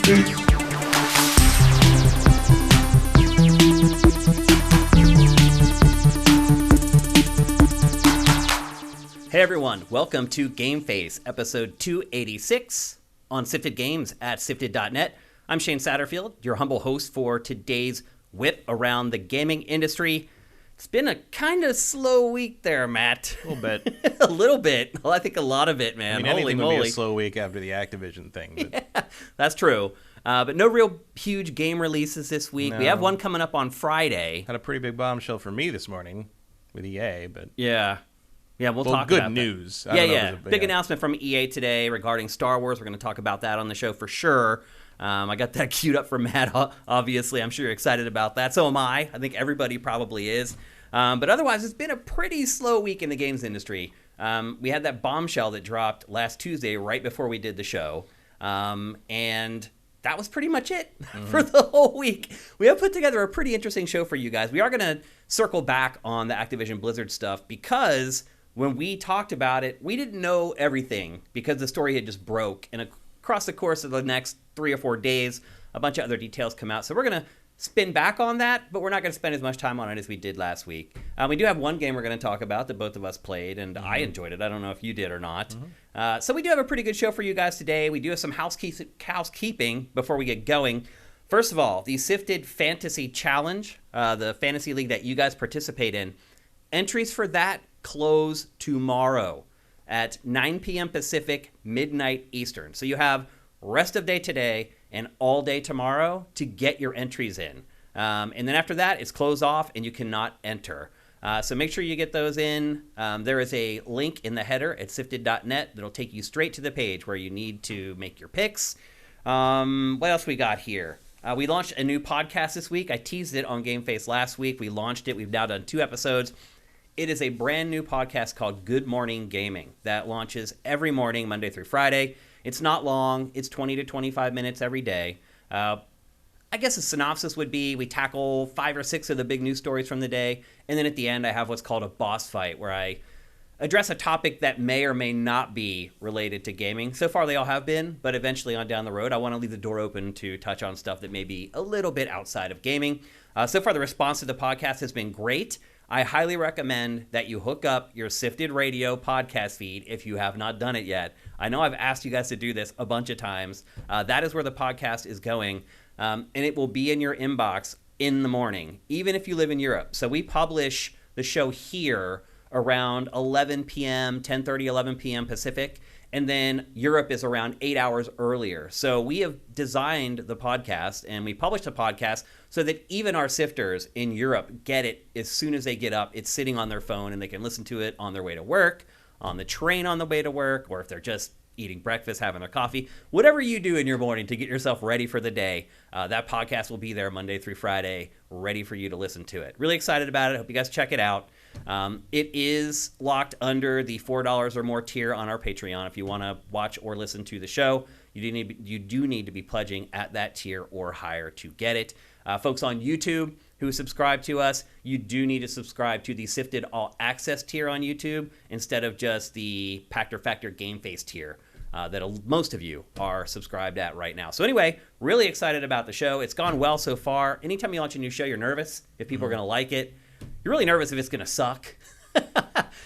Hey everyone, welcome to GameFace, episode 286 on Sifted Games at sifted.net. I'm Shane Satterfield, your humble host for today's whip around the gaming industry. It's been a kind of slow week there, Matt. A little bit. A little bit. Well, I think a lot of it, man. I mean, Holy anything moly. would be a slow week after the Activision thing. But... Yeah, that's true. But no real huge game releases this week. No. We have one coming up on Friday. Had a pretty big bombshell for me this morning with EA, but... Yeah, we'll talk good about news. Yeah. Big announcement from EA today regarding Star Wars. We're going to talk about that on the show for sure. I got that queued up for Matt, obviously. I'm sure you're excited about that. So am I. I think everybody probably is. But otherwise, it's been a pretty slow week in the games industry. We had that bombshell that dropped last Tuesday right before we did the show. And that was pretty much it for the whole week. We have put together a pretty interesting show for you guys. We are going to circle back on the Activision Blizzard stuff because when we talked about it, we didn't know everything because the story had just broke. And across the course of the next 3 or 4 days, a bunch of other details come out. So we're going to spin back on that, but we're not going to spend as much time on it as we did last week. We do have one game we're going to talk about that both of us played, and I enjoyed it. I don't know if you did or not. So we do have a pretty good show for you guys today. We do have some housekeeping before we get going. First of all, the Sifted Fantasy Challenge, the fantasy league that you guys participate in, entries for that close tomorrow at 9 p.m. Pacific, midnight Eastern. So you have rest of day today and all day tomorrow to get your entries in. And then after that, it's closed off and you cannot enter. So make sure you get those in. There is a link in the header at sifted.net that'll take you straight to the page where you need to make your picks. What else we got here? We launched a new podcast this week. I teased it on GameFace last week. We launched it. We've now done 2 episodes. It is a brand new podcast called Good Morning Gaming that launches every morning, Monday through Friday. It's not long. It's 20 to 25 minutes every day. I guess a synopsis would be we tackle 5 or 6 of the big news stories from the day. And then at the end, I have what's called a boss fight where I address a topic that may or may not be related to gaming. So far, they all have been, but eventually on down the road, I want to leave the door open to touch on stuff that may be a little bit outside of gaming. So far, the response to the podcast has been great. I highly recommend that you hook up your Sifted Radio podcast feed if you have not done it yet. I know I've asked you guys to do this a bunch of times. That is where the podcast is going, and it will be in your inbox in the morning, even if you live in Europe. So we publish the show here around 11 p.m., 10:30, 11 p.m. Pacific, and then Europe is around 8 hours earlier. So we have designed the podcast and we published a podcast so that even our sifters in Europe get it as soon as they get up. It's sitting on their phone and they can listen to it on their way to work, on the train on the way to work, or if they're just eating breakfast, having their coffee. Whatever you do in your morning to get yourself ready for the day, that podcast will be there Monday through Friday, ready for you to listen to it. Really excited about it. Hope you guys check it out. It is locked under the $4 or more tier on our Patreon. If you want to watch or listen to the show, you do need to be pledging at that tier or higher to get it. Folks on YouTube who subscribe to us, you do need to subscribe to the Sifted All Access tier on YouTube instead of just the Pactor Factor GameFace tier that most of you are subscribed at right now. So anyway, really excited about the show. It's gone well so far. Anytime you launch a new show, you're nervous if people are going to like it. You're really nervous if it's going to suck. This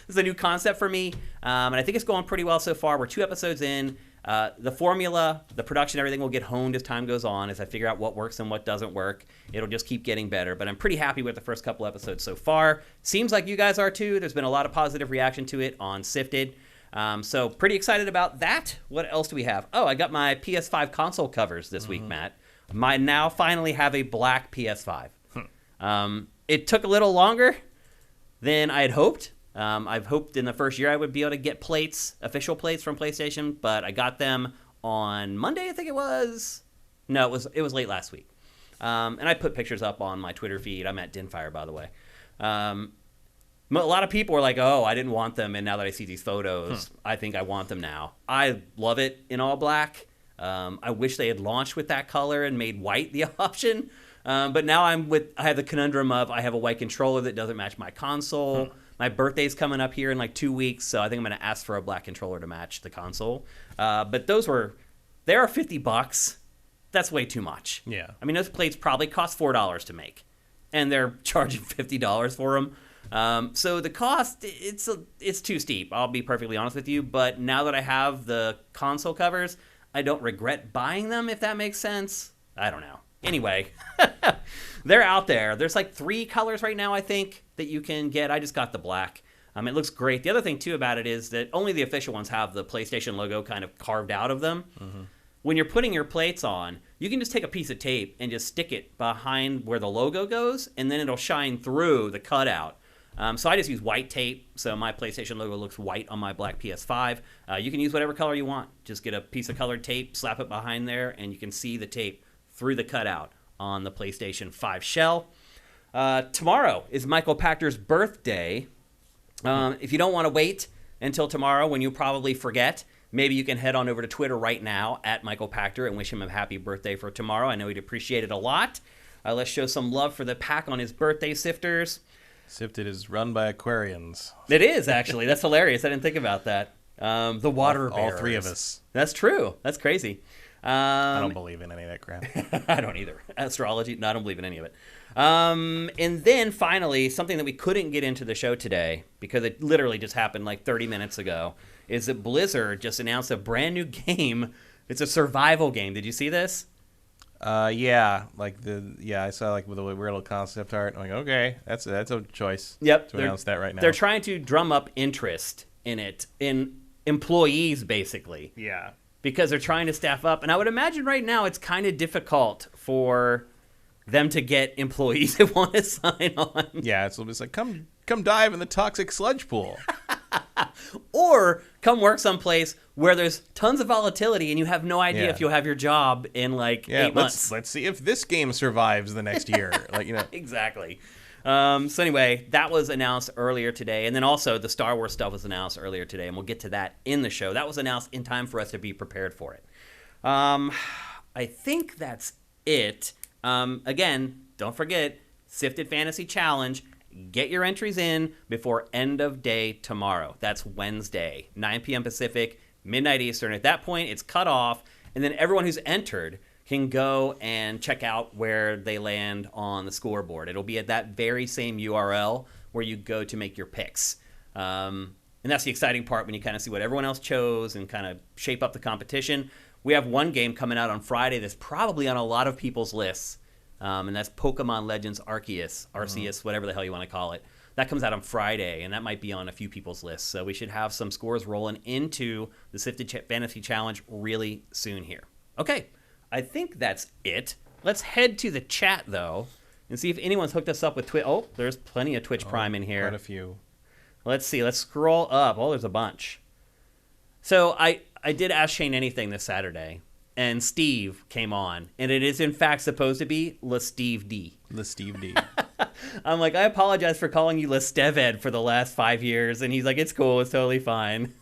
is a new concept for me, and I think it's going pretty well so far. We're 2 episodes in. The formula, the production, everything will get honed as time goes on, as I figure out what works and what doesn't work. It'll just keep getting better, but I'm pretty happy with the first couple episodes so far. Seems like you guys are too. There's been a lot of positive reaction to it on Sifted. So pretty excited about that. What else do we have? Oh, I got my PS5 console covers this week, Matt. I now finally have a black PS5. It took a little longer than I had hoped. I've hoped in the first year I would be able to get plates, official plates from PlayStation, but I got them on Monday, I think it was. No, it was late last week. And I put pictures up on my Twitter feed. I'm at Dinfire, by the way. A lot of people were like, oh, I didn't want them, and now that I see these photos, I think I want them now. I love it in all black. I wish they had launched with that color and made white the option. But now I have the conundrum of I have a white controller that doesn't match my console. My birthday's coming up here in like 2 weeks, so I think I'm going to ask for a black controller to match the console. But they are $50. that's way too much. Yeah. I mean, those plates probably cost $4 to make, and they're charging $50 for them. So the cost, it's too steep. I'll be perfectly honest with you. But now that I have the console covers, I don't regret buying them, if that makes sense. I don't know. Anyway, they're out there. There's like 3 colors right now, I think, that you can get. I just got the black. It looks great. The other thing, too, about it is that only the official ones have the PlayStation logo kind of carved out of them. Mm-hmm. When you're putting your plates on, you can just take a piece of tape and just stick it behind where the logo goes, and then it'll shine through the cutout. So I just use white tape, so my PlayStation logo looks white on my black PS5. You can use whatever color you want. Just get a piece of colored tape, slap it behind there, and you can see the tape through the cutout on the PlayStation 5 shell. Tomorrow is Michael Pachter's birthday. If you don't want to wait until tomorrow when you probably forget, maybe you can head on over to Twitter right now at Michael Pachter and wish him a happy birthday for tomorrow. I know he'd appreciate it a lot. Let's show some love for the pack on his birthday sifters. Sifted is run by Aquarians. It is, actually. That's hilarious. I didn't think about that. The water bearers. All 3 of us. That's true. That's crazy. I don't believe in any of that crap. I don't either. Astrology, no, I don't believe in any of it. And then finally, something that we couldn't get into the show today because it literally just happened like 30 minutes ago, is that Blizzard just announced a brand new game. It's a survival game. Did you see this? Yeah, I saw like with a weird little concept art. I'm like, okay, that's a choice. Yep, to announce that right now. They're trying to drum up interest in it, in employees basically. Yeah. Because they're trying to staff up. And I would imagine right now it's kind of difficult for them to get employees that want to sign on. Yeah, it's like, come dive in the toxic sludge pool. Or come work someplace where there's tons of volatility and you have no idea if you'll have your job in 8 months. Let's see if this game survives the next year. Exactly. So anyway, that was announced earlier today. And then also the Star Wars stuff was announced earlier today, and we'll get to that in the show. That was announced in time for us to be prepared for it. I think that's it. Again, don't forget, Sifted Fantasy Challenge. Get your entries in before end of day tomorrow. That's Wednesday, 9 p.m. Pacific, midnight Eastern. At that point, it's cut off, and then everyone who's entered can go and check out where they land on the scoreboard. It'll be at that very same URL where you go to make your picks. And that's the exciting part when you kind of see what everyone else chose and kind of shape up the competition. We have one game coming out on Friday that's probably on a lot of people's lists, and that's Pokemon Legends Arceus, whatever the hell you want to call it. That comes out on Friday, and that might be on a few people's lists. So we should have some scores rolling into the Sifted Fantasy Challenge really soon here. Okay, I think that's it. Let's head to the chat, though, and see if anyone's hooked us up with Twitch. Oh, there's plenty of Twitch Prime in here. Quite a few. Let's see. Let's scroll up. Oh, there's a bunch. So I did Ask Shane Anything this Saturday, and Steve came on, and it is in fact supposed to be Le Steve D. Le Steve D. I'm like, I apologize for calling you Le Steved for the last 5 years, and he's like, it's cool, it's totally fine.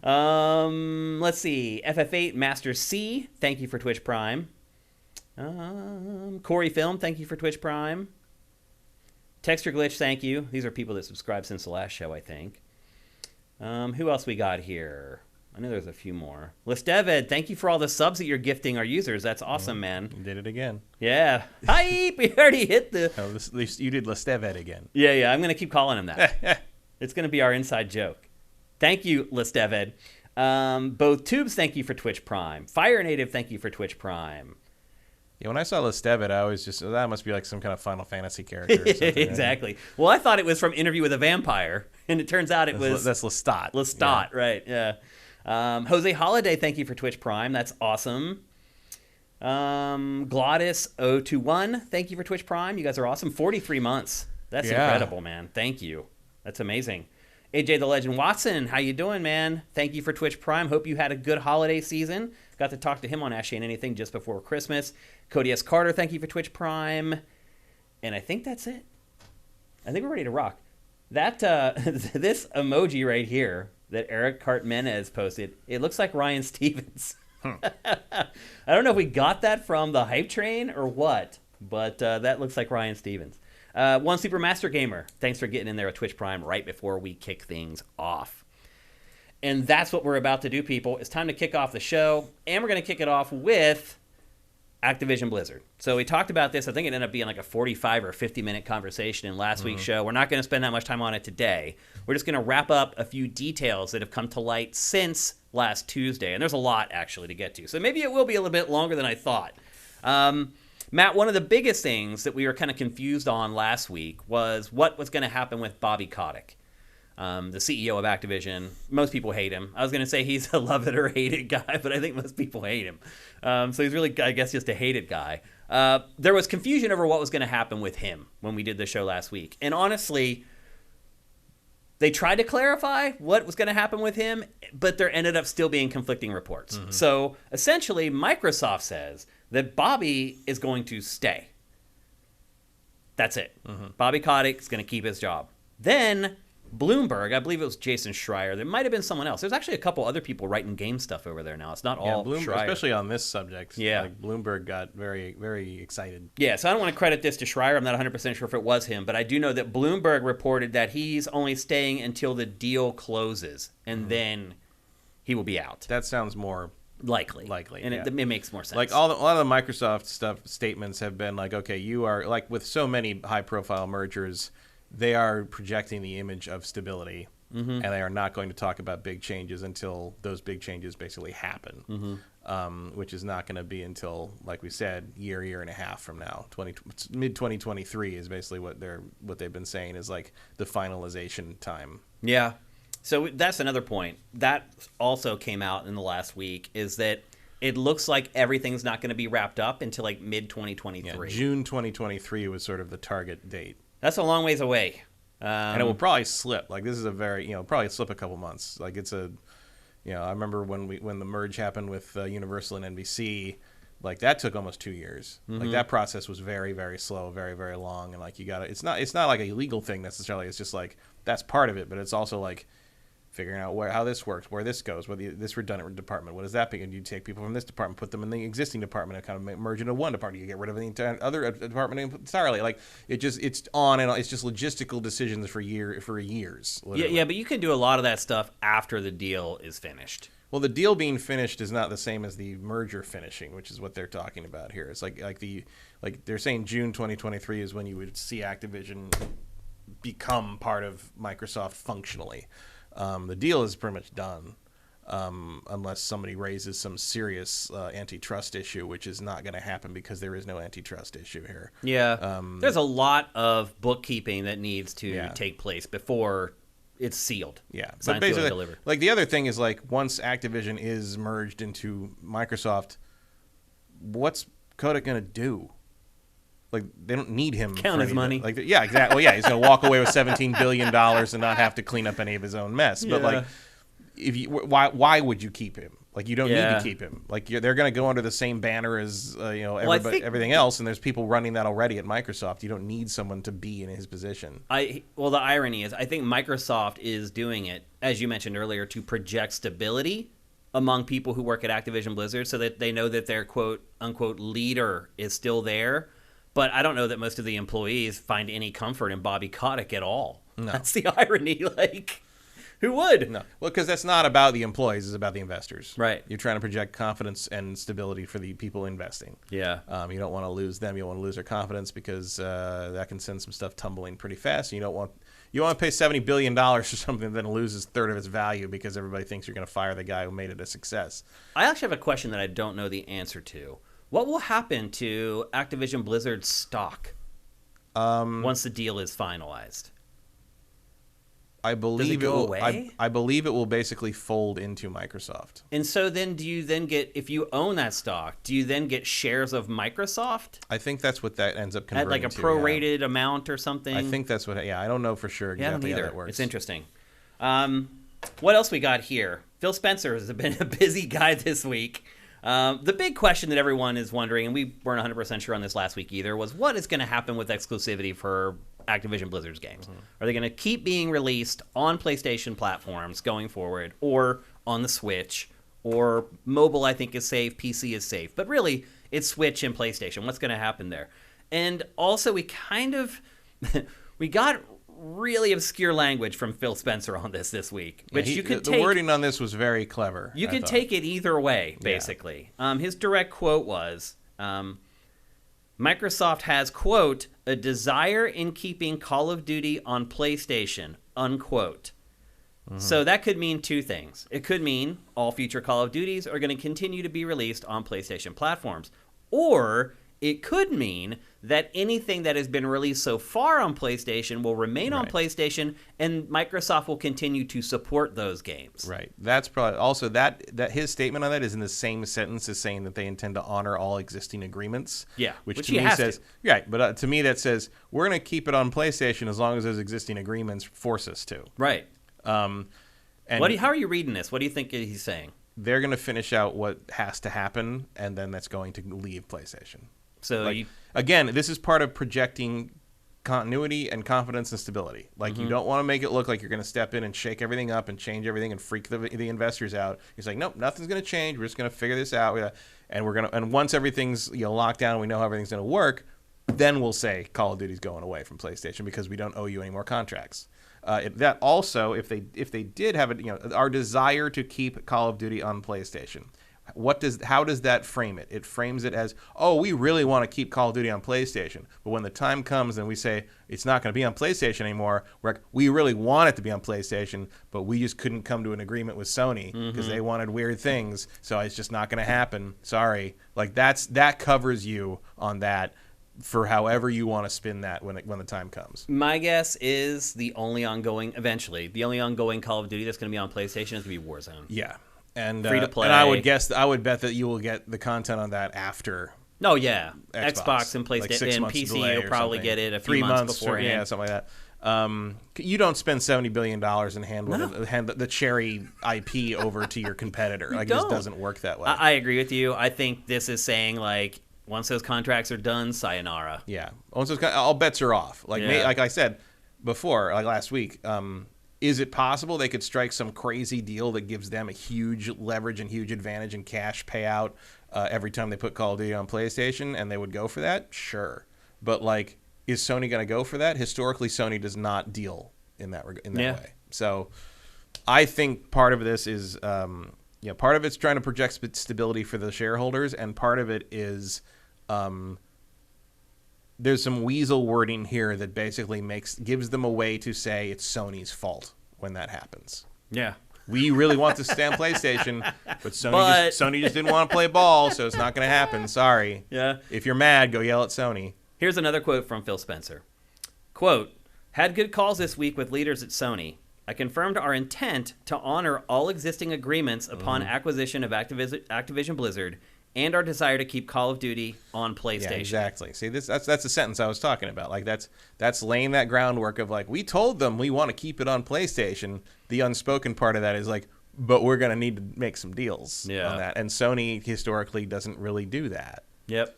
Let's see. FF8 Master C, thank you for Twitch Prime. Corey Film, thank you for Twitch Prime. Texture Glitch, thank you. These are people that subscribed since the last show, I think. Who else we got here? I know there's a few more. Lesteved, thank you for all the subs that you're gifting our users. That's awesome, man. You did it again. Yeah. Hype! We already hit the... No, at least you did Lesteved again. Yeah. I'm going to keep calling him that. It's going to be our inside joke. Thank you, Lesteved. Both Tubes, thank you for Twitch Prime. Fire Native, thank you for Twitch Prime. Yeah, when I saw Lesteved, I always just, that must be like some kind of Final Fantasy character or something. Exactly. Right? Well, I thought it was from Interview with a Vampire, and it turns out that's Lestat. Lestat, yeah. Right, yeah. Jose Holiday, thank you for Twitch Prime. That's awesome. Glottis021, thank you for Twitch Prime. You guys are awesome. 43 months. That's incredible, man. Thank you. That's amazing. AJ the Legend Watson, how you doing, man? Thank you for Twitch Prime. Hope you had a good holiday season. Got to talk to him on Ask Shane Anything just before Christmas. Cody S. Carter, thank you for Twitch Prime. And I think that's it. I think we're ready to rock. That this emoji right here that Eric Cartmenez posted, it looks like Ryan Stevens. I don't know if we got that from the hype train or what, but that looks like Ryan Stevens. One Super Master Gamer, thanks for getting in there with Twitch Prime right before we kick things off. And that's what we're about to do, people. It's time to kick off the show, and we're going to kick it off with Activision Blizzard. So we talked about this. I think it ended up being like a 45 or 50-minute conversation in last week's show. We're not going to spend that much time on it today. We're just going to wrap up a few details that have come to light since last Tuesday. And there's a lot, actually, to get to. So maybe it will be a little bit longer than I thought. Matt, one of the biggest things that we were kind of confused on last week was what was going to happen with Bobby Kotick, the CEO of Activision. Most people hate him. I was going to say he's a love it or hate it guy, but I think most people hate him. So he's really, I guess, just a hated guy. There was confusion over what was going to happen with him when we did the show last week. And honestly, they tried to clarify what was going to happen with him, but there ended up still being conflicting reports. So essentially, Microsoft says that Bobby is going to stay. That's it. Bobby Kotick is going to keep his job. Then Bloomberg, I believe it was Jason Schreier. There might have been someone else. There's actually a couple other people writing game stuff over there now. It's not all Bloomberg, Schreier. especially on this subject. Yeah. Like Bloomberg got very, very excited. Yeah, so I don't want to credit this to Schreier. I'm not 100% sure if it was him, but I do know that Bloomberg reported that he's only staying until the deal closes, and then he will be out. That sounds more Likely. And yeah. it makes more sense. Like a lot of the Microsoft statements have been like, okay, you are, like with so many high-profile mergers, they are projecting the image of stability, and they are not going to talk about big changes until those big changes basically happen, which is not going to be until, like we said, year and a half from now. Mid-2023 is basically what they've been saying is like the finalization time. Yeah. So that's another point. That also came out in the last week, is that it looks like everything's not going to be wrapped up until like mid-2023. Yeah, June 2023 was sort of the target date. That's a long ways away. And it will probably slip. Like this is a very, probably slip a couple months. Like it's a, I remember when the merge happened with Universal and NBC, like that took almost 2 years. Like that process was very, very slow, very, very long. And like you got to, it's not like a legal thing necessarily. It's just like that's part of it, but it's also like figuring out how this works, where this goes, whether this redundant department, what does that mean? You take people from this department, put them in the existing department, and kind of merge into one department. You get rid of the entire other department entirely. Like it's on and on. It's just logistical decisions for years. Literally. Yeah, but you can do a lot of that stuff after the deal is finished. Well, the deal being finished is not the same as the merger finishing, which is what they're talking about here. It's like they're saying June 2023 is when you would see Activision become part of Microsoft functionally. The deal is pretty much done, unless somebody raises some serious antitrust issue, which is not going to happen because there is no antitrust issue here. Yeah, there's a lot of bookkeeping that needs to take place before it's sealed. Yeah, but basically, like the other thing is like once Activision is merged into Microsoft, what's Kotick going to do? Like they don't need him. Count his money. Like yeah, exactly. Well, yeah, he's gonna walk away with $17 billion and not have to clean up any of his own mess. But like, if you why would you keep him? Like you don't need to keep him. Like they're gonna go under the same banner as everything else, and there's people running that already at Microsoft. You don't need someone to be in his position. Well, the irony is, I think Microsoft is doing it, as you mentioned earlier, to project stability among people who work at Activision Blizzard, so that they know that their quote unquote leader is still there. But I don't know that most of the employees find any comfort in Bobby Kotick at all. No. That's the irony. Like, who would? No. Well, because that's not about the employees. It's about the investors. Right. You're trying to project confidence and stability for the people investing. Yeah. You don't want to lose them. You don't want to lose their confidence because that can send some stuff tumbling pretty fast. You don't want to pay $70 billion for something that then loses a third of its value because everybody thinks you're going to fire the guy who made it a success. I actually have a question that I don't know the answer to. What will happen to Activision Blizzard's stock once the deal is finalized? I believe Does it go away? I believe it will basically fold into Microsoft. And so then do you then get, if you own that stock, do you then get shares of Microsoft? I think that's what that ends up converting at like a prorated amount or something? I think that's what, I don't know for sure exactly how that works. It's interesting. What else we got here? Phil Spencer has been a busy guy this week. The big question that everyone is wondering, and we weren't 100% sure on this last week either, was what is going to happen with exclusivity for Activision Blizzard's games? Are they going to keep being released on PlayStation platforms going forward, or on the Switch, or mobile I think is safe, PC is safe, but really it's Switch and PlayStation. What's going to happen there? And also we got really obscure language from Phil Spencer on this week, which you could the take. wording on this was very clever. You could take it either way, basically. Yeah. His direct quote was, Microsoft has, quote, a desire in keeping Call of Duty on PlayStation, unquote. Mm-hmm. So that could mean two things. It could mean all future Call of Duties are going to continue to be released on PlayStation platforms. Or it could mean that anything that has been released so far on PlayStation will remain on PlayStation, and Microsoft will continue to support those games. Right. That's probably also that his statement on that is in the same sentence as saying that they intend to honor all existing agreements. Yeah, which to me says right, but to me that says we're going to keep it on PlayStation as long as those existing agreements force us to. Right. And how are you reading this? What do you think he's saying? They're going to finish out what has to happen, and then that's going to leave PlayStation. So again, this is part of projecting continuity and confidence and stability. Like, you don't want to make it look like you're going to step in and shake everything up and change everything and freak the investors out. He's like, nope, nothing's going to change. We're just going to figure this out. And once everything's locked down, we know how everything's going to work. Then we'll say Call of Duty's going away from PlayStation because we don't owe you any more contracts. That also, if they did have it, our desire to keep Call of Duty on PlayStation. How does that frame it? It frames it as, oh, we really want to keep Call of Duty on PlayStation, but when the time comes and we say it's not going to be on PlayStation anymore, we really want it to be on PlayStation, but we just couldn't come to an agreement with Sony because they wanted weird things, so it's just not going to happen. Sorry, that covers you on that for however you want to spin that when the time comes. My guess is the only ongoing Call of Duty that's going to be on PlayStation is going to be Warzone. Yeah. And free to play. And I would bet that you will get the content on that after. Oh yeah, Xbox and PlayStation and PC. You'll probably get it a few months beforehand. Yeah, something like that. You don't spend $70 billion and hand the cherry IP over to your competitor. It just doesn't work that way. I agree with you. I think this is saying once those contracts are done, sayonara. Yeah, all bets are off. Like I said before, last week. Is it possible they could strike some crazy deal that gives them a huge leverage and huge advantage and cash payout every time they put Call of Duty on PlayStation, and they would go for that? Sure. But, is Sony going to go for that? Historically, Sony does not deal in that way. So I think part of this is, part of it's trying to project stability for the shareholders, and part of it is there's some weasel wording here that basically gives them a way to say it's Sony's fault when that happens. Yeah. We really want to stay on PlayStation, but Sony just didn't want to play ball, so it's not going to happen. Sorry. Yeah. If you're mad, go yell at Sony. Here's another quote from Phil Spencer. Quote, had good calls this week with leaders at Sony. I confirmed our intent to honor all existing agreements upon acquisition of Activision Blizzard and our desire to keep Call of Duty on PlayStation. Yeah, exactly. See, that's the sentence I was talking about. That's laying that groundwork of we told them we want to keep it on PlayStation. The unspoken part of that is but we're going to need to make some deals on that. And Sony historically doesn't really do that. Yep.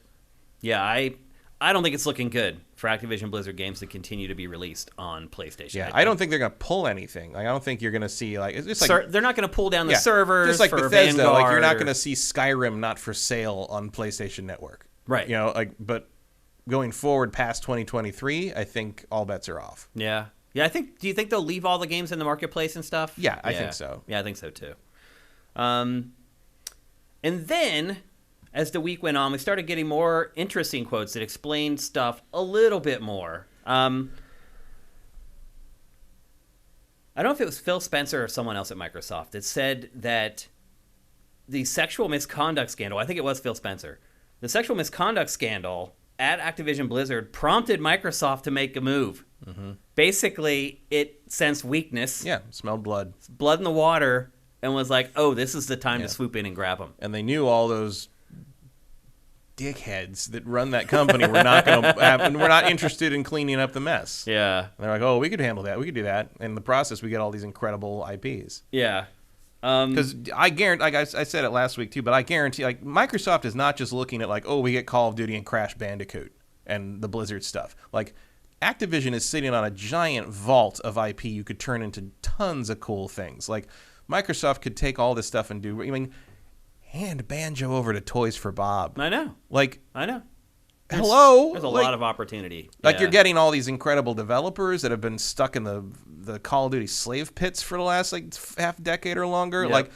Yeah, I don't think it's looking good for Activision Blizzard games to continue to be released on PlayStation. Yeah, I don't think they're going to pull anything. I don't think you're going to see it's just they're not going to pull down the servers just like for Bethesda. Vanguard You're not going to see Skyrim not for sale on PlayStation Network. Right. But going forward past 2023, I think all bets are off. Yeah. Yeah, do you think they'll leave all the games in the marketplace and stuff? Yeah, I think so. Yeah, I think so too. And then as the week went on, we started getting more interesting quotes that explained stuff a little bit more. I don't know if it was Phil Spencer or someone else at Microsoft that said that the sexual misconduct scandal, I think it was Phil Spencer, the sexual misconduct scandal at Activision Blizzard prompted Microsoft to make a move. Mm-hmm. Basically, it sensed weakness. Yeah, smelled blood. Blood in the water, and was like, oh, this is the time to swoop in and grab them. And they knew all those dickheads that run that company were not going to happen. We're not interested in cleaning up the mess. Yeah. And they're like, oh, we could handle that. We could do that. In the process, we get all these incredible IPs. Yeah. Because I guarantee, I said it last week too, but I guarantee, Microsoft is not just looking at we get Call of Duty and Crash Bandicoot and the Blizzard stuff. Activision is sitting on a giant vault of IP you could turn into tons of cool things. Microsoft could take all this stuff and hand Banjo over to Toys for Bob. I know. I know. hello, there's a lot of opportunity. Like you're getting all these incredible developers that have been stuck in the Call of Duty slave pits for the last like half decade or longer. Yep. Like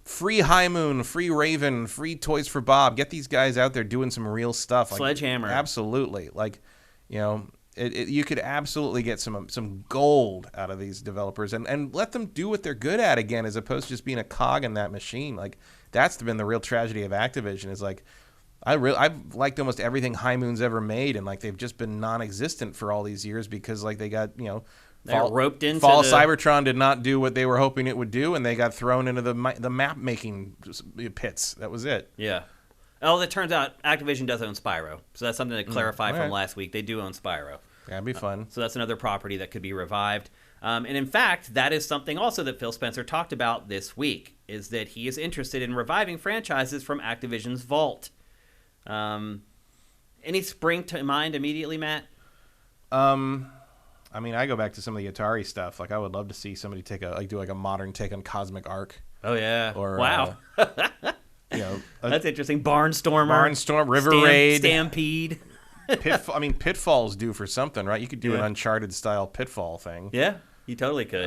free High Moon, free Raven, free Toys for Bob. Get these guys out there doing some real stuff. Like, Sledgehammer. Absolutely. Like, you know, you could absolutely get some gold out of these developers and let them do what they're good at again, as opposed to just being a cog in that machine. Like that's been the real tragedy of Activision is like, I've liked almost everything High Moon's ever made, and like they've just been non-existent for all these years because like they got, you know, roped into Fall of Cybertron did not do what they were hoping it would do, and they got thrown into the map making pits. That was it. Yeah. Oh, it turns out Activision does own Spyro, so that's something to clarify from last week. They do own Spyro. That'd be fun. So that's another property that could be revived. And in fact, that is something also that Phil Spencer talked about this week, is that he is interested in reviving franchises from Activision's vault. Any spring to mind immediately, Matt? I mean, I go back to some of the Atari stuff. Like, I would love to see somebody do a modern take on Cosmic Arc. Oh yeah! Or, wow. You know, that's interesting. Barnstormer, River Raid, Stampede. Pitfall's due for something, right? You could do an Uncharted style Pitfall thing. Yeah, you totally could.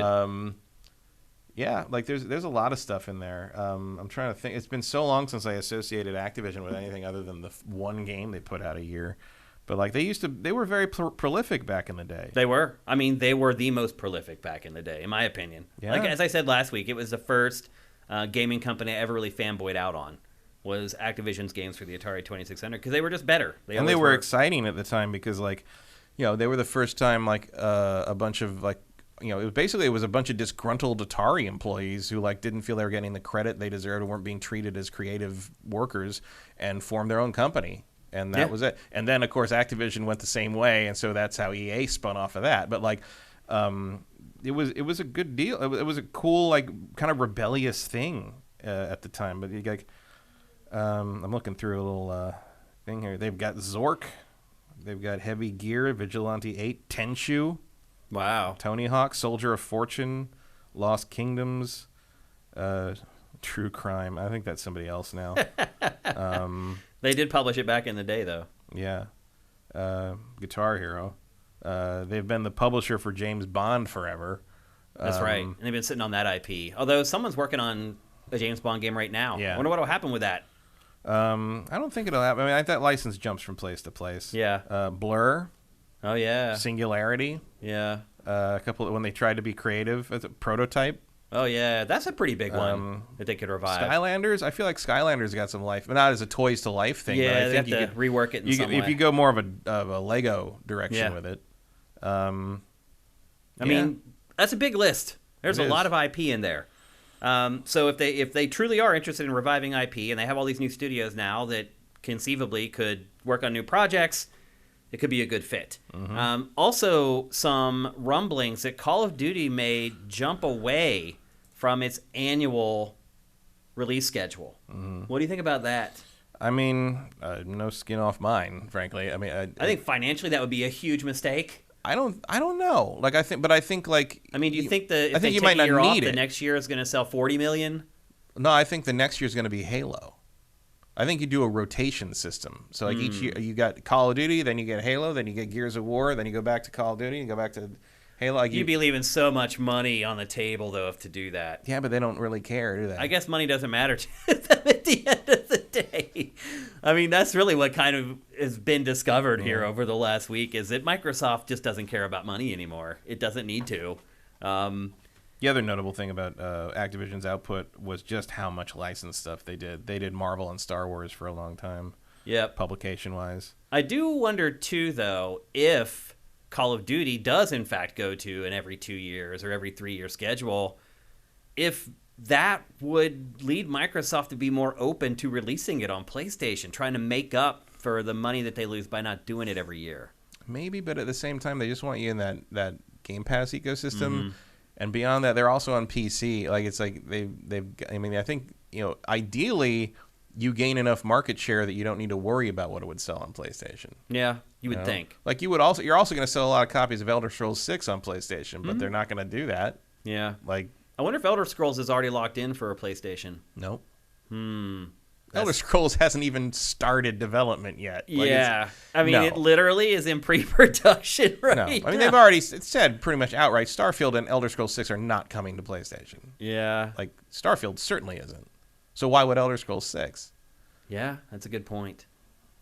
Yeah, like there's a lot of stuff in there. I'm trying to think. It's been so long since I associated Activision with anything other than the one game they put out a year. But like they were very prolific back in the day. They were. I mean, they were the most prolific back in the day, in my opinion. Yeah. Like as I said last week, it was the first gaming company I ever really fanboyed out on. Was Activision's games for the Atari 2600 because they were just better. They were exciting at the time because like, you know, they were the first time like a bunch of like, you know, it was a bunch of disgruntled Atari employees who like didn't feel they were getting the credit they deserved and weren't being treated as creative workers and formed their own company. And that was it. And then of course Activision went the same way, and so that's how EA spun off of that. But like, it was a good deal. It was a cool like kind of rebellious thing at the time. But you like, I'm looking through a little thing here. They've got Zork, they've got Heavy Gear, Vigilante 8, Tenchu. Wow. Tony Hawk, Soldier of Fortune, Lost Kingdoms, True Crime. I think that's somebody else now. They did publish it back in the day, though. Yeah. Guitar Hero. They've been the publisher for James Bond forever. That's right. And they've been sitting on that IP. Although someone's working on a James Bond game right now. Yeah. I wonder what will happen with that. I don't think it'll happen. I mean, that license jumps from place to place. Yeah. Blur. Oh, yeah. Singularity. Yeah. A couple when they tried to be creative as a prototype. Oh yeah, that's a pretty big one that they could revive. Skylanders, I feel like Skylanders got some life, but not as a Toys to Life thing. Yeah, but I think you could rework it in some way. If you go more of a Lego direction with it. I mean, that's a big list. There's a lot of IP in there. So if they truly are interested in reviving IP, and they have all these new studios now that conceivably could work on new projects, it could be a good fit. Mm-hmm. Also, some rumblings that Call of Duty may jump away from its annual release schedule. Mm-hmm. What do you think about that? I mean, no skin off mine, frankly. I mean, I think financially that would be a huge mistake. I don't know. Like I think like. I mean, do you think that if they you take might not a year off, need it. the next year is going to sell 40 million? No, I think the next year is going to be Halo. I think you do a rotation system. So like each year you got Call of Duty, then you get Halo, then you get Gears of War, then you go back to Call of Duty, and go back to Halo. Like You'd be leaving so much money on the table though to do that. Yeah, but they don't really care, do they? I guess money doesn't matter to them at the end of the day. I mean, that's really what kind of has been discovered here over the last week is that Microsoft just doesn't care about money anymore. It doesn't need to. The other notable thing about Activision's output was just how much licensed stuff they did. They did Marvel and Star Wars for a long time. Yep. Publication-wise. I do wonder, too, though, if Call of Duty does, in fact, go to an every 2 years or every 3-year schedule, if that would lead Microsoft to be more open to releasing it on PlayStation, trying to make up for the money that they lose by not doing it every year. Maybe, but at the same time, they just want you in that Game Pass ecosystem. Mm-hmm. And beyond that, they're also on PC. Like it's like they've. I mean, I think ideally, you gain enough market share that you don't need to worry about what it would sell on PlayStation. Yeah, you would think. Like you're also going to sell a lot of copies of Elder Scrolls 6 on PlayStation, but they're not going to do that. Yeah. Like I wonder if Elder Scrolls is already locked in for a PlayStation. Nope. Elder Scrolls hasn't even started development yet. Like, yeah. I mean, no. it literally is in pre-production right No. I mean, now. they've already said pretty much outright Starfield and Elder Scrolls 6 are not coming to PlayStation. Yeah. Like, Starfield certainly isn't. So why would Elder Scrolls 6? Yeah, that's a good point.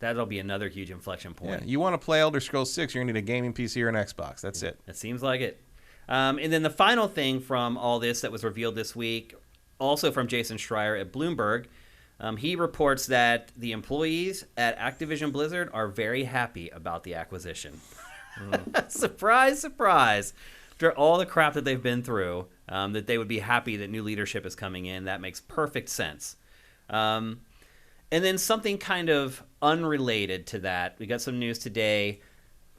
That'll be another huge inflection point. Yeah. You want to play Elder Scrolls 6, you're going to need a gaming PC or an Xbox. That's it. It seems like it. And then the final thing from all this that was revealed this week, also from Jason Schreier at Bloomberg, he reports that the employees at Activision Blizzard are very happy about the acquisition. Surprise, surprise. After all the crap that they've been through, that they would be happy that new leadership is coming in. That makes perfect sense. And then something kind of unrelated to that. We got some news today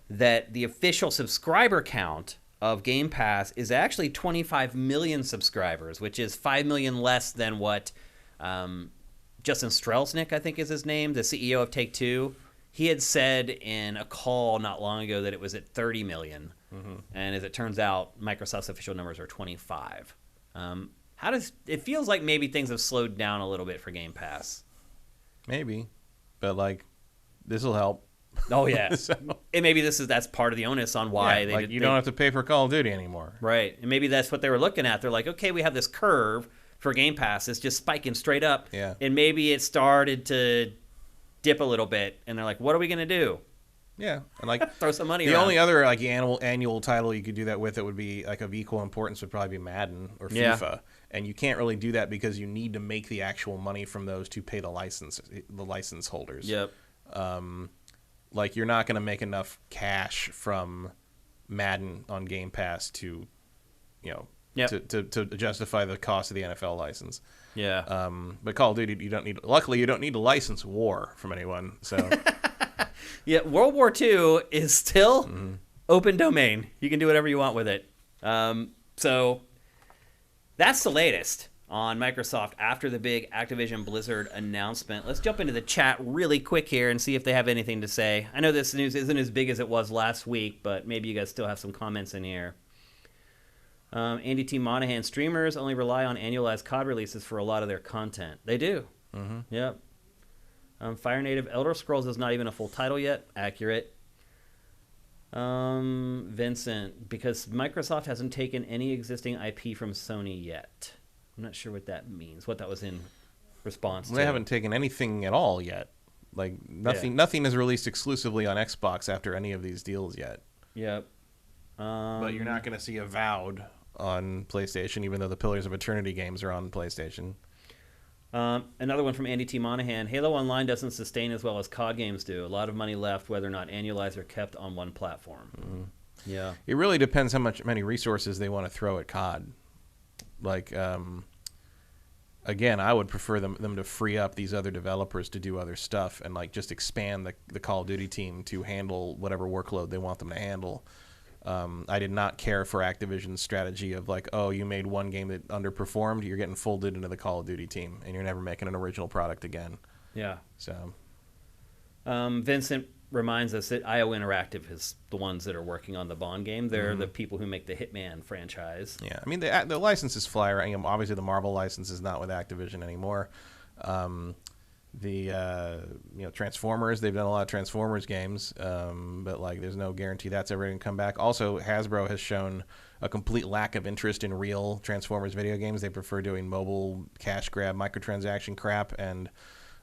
that the official subscriber count of Game Pass is actually 25 million subscribers, which is 5 million less than what Justin Strelznick, I think is his name, the CEO of Take-Two. He had said in a call not long ago that it was at 30 million. Mm-hmm. And as it turns out, Microsoft's official numbers are 25. It feels like maybe things have slowed down a little bit for Game Pass. Maybe. But, like, this will help. Oh, yeah. And maybe that's part of the onus on why they don't have to pay for Call of Duty anymore. Right. And maybe that's what they were looking at. They're like, okay, we have this curve for Game Pass. It's just spiking straight up. Yeah. And maybe it started to dip a little bit. And they're like, what are we going to do? Yeah. And like throw some money around. The only other like annual title you could do that with that would be like of equal importance would probably be Madden or FIFA. Yeah. And you can't really do that because you need to make the actual money from those to pay the license holders. Yep. Like you're not going to make enough cash from Madden on Game Pass to, to justify the cost of the NFL license. Yeah. But Call of Duty, luckily you don't need to license war from anyone. So. Yeah, World War II is still open domain. You can do whatever you want with it. So that's the latest on Microsoft after the big Activision Blizzard announcement. Let's jump into the chat really quick here and see if they have anything to say. I know this news isn't as big as it was last week, but maybe you guys still have some comments in here. Andy T. Monahan, streamers only rely on annualized COD releases for a lot of their content. They do. Mm-hmm. Yep. Fire Native Elder Scrolls is not even a full title yet. Accurate. Vincent, because Microsoft hasn't taken any existing IP from Sony yet. I'm not sure what that means, what that was in response to. They haven't taken anything at all yet. Like nothing is released exclusively on Xbox after any of these deals yet. Yep. But you're not going to see Avowed on PlayStation, even though the Pillars of Eternity games are on PlayStation. Another one from Andy T. Monahan. Halo Online doesn't sustain as well as COD games do. A lot of money left, whether or not annualized or kept on one platform. Mm-hmm. Yeah. It really depends how many resources they want to throw at COD. Like, again, I would prefer them to free up these other developers to do other stuff and like just expand the Call of Duty team to handle whatever workload they want them to handle. I did not care for Activision's strategy of like, oh, you made one game that underperformed, you're getting folded into the Call of Duty team, and you're never making an original product again. Yeah. So, Vincent reminds us that IO Interactive is the ones that are working on the Bond game. They're the people who make the Hitman franchise. Yeah, I mean the licenses fly around. Obviously, the Marvel license is not with Activision anymore. Transformers, they've done a lot of Transformers games, but like there's no guarantee that's ever going to come back. Also, Hasbro has shown a complete lack of interest in real Transformers video games. They prefer doing mobile cash grab microtransaction crap, and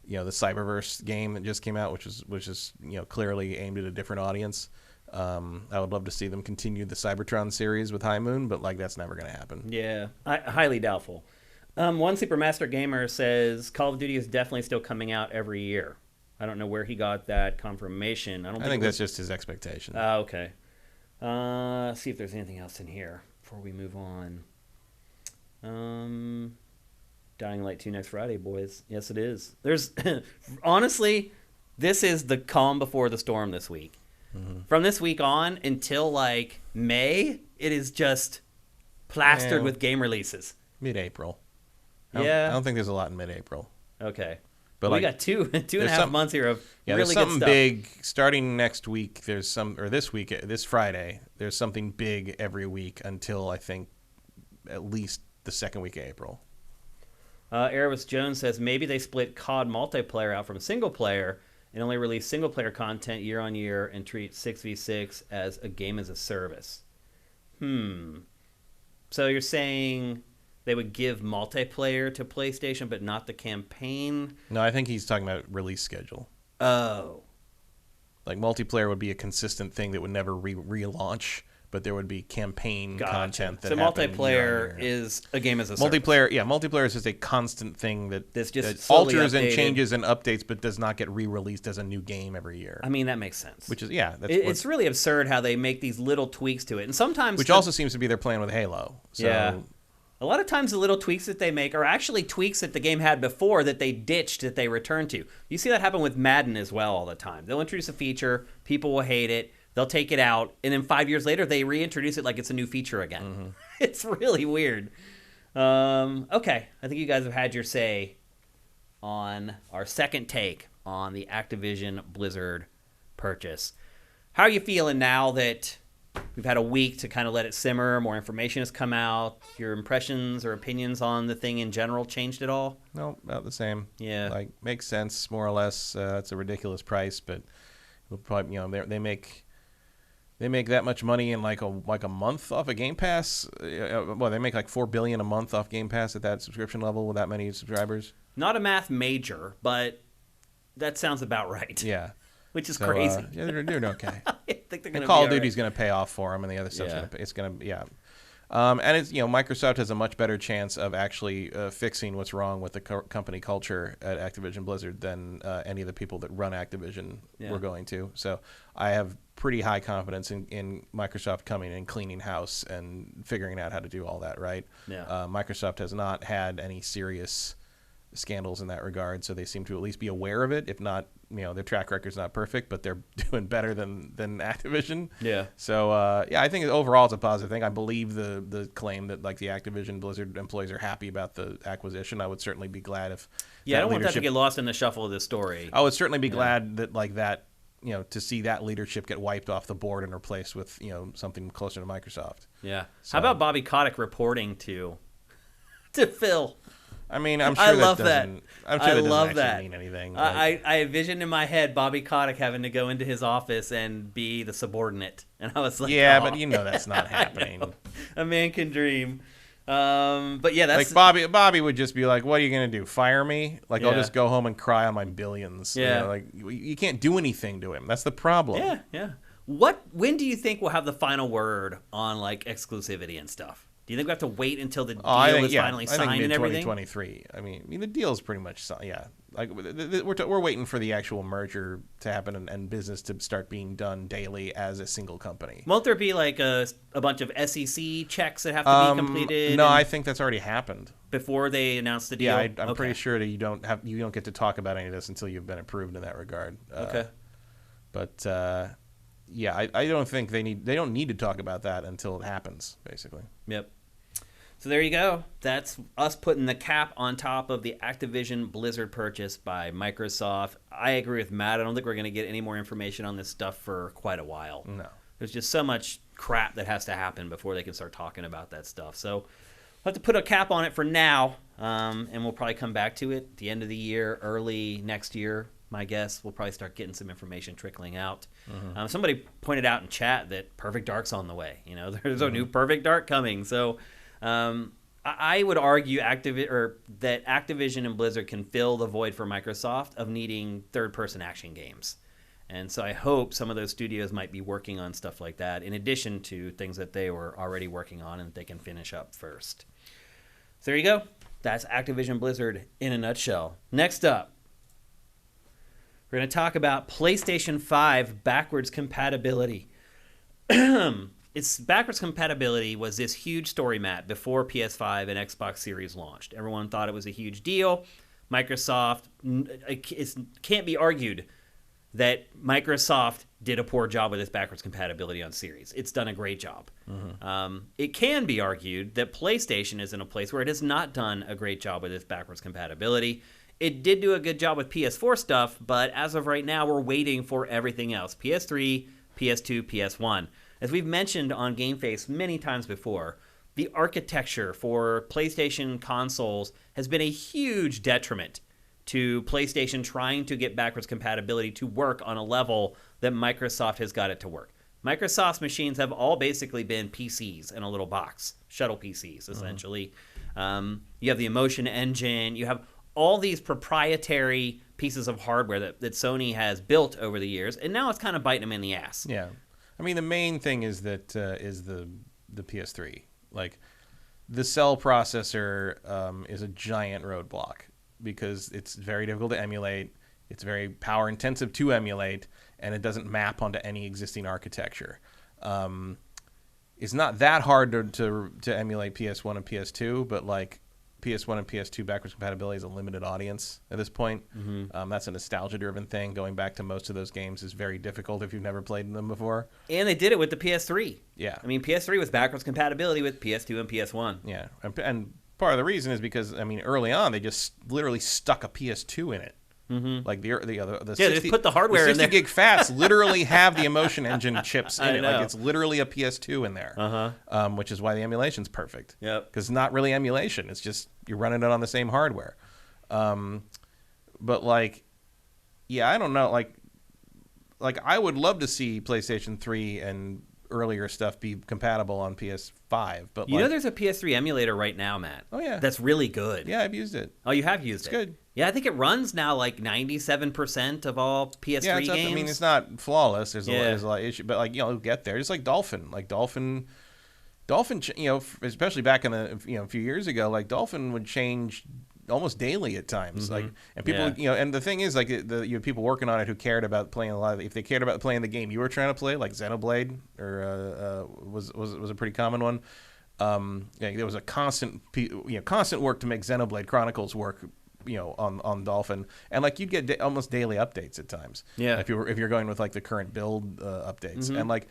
the Cyberverse game that just came out, which is clearly aimed at a different audience. I would love to see them continue the Cybertron series with High Moon, but like that's never going to happen. Yeah, highly doubtful. One Supermaster Gamer says Call of Duty is definitely still coming out every year. I don't know where he got that confirmation. I think that's just his expectation. Okay. See if there's anything else in here before we move on. Dying Light 2 next Friday, boys. Yes, it is. There's honestly, this is the calm before the storm this week. Mm-hmm. From this week on until like May, it is just plastered with game releases. Mid-April. I don't think there's a lot in mid-April. Okay. But we got two and a half months here of really good stuff. There's something big starting next week. This Friday, there's something big every week until I think at least the second week of April. Erebus Jones says maybe they split COD multiplayer out from single player and only release single player content year on year and treat 6v6 as a game as a service. So you're saying they would give multiplayer to PlayStation but not the campaign? No, I think he's talking about release schedule. Oh. Like multiplayer would be a consistent thing that would never relaunch, but there would be campaign content that multiplayer is a game as a service. Multiplayer is just a constant thing that alters and changes and updates, but does not get re-released as a new game every year. I mean, that makes sense. Which is it's really absurd how they make these little tweaks to it, and sometimes also seems to be their plan with Halo. So, a lot of times the little tweaks that they make are actually tweaks that the game had before that they ditched that they return to. You see that happen with Madden as well all the time. They'll introduce a feature, people will hate it. They'll take it out, and then 5 years later, they reintroduce it like it's a new feature again. Mm-hmm. It's really weird. Okay, I think you guys have had your say on our second take on the Activision Blizzard purchase. How are you feeling now that we've had a week to kind of let it simmer, more information has come out? Your impressions or opinions on the thing in general changed at all? No, about the same. Yeah. Like, makes sense, more or less. It's a ridiculous price, but it'll probably, they make that much money in like a month off of Game Pass. Well, they make like $4 billion a month off Game Pass at that subscription level with that many subscribers. Not a math major, but that sounds about right. Yeah, which is crazy. They're doing okay. I think they're going to. Call of Duty's going to pay off for them, and the other stuff's going to. And it's Microsoft has a much better chance of actually fixing what's wrong with the company culture at Activision Blizzard than any of the people that run Activision were going to. So I have pretty high confidence in Microsoft coming and cleaning house and figuring out how to do all that right. Yeah. Microsoft has not had any serious scandals in that regard, so they seem to at least be aware of it. If not, their track record's not perfect, but they're doing better than Activision. Yeah. So I think overall it's a positive thing. I believe the claim that like the Activision Blizzard employees are happy about the acquisition. I would certainly be glad if I don't want that to get lost in the shuffle of this story. I would certainly be glad that like that to see that leadership get wiped off the board and replaced with something closer to Microsoft. Yeah. So, how about Bobby Kotick reporting to Phil? I mean, I'm sure I love that. I'm sure that doesn't actually mean anything. Like, I envisioned in my head Bobby Kotick having to go into his office and be the subordinate, and I was like, but that's not happening. A man can dream. But yeah, that's like Bobby would just be like, "What are you gonna do? Fire me? Like I'll just go home and cry on my billions." Yeah, like you can't do anything to him. That's the problem. Yeah. When do you think we'll have the final word on like exclusivity and stuff? Do you think we have to wait until the deal is finally signed and everything? 2023. I mean, the deal's pretty much signed. Yeah, like we're waiting for the actual merger to happen and business to start being done daily as a single company. Won't there be like a bunch of SEC checks that have to be completed? No, I think that's already happened before they announced the deal. Yeah, I'm pretty sure that you don't get to talk about any of this until you've been approved in that regard. Okay, but I don't think they don't need to talk about that until it happens, basically. Yep. So there you go. That's us putting the cap on top of the Activision Blizzard purchase by Microsoft. I agree with Matt. I don't think we're going to get any more information on this stuff for quite a while. No. There's just so much crap that has to happen before they can start talking about that stuff. So we'll have to put a cap on it for now, and we'll probably come back to it at the end of the year, early next year. My guess, we'll probably start getting some information trickling out. Mm-hmm. Somebody pointed out in chat that Perfect Dark's on the way. There's a new Perfect Dark coming. So I would argue that Activision and Blizzard can fill the void for Microsoft of needing third-person action games. And so I hope some of those studios might be working on stuff like that in addition to things that they were already working on and they can finish up first. So there you go. That's Activision Blizzard in a nutshell. Next up, we're going to talk about PlayStation 5 Backwards Compatibility. Its backwards compatibility was this huge story, Matt, before PS5 and Xbox Series launched. Everyone thought it was a huge deal. Microsoft, it can't be argued that Microsoft did a poor job with its backwards compatibility on Series. It's done a great job. Mm-hmm. It can be argued that PlayStation is in a place where it has not done a great job with its backwards compatibility. It did do a good job with PS4 stuff, but as of right now, we're waiting for everything else. PS3, PS2, PS1. As we've mentioned on GameFace many times before, the architecture for PlayStation consoles has been a huge detriment to PlayStation trying to get backwards compatibility to work on a level that Microsoft has got it to work. Microsoft's machines have all basically been PCs in a little box, shuttle PCs, essentially. You have the Emotion Engine. You have all these proprietary pieces of hardware that Sony has built over the years, and now it's kind of biting them in the ass. Yeah. I mean, the main thing is that is the PS3. Like, the cell processor is a giant roadblock because it's very difficult to emulate. It's very power intensive to emulate, and it doesn't map onto any existing architecture. It's not that hard to emulate PS1 and PS2, but like PS1 and PS2 backwards compatibility is a limited audience at this point. That's a nostalgia-driven thing. Going back to most of those games is very difficult if you've never played them before. And they did it with the PS3. Yeah. I mean, PS3 was backwards compatibility with PS2 and PS1. Yeah, and part of the reason is because, I mean, early on they just literally stuck a PS2 in it. Like the 60, they just put the hardware in there. 60 gig fats literally have the Emotion Engine chips in it. Like, it's literally a PS2 in there, which is why the emulation's perfect. Yep. Because it's not really emulation. It's just you're running it on the same hardware. But like, yeah, I don't know. Like I would love to see PlayStation 3 and earlier stuff be compatible on PS5. But you know, there's a PS3 emulator right now, Matt. Oh yeah, that's really good. Yeah, I've used it. Oh, you have used it? It's good. Yeah, I think it runs now like 97% of all PS3 games. I mean, it's not flawless. There's a lot of issue, but like, you know, get there. Just like Dolphin, you know, especially back in the, you know, a few years ago, like Dolphin would change almost daily at times. Like, and people, you know, and the thing is, like, you have people working on it who cared about playing a lot of. If they cared about playing the game you were trying to play, like Xenoblade, or was a pretty common one. There was a constant work to make Xenoblade Chronicles work, you know, on Dolphin, and like you'd get almost daily updates at times. Yeah, if you're going with like the current build updates, and like,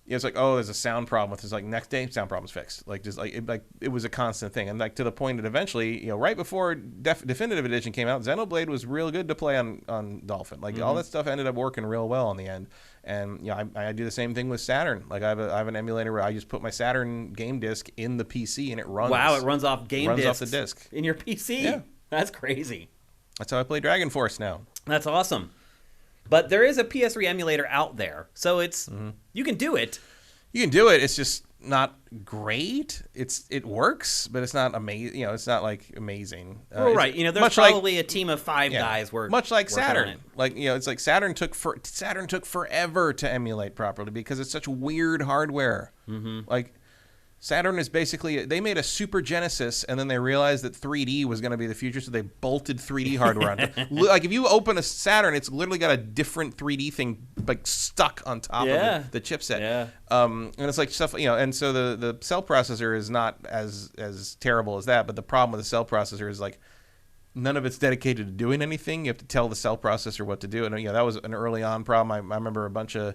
it's like, oh, there's a sound problem with this. Like, next day, sound problem's fixed. Like, just like it was a constant thing, and like to the point that eventually, you know, right before Definitive Edition came out, Xenoblade was real good to play on Dolphin. Like, all that stuff ended up working real well in the end. And you know, I do the same thing with Saturn. Like, I have an emulator where I just put my Saturn game disc in the PC, and it runs. Wow, it runs off game discs. Runs off the disc in your PC. Yeah. That's crazy. That's how I play Dragon Force now. That's awesome. But there is a PS3 emulator out there, so it's you can do it. You can do it. It's just not great. It works, but it's not amazing. You know, it's not like amazing. Right. You know, there's probably a team of 5 guys working. Much like Saturn. On it. Like, you know, it's like Saturn took forever to emulate properly because it's such weird hardware. Like, Saturn is basically, they made a Super Genesis, and then they realized that 3D was going to be the future, so they bolted 3D hardware on it. Like, if you open a Saturn, it's literally got a different 3D thing, like, stuck on top of the chipset. Yeah. And it's like stuff, you know, and so the cell processor is not as terrible as that, but the problem with the cell processor is, like, none of it's dedicated to doing anything. You have to tell the cell processor what to do, and, you know, that was an early on problem. I remember a bunch of...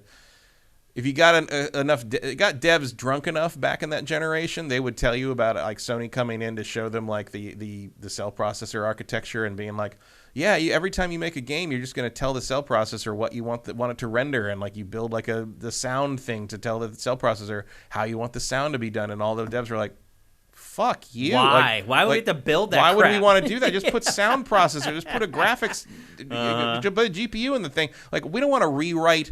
If you got got devs drunk enough back in that generation, they would tell you about like Sony coming in to show them like the cell processor architecture and being like, yeah, every time you make a game, you're just going to tell the cell processor what you want it to render, and like you build like the sound thing to tell the cell processor how you want the sound to be done, and all the devs were like, fuck you. Why would we have to build that? Why would we want to do that? Just put sound processor, just put a graphics, put a GPU in the thing. Like, we don't want to rewrite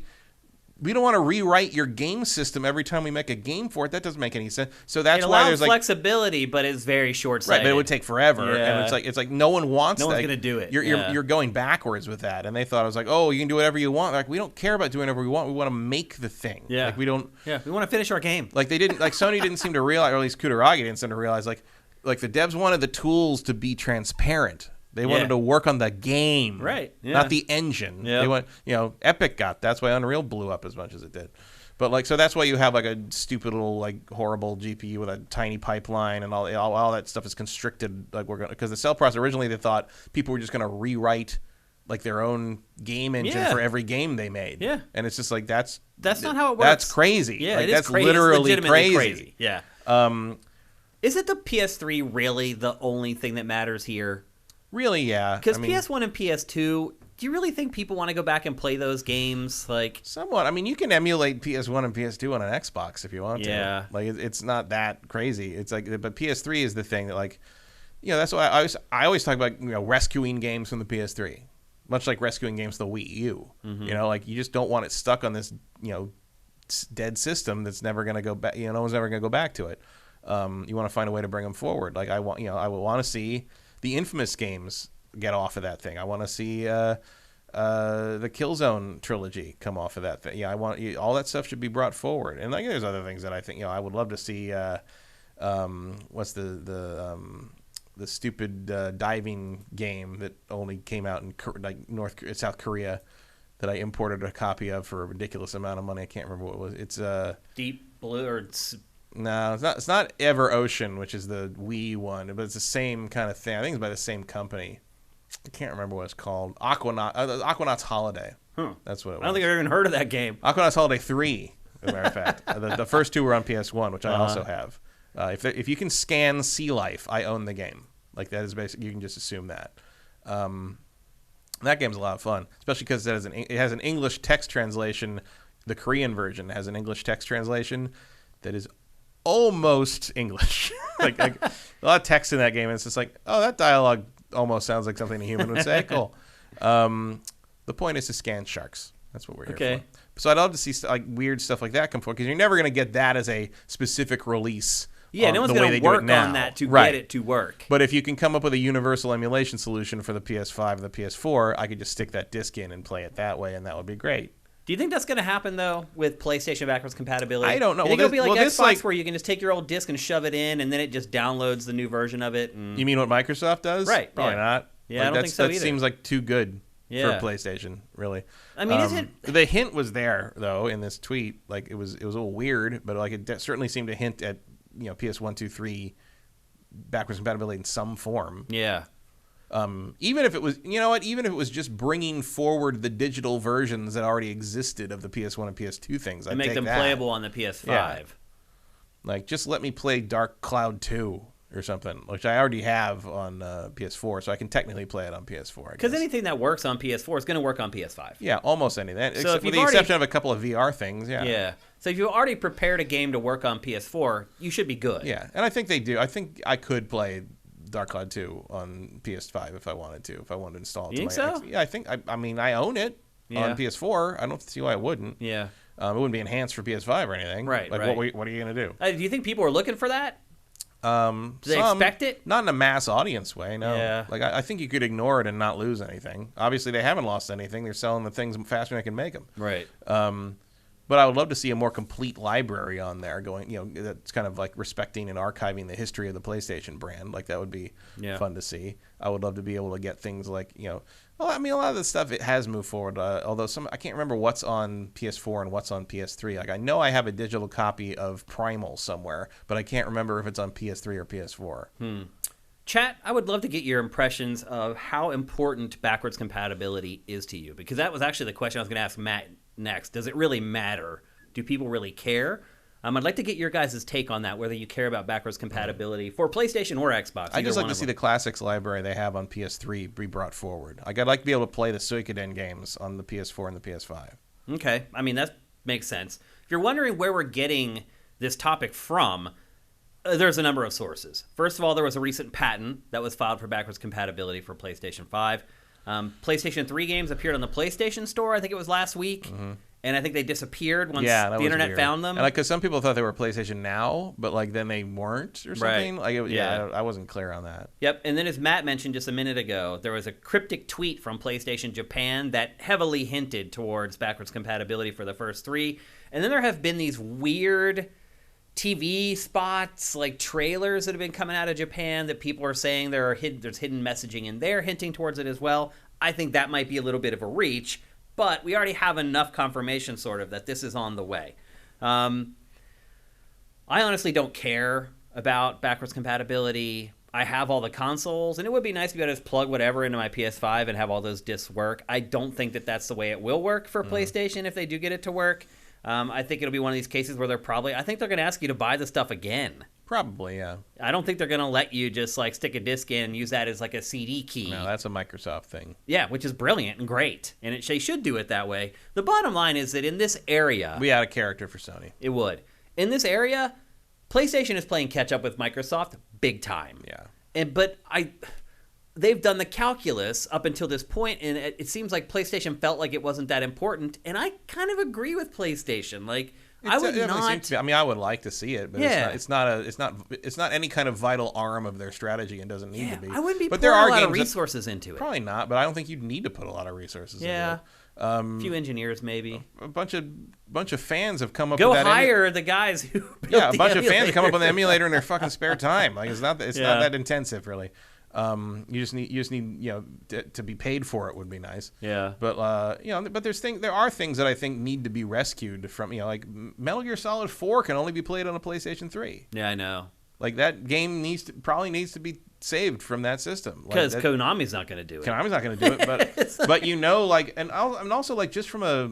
your game system every time we make a game for it. That doesn't make any sense. So that's why there's like flexibility, but it's very short-sighted. Right, but it would take forever, and it's like no one wants that. No one's gonna do it. You're going backwards with that, and they thought it was like, oh, you can do whatever you want. Like, we don't care about doing whatever we want. We want to make the thing. Yeah, like, we don't. Yeah, we want to finish our game. Like, they didn't. Like, Sony didn't seem to realize, or at least Kutaragi didn't seem to realize. Like the devs wanted the tools to be transparent. They wanted to work on the game, right? Yeah. Not the engine. Yep. They want, you know, Epic got. That's why Unreal blew up as much as it did. But like, so that's why you have like a stupid little like horrible GPU with a tiny pipeline, and all that stuff is constricted. Like, because the cell processor, originally they thought people were just going to rewrite like their own game engine for every game they made. Yeah, and it's just like that's not how it works. That's crazy. Yeah, like, it is that's crazy. literally It's crazy. Yeah. Is it the PS3 really the only thing that matters here? Really, yeah. Because PS1 and PS2, do you really think people want to go back and play those games? Like, somewhat. I mean, you can emulate PS1 and PS2 on an Xbox if you want to. Yeah. Like, it's not that crazy. It's like, but PS3 is the thing that, like, that's why I always talk about, rescuing games from the PS3, much like rescuing games from the Wii U. Like, you just don't want it stuck on this, dead system that's never going to go back. No one's ever going to go back to it. You want to find a way to bring them forward. Like, I would want to see the Infamous games get off of that thing. I want to see the Killzone trilogy come off of that thing. Yeah, I want all that stuff should be brought forward. And like, there's other things that I think I would love to see. What's the stupid diving game that only came out in South Korea that I imported a copy of for a ridiculous amount of money. I can't remember what it was. It's Deep Blue or no, it's not. It's not Ever Ocean, which is the Wii one, but it's the same kind of thing. I think it's by the same company. I can't remember what it's called. Aquanauts Holiday. That's what it was. I don't think I've even heard of that game. Aquanauts Holiday 3, as a matter of fact. The first two were on PS1, which I also have. If you can scan Sea Life, I own the game. Like, that is basic. You can just assume that. That game's a lot of fun, especially because it has an English text translation. The Korean version has an English text translation that is almost English. like a lot of text in that game, and it's just like, oh, that dialogue almost sounds like something a human would say. Cool. The point is to scan sharks. That's what we're here for. So I'd love to see weird stuff like that come forward, because you're never going to get that as a specific release. Yeah, no one's going to work on that to get it to work. But if you can come up with a universal emulation solution for the PS5 and the PS4, I could just stick that disc in and play it that way, and that would be great. Do you think that's going to happen, though, with PlayStation backwards compatibility? I don't know. You think it'll be like Xbox, where you can just take your old disc and shove it in, and then it just downloads the new version of it? And... You mean what Microsoft does? Right. Probably not. Yeah, I don't think so either. That seems like too good for PlayStation, really. I mean, is it... The hint was there, though, in this tweet. Like, it was a little weird, but like it certainly seemed to hint at PS1, 2, 3 backwards compatibility in some form. Yeah. Even if it was, even if it was just bringing forward the digital versions that already existed of the PS1 and PS2 things, I'd make them playable on the PS5. Yeah. Like, just let me play Dark Cloud 2 or something, which I already have on PS4, so I can technically play it on PS4. Because anything that works on PS4 is going to work on PS5. Yeah, almost anything. So with the exception of a couple of VR things, yeah. Yeah. So if you already prepared a game to work on PS4, you should be good. Yeah, and I think they do. I think I could play Dark Cloud 2 on PS5 if I wanted to install it. You think so? Yeah, I think. I mean, I own it on PS4. I don't see why I wouldn't. Yeah. It wouldn't be enhanced for PS5 or anything. Right. Like, right. What are you gonna do? Do you think people are looking for that? Do they Some, expect it? Not in a mass audience way, no. Yeah. Like, I think you could ignore it and not lose anything. Obviously, they haven't lost anything. They're selling the things faster than they can make them. Right. But I would love to see a more complete library on there going, that's kind of like respecting and archiving the history of the PlayStation brand. Like, that would be fun to see. I would love to be able to get things like, well, I mean, a lot of the stuff, it has moved forward. Although I can't remember what's on PS4 and what's on PS3. Like, I know I have a digital copy of Primal somewhere, but I can't remember if it's on PS3 or PS4. Chat, I would love to get your impressions of how important backwards compatibility is to you, because that was actually the question I was going to ask Matt next. Does it really matter? Do people really care? I'd like to get your guys' take on that, whether you care about backwards compatibility for PlayStation or Xbox. I just like to see the classics library they have on PS3 be brought forward. I'd like to be able to play the Suikoden games on the PS4 and the PS5. Okay. I mean, that makes sense. If you're wondering where we're getting this topic from, there's a number of sources. First of all, there was a recent patent that was filed for backwards compatibility for PlayStation 5. PlayStation 3 games appeared on the PlayStation Store, I think it was last week. Mm-hmm. And I think they disappeared once the internet found them. And because some people thought they were PlayStation Now, but then they weren't or something. Right. I wasn't clear on that. Yep. And then, as Matt mentioned just a minute ago, there was a cryptic tweet from PlayStation Japan that heavily hinted towards backwards compatibility for the first 3. And then there have been these weird TV spots, like trailers that have been coming out of Japan that people are saying there's hidden messaging in there hinting towards it as well. I think that might be a little bit of a reach. But we already have enough confirmation, sort of, that this is on the way. I honestly don't care about backwards compatibility. I have all the consoles, and it would be nice to be able to just plug whatever into my PS5 and have all those discs work. I don't think that that's the way it will work for PlayStation if they do get it to work. I think it'll be one of these cases where I think they're going to ask you to buy the stuff again. Probably, yeah. I don't think they're going to let you just like stick a disc in and use that as like a CD key. No, that's a Microsoft thing. Yeah, which is brilliant and great, and they should do it that way. The bottom line is that in this area, We had a character for Sony. it would. In this area, PlayStation is playing catch up with Microsoft big time. Yeah. They've done the calculus up until this point, and it seems like PlayStation felt like it wasn't that important, and I kind of agree with PlayStation. Like, I would not. I mean, I would like to see it, but it's not any kind of vital arm of their strategy, and doesn't need to be. I wouldn't be but putting a lot of resources into it. Probably not, but I don't think you'd need to put a lot of resources into it. A few engineers, maybe. A bunch of fans have come up with that. Go hire the guys who built a bunch of fans have come up with the emulator in their fucking spare time. Like, it's not that intensive, really. You just need to be paid for it would be nice. Yeah. But but there are things that I think need to be rescued from, like Metal Gear Solid 4 can only be played on a PlayStation 3. Yeah, I know. Like, that game probably needs to be saved from that system. Because Konami's not going to do it. Konami's not going to do it, but but and also like just from a.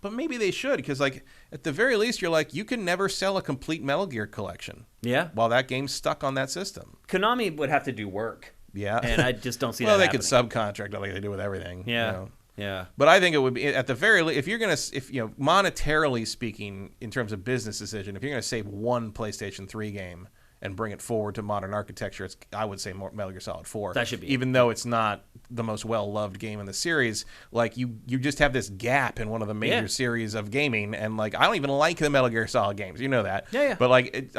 But maybe they should, because like at the very least, you're like, you can never sell a complete Metal Gear collection. Yeah. While that game's stuck on that system. Konami would have to do work. Yeah. And I just don't see that Well, they happening. could subcontract it like they do with everything. Yeah. Yeah. But I think it would be, at the very least, if monetarily speaking, in terms of business decision, if you're going to save one PlayStation 3 game and bring it forward to modern architecture, I would say more Metal Gear Solid 4. That should be. Even though it's not the most well-loved game in the series, like you just have this gap in one of the major series of gaming, and like I don't even like the Metal Gear Solid games. You know that. Yeah. But like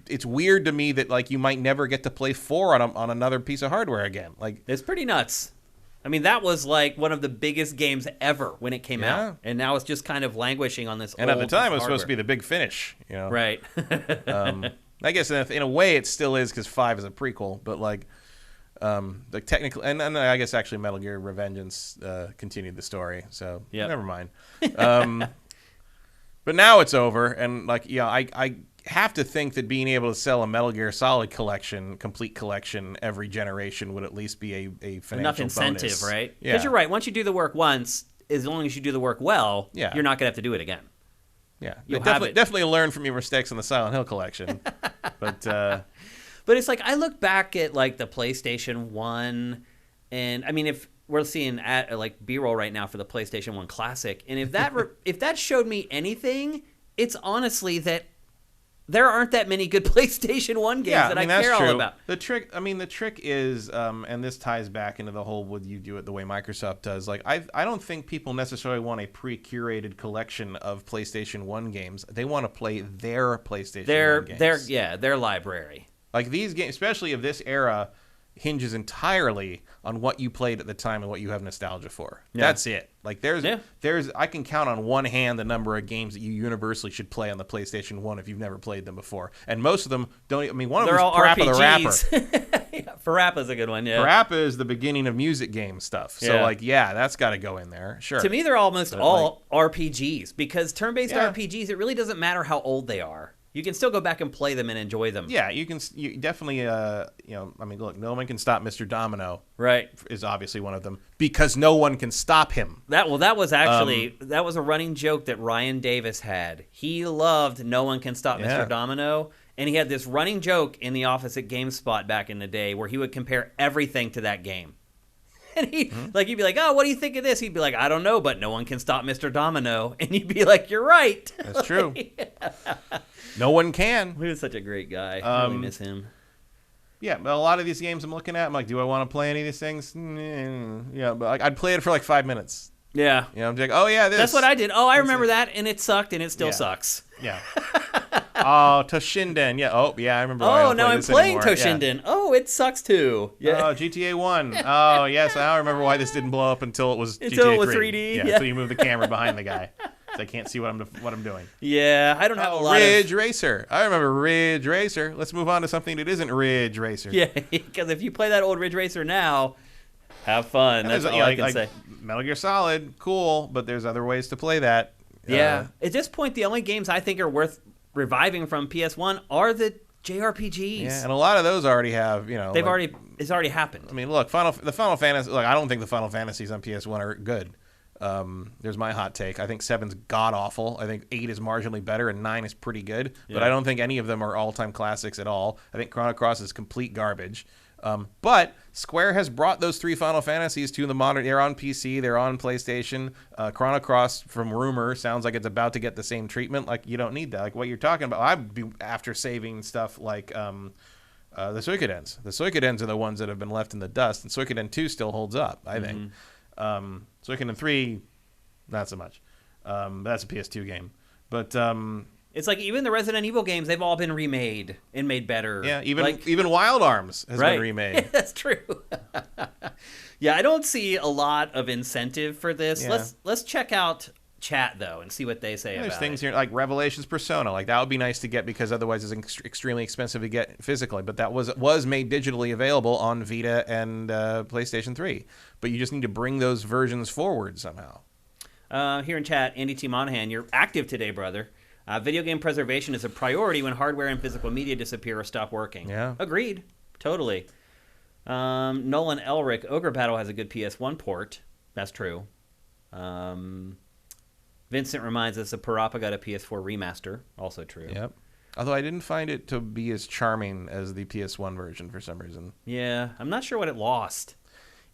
it's weird to me that like you might never get to play 4 on another piece of hardware again. Like, it's pretty nuts. I mean, that was like one of the biggest games ever when it came out, and now it's just kind of languishing on this. And old at the time, it was hardware. supposed to be the big finish. Right. I guess in a way it still is, because 5 is a prequel, but like technically, and I guess actually Metal Gear Revengeance continued the story, so never mind. But now it's over, and like I have to think that being able to sell a Metal Gear Solid complete collection every generation would at least be a financial enough incentive, bonus. right? Yeah. Because you're right. Once you do the work once, as long as you do the work well, you're not gonna have to do it again. Yeah, definitely learn from your mistakes in the Silent Hill collection. But it's like I look back at like the PlayStation 1, and I mean, if we're seeing like B-roll right now for the PlayStation 1 Classic, and if that if that showed me anything, it's honestly that there aren't that many good PlayStation 1 games that I care all about. The trick is, and this ties back into the whole would you do it the way Microsoft does. Like, I don't think people necessarily want a pre-curated collection of PlayStation 1 games. They want to play their PlayStation 1 games. Their library. Like, these games, especially of this era, hinges entirely on what you played at the time and what you have nostalgia for. Yeah. That's it. Like there's I can count on one hand the number of games that you universally should play on the PlayStation 1 if you've never played them before. And most of them don't. I mean, one of them is Parappa the Rapper. Parappa's a good one, yeah. Parappa is the beginning of music game stuff. So like, that's got to go in there. Sure. To me, they're almost all RPGs, because turn-based RPGs, it really doesn't matter how old they are. You can still go back and play them and enjoy them. Yeah, you definitely, I mean, look, no one can stop Mr. Domino. Right. Is obviously one of them, because no one can stop him. That was actually, that was a running joke that Ryan Davis had. He loved No One Can Stop Mr. Domino, and he had this running joke in the office at GameSpot back in the day where he would compare everything to that game. And he'd be like, oh, what do you think of this? He'd be like, I don't know, but no one can stop Mr. Domino. And you'd be like, you're right. That's true. No one can. He was such a great guy. I really miss him. Yeah, but a lot of these games I'm looking at, I'm like, do I want to play any of these things? Yeah, but like, I'd play it for like 5 minutes. Yeah. I'm like, oh, yeah, this. That's what I did. Oh, I remember that, and it sucked, and it still sucks. Yeah. Oh, Toshinden. Yeah. Oh, yeah, I remember. Oh, now I'm playing Toshinden. Yeah. Oh, it sucks too. Yeah. Oh, GTA 1. Oh, yes. I remember why this didn't blow up until it was GTA 3. Until it was 3D. Yeah. So you move the camera behind the guy, so I can't see what I'm doing. Yeah, I don't have a lot Ridge Racer. I remember Ridge Racer. Let's move on to something that isn't Ridge Racer. Yeah, because if you play that old Ridge Racer now, have fun. That's all I can say. Metal Gear Solid, cool, but there's other ways to play that. Yeah. At this point, the only games I think are worth reviving from PS1 are the JRPGs. Yeah, and a lot of those already have, it's already happened. I mean, look, the Final Fantasy. Look, I don't think the Final Fantasies on PS1 are good. There's my hot take. I think 7's god-awful. I think 8 is marginally better, and 9 is pretty good. Yeah. But I don't think any of them are all-time classics at all. I think Chrono Cross is complete garbage. But Square has brought those 3 Final Fantasies to the modern. They're on PC. They're on PlayStation. Chrono Cross, from rumor, sounds like it's about to get the same treatment. Like, you don't need that. Like, what you're talking about, I'd be after saving stuff like the Suikoden's. The Suikoden's are the ones that have been left in the dust, and Suikoden 2 still holds up, I think. Suikoden 3, not so much. That's a PS2 game. But it's like even the Resident Evil games, they've all been remade and made better. yeah, even like, even Wild Arms has been remade. That's true. Yeah, I don't see a lot of incentive for this. Yeah. Let's check out chat though and see what they say There's about things it. here like Revelations Persona, like that would be nice to get because otherwise it's extremely expensive to get physically. But that was made digitally available on Vita and PlayStation 3. But you just need to bring those versions forward somehow. Here in chat, Andy T. Monahan, you're active today, brother. Video game preservation is a priority when hardware and physical media disappear or stop working. Yeah. Agreed. Totally. Nolan Elric, Ogre Battle has a good PS1 port. That's true. Vincent reminds us that Parappa got a PS4 remaster. Also true. Yep. Although I didn't find it to be as charming as the PS1 version for some reason. Yeah, I'm not sure what it lost.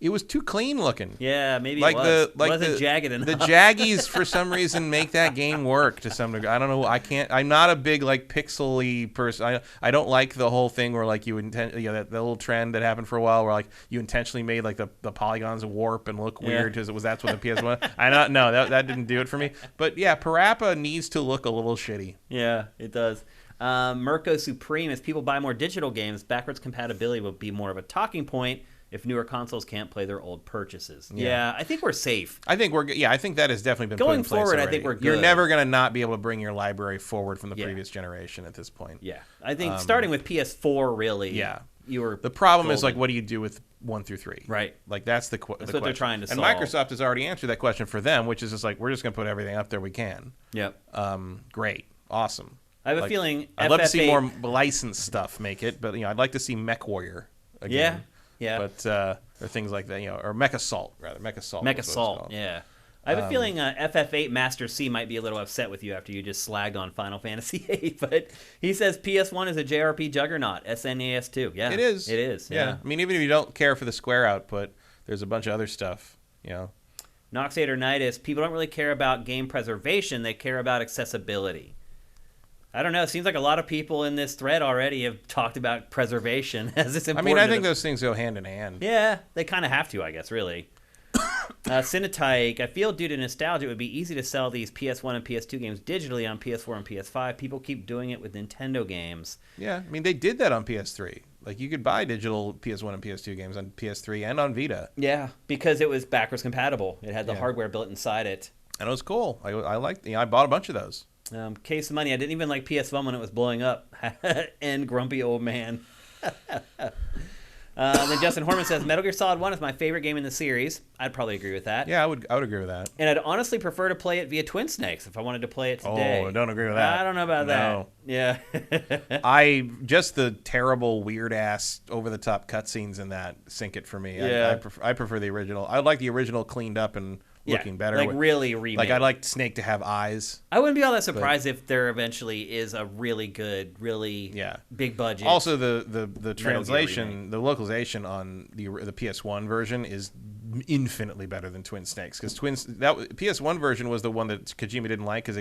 It was too clean looking. Yeah, maybe Like it was. the like It wasn't the, jagged enough. the Jaggies for some reason make that game work to some degree. I don't know. I'm not a big like pixely person. I don't like the whole thing where like that little trend that happened for a while where like you intentionally made like the polygons warp and look weird because that's what the PS1. That didn't do it for me. But yeah, Parappa needs to look a little shitty. Yeah, it does. Mirko Supreme, as people buy more digital games, backwards compatibility will be more of a talking point if newer consoles can't play their old purchases. Yeah, I think we're safe. I think that has definitely been Going put in place forward. already. I think we're good. You're never going to not be able to bring your library forward from the previous generation at this point. Yeah, I think starting with PS4, really. Yeah, you were. The problem is golden. like, what do you do with 1 through 3? Right. Like that's the what question. they're trying to and solve. Microsoft has already answered that question for them, which is just like we're just going to put everything up there we can. Yep. Great, awesome. I have a feeling. I'd love to see FF8 more licensed stuff make it, but I'd like to see Mech Warrior again. Yeah. But or things like that, or Mech Assault rather. Mech Assault. Mech Assault. Yeah. I have a feeling FF8 Master C might be a little upset with you after you just slagged on Final Fantasy VIII, but he says PS1 is a JRP juggernaut. SNES 2. Yeah. It is. It is. Yeah. I mean, even if you don't care for the Square output, there's a bunch of other stuff. Noxatornitis, people don't really care about game preservation, they care about accessibility. I don't know. It seems like a lot of people in this thread already have talked about preservation as it's important. I mean, I think those things go hand in hand. Yeah, they kind of have to, I guess, really. Cinetike, I feel due to nostalgia, it would be easy to sell these PS1 and PS2 games digitally on PS4 and PS5. People keep doing it with Nintendo games. Yeah, I mean, they did that on PS3. Like, you could buy digital PS1 and PS2 games on PS3 and on Vita. Yeah, because it was backwards compatible. It had the hardware built inside it. And it was cool. I liked. I bought a bunch of those. Case of money. I didn't even like PS1 when it was blowing up. And grumpy old man. Then Justin Horman says, Metal Gear Solid 1 is my favorite game in the series. I'd probably agree with that. Yeah, I would agree with that. And I'd honestly prefer to play it via Twin Snakes if I wanted to play it today. Oh, I don't agree with that. I don't know about that. Yeah. Just the terrible, weird-ass, over-the-top cutscenes in that sink it for me. Yeah. I prefer the original. I like the original cleaned up and looking better. Like really remade. Like I'd like Snake to have eyes. I wouldn't be all that surprised if there eventually is a really good, really big budget. Also, the translation, the localization on the PS1 version is infinitely better than Twin Snakes because PS1 version was the one that Kojima didn't like because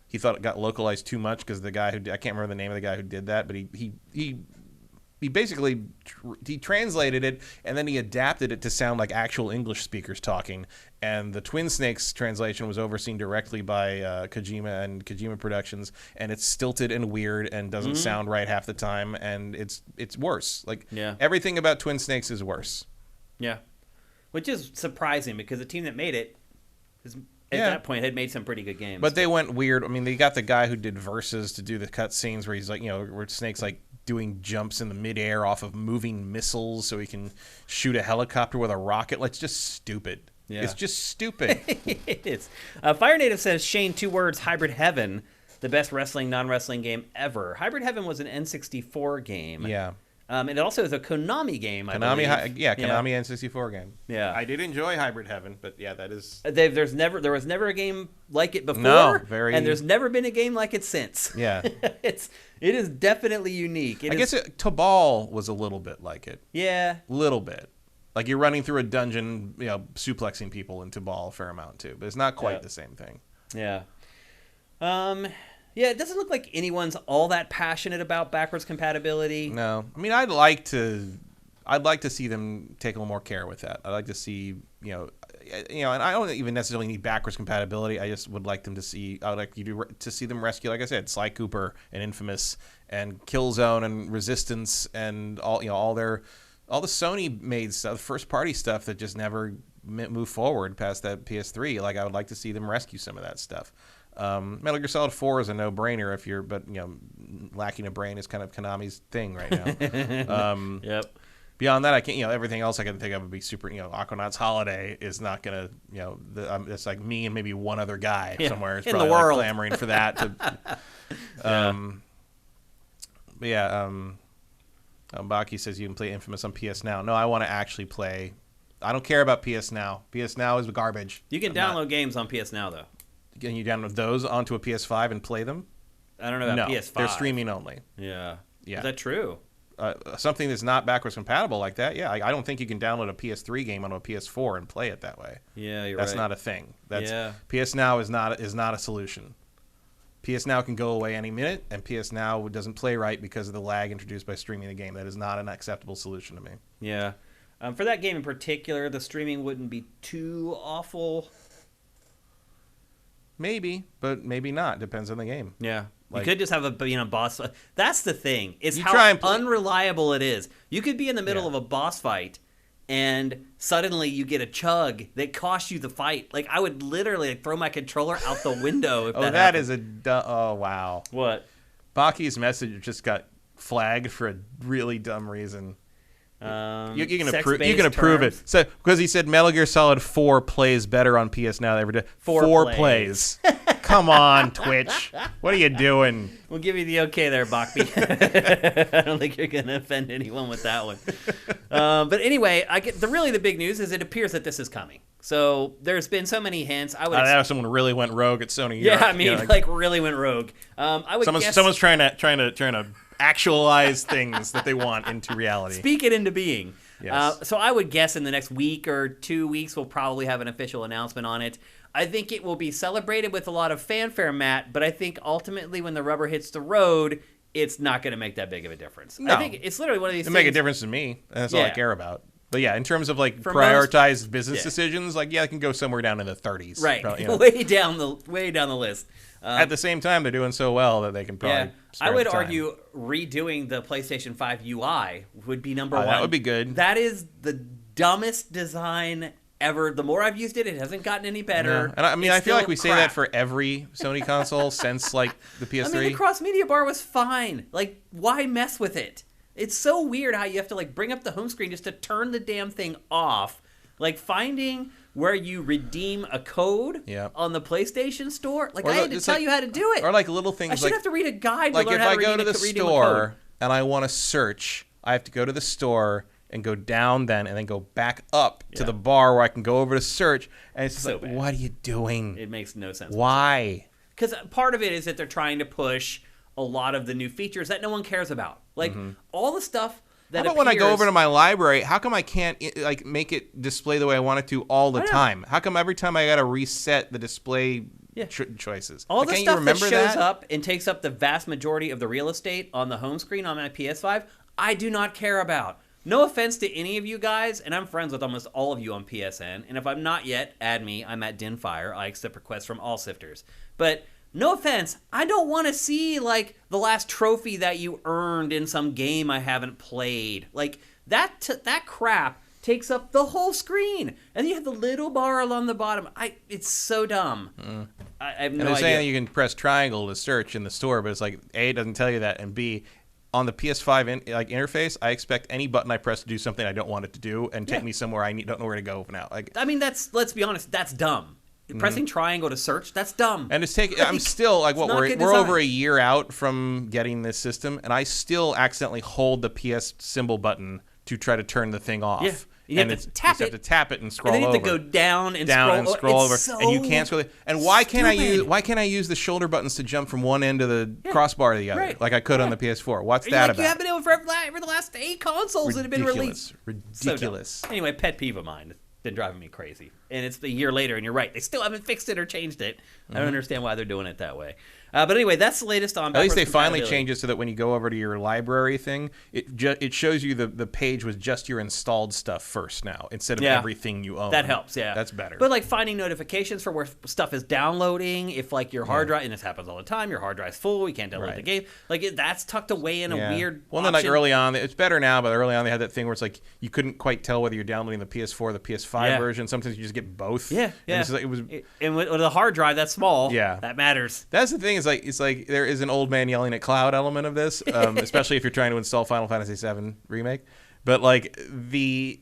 he thought it got localized too much because the guy I can't remember the name of the guy who did that, but he basically he translated it and then he adapted it to sound like actual English speakers talking. And the Twin Snakes translation was overseen directly by Kojima and Kojima Productions, and it's stilted and weird and doesn't sound right half the time, and it's worse. Like everything about Twin Snakes is worse. Yeah, which is surprising because the team that made it at that point had made some pretty good games. But they went weird. I mean, they got the guy who did Versus to do the cut scenes where he's like, where Snake's like doing jumps in the midair off of moving missiles so he can shoot a helicopter with a rocket. Like, it's just stupid. Yeah. It's just stupid. It is. Fire Native says, Shane, 2 words, Hybrid Heaven, the best wrestling, non-wrestling game ever. Hybrid Heaven was an N64 game. Yeah. It also is a Konami game, I believe. Konami N64 game. Yeah. I did enjoy Hybrid Heaven, but yeah, that is... There was never a game like it before, and there's never been a game like it since. Yeah. It is definitely unique. I guess Tobal was a little bit like it. Yeah. Little bit. Like you're running through a dungeon, suplexing people in Tobal a fair amount too, but it's not quite the same thing. Yeah. Yeah, it doesn't look like anyone's all that passionate about backwards compatibility. No, I mean, I'd like to see them take a little more care with that. I'd like to see, and I don't even necessarily need backwards compatibility. I just would like them to see. I would like to see them rescue, like I said, Sly Cooper and Infamous and Killzone and Resistance and all the Sony made stuff, first party stuff that just never moved forward past that PS3. Like I would like to see them rescue some of that stuff. Metal Gear Solid 4 is a no-brainer but lacking a brain is kind of Konami's thing right now. Yep. Beyond that, I can't. Everything else I can think of would be super. Aquanaut's Holiday is not gonna. It's like me and maybe one other guy somewhere is in probably the world clamoring for that. But yeah. Baki says you can play Infamous on PS Now. No, I want to actually play. I don't care about PS Now. PS Now is garbage. You can download games on PS Now though. Can you download those onto a PS5 and play them? I don't know about PS5. They're streaming only. Yeah. Yeah. Is that true? Something that's not backwards compatible like that, yeah. I don't think you can download a PS3 game onto a PS4 and play it that way. Yeah, you're That's right. not a thing. PS Now is not a solution. PS Now can go away any minute, and PS Now doesn't play right because of the lag introduced by streaming the game. That is not an acceptable solution to me. Yeah. For that game in particular, the streaming wouldn't be too awful. Maybe, but maybe not. Depends on the game. Yeah. Like, you could just have a boss. That's the thing. Is how unreliable it is. You could be in the middle of a boss fight, and suddenly you get a chug that costs you the fight. Like, I would literally throw my controller out the window if that happened. Oh, wow. What? Baki's message just got flagged for a really dumb reason. You can approve it. So because he said Metal Gear Solid 4 plays better on PS Now than ever did. Four plays. Come on, Twitch. What are you doing? We'll give you the okay there, Baki. I don't think you're going to offend anyone with that one. But anyway, the big news is it appears that this is coming. So there's been so many hints. I would. Someone really went rogue at Sony. Yeah, I mean, really went rogue. I would guess someone's trying to actualize things that they want into reality. Speak it into being. Yes. So I would guess in the next week or 2 weeks we'll probably have an official announcement on it. I think it will be celebrated with a lot of fanfare, Matt, but I think ultimately when the rubber hits the road, it's not going to make that big of a difference. No. I think it's literally one of these things. It'll make a difference to me. That's all I care about. But yeah, in terms of prioritized business decisions, it can go somewhere down in the 30s. Right. Probably, way down the list. At the same time, they're doing so well that they can probably. I would argue redoing the PlayStation 5 UI would be number one. That would be good. That is the dumbest design ever. The more I've used it, it hasn't gotten any better. Yeah. And I feel like we say that for every Sony console since the PS3. I mean, the cross-media bar was fine. Why mess with it? It's so weird how you have to bring up the home screen just to turn the damn thing off. Finding where you redeem a code on the PlayStation Store. I had to tell you how to do it. Or little things. I should have to read a guide to learn how to redeem a code. If I go to the store and I want to search, I have to go to the store and go down and then go back up to the bar where I can go over to search. And it's just what are you doing? It makes no sense. Why? Because part of it is that they're trying to push a lot of the new features that no one cares about. All the stuff that how about when I go over to my library, how come I can't make it display the way I want it to all the time? How come every time I got to reset the display choices? All the stuff that shows up and takes up the vast majority of the real estate on the home screen on my PS5, I do not care about. No offense to any of you guys, and I'm friends with almost all of you on PSN, and if I'm not yet, add me. I'm at Dinfire. I accept requests from all sifters. But no offense, I don't want to see, the last trophy that you earned in some game I haven't played. That crap takes up the whole screen. And you have the little bar along the bottom. It's so dumb. I have no idea. And they're saying that you can press triangle to search in the store, but it's A, it doesn't tell you that, and B, on the PS5 interface, I expect any button I press to do something I don't want it to do and take me somewhere I don't know where to go now. I mean, let's be honest, that's dumb. Pressing triangle to search, that's dumb. And it's taking. I'm still like, what, not we're good design. over a year out from getting this system, and I still accidentally hold the PS symbol button to try to turn the thing off. Yeah. You have to tap it. You have to tap it and scroll and then you over. have to go down and scroll over, so and you can't scroll. And why can't stupid. Why can't I use the shoulder buttons to jump from one end of the crossbar to the other, Right. like I could on the PS4? What's You're that like, about? You have been able for the last 8 consoles that have been released. Ridiculous. So anyway, pet peeve of mine. It's been driving me crazy. And it's a year later, and you're right. They still haven't fixed it or changed it. I don't understand why they're doing it that way. But anyway, that's the latest on At least they backwards finally compatibility. changed it so that when you go over to your library thing, it shows you the page with just your installed stuff first now, instead of everything you own. That helps, yeah. That's better. But like finding notifications for where stuff is downloading, if like your hard drive, and this happens all the time, your hard drive's full, you can't download the game. Like that's tucked away in a weird Well, then like early on, it's better now, but early on they had that thing where it's like you couldn't quite tell whether you're downloading the PS4 or the PS5 version. Sometimes you just get both. Yeah, yeah. And it was. And with the hard drive that's small, Yeah. that matters. That's the thing. It's like there is an old man yelling at cloud element of this, especially if you're trying to install Final Fantasy VII Remake. But like the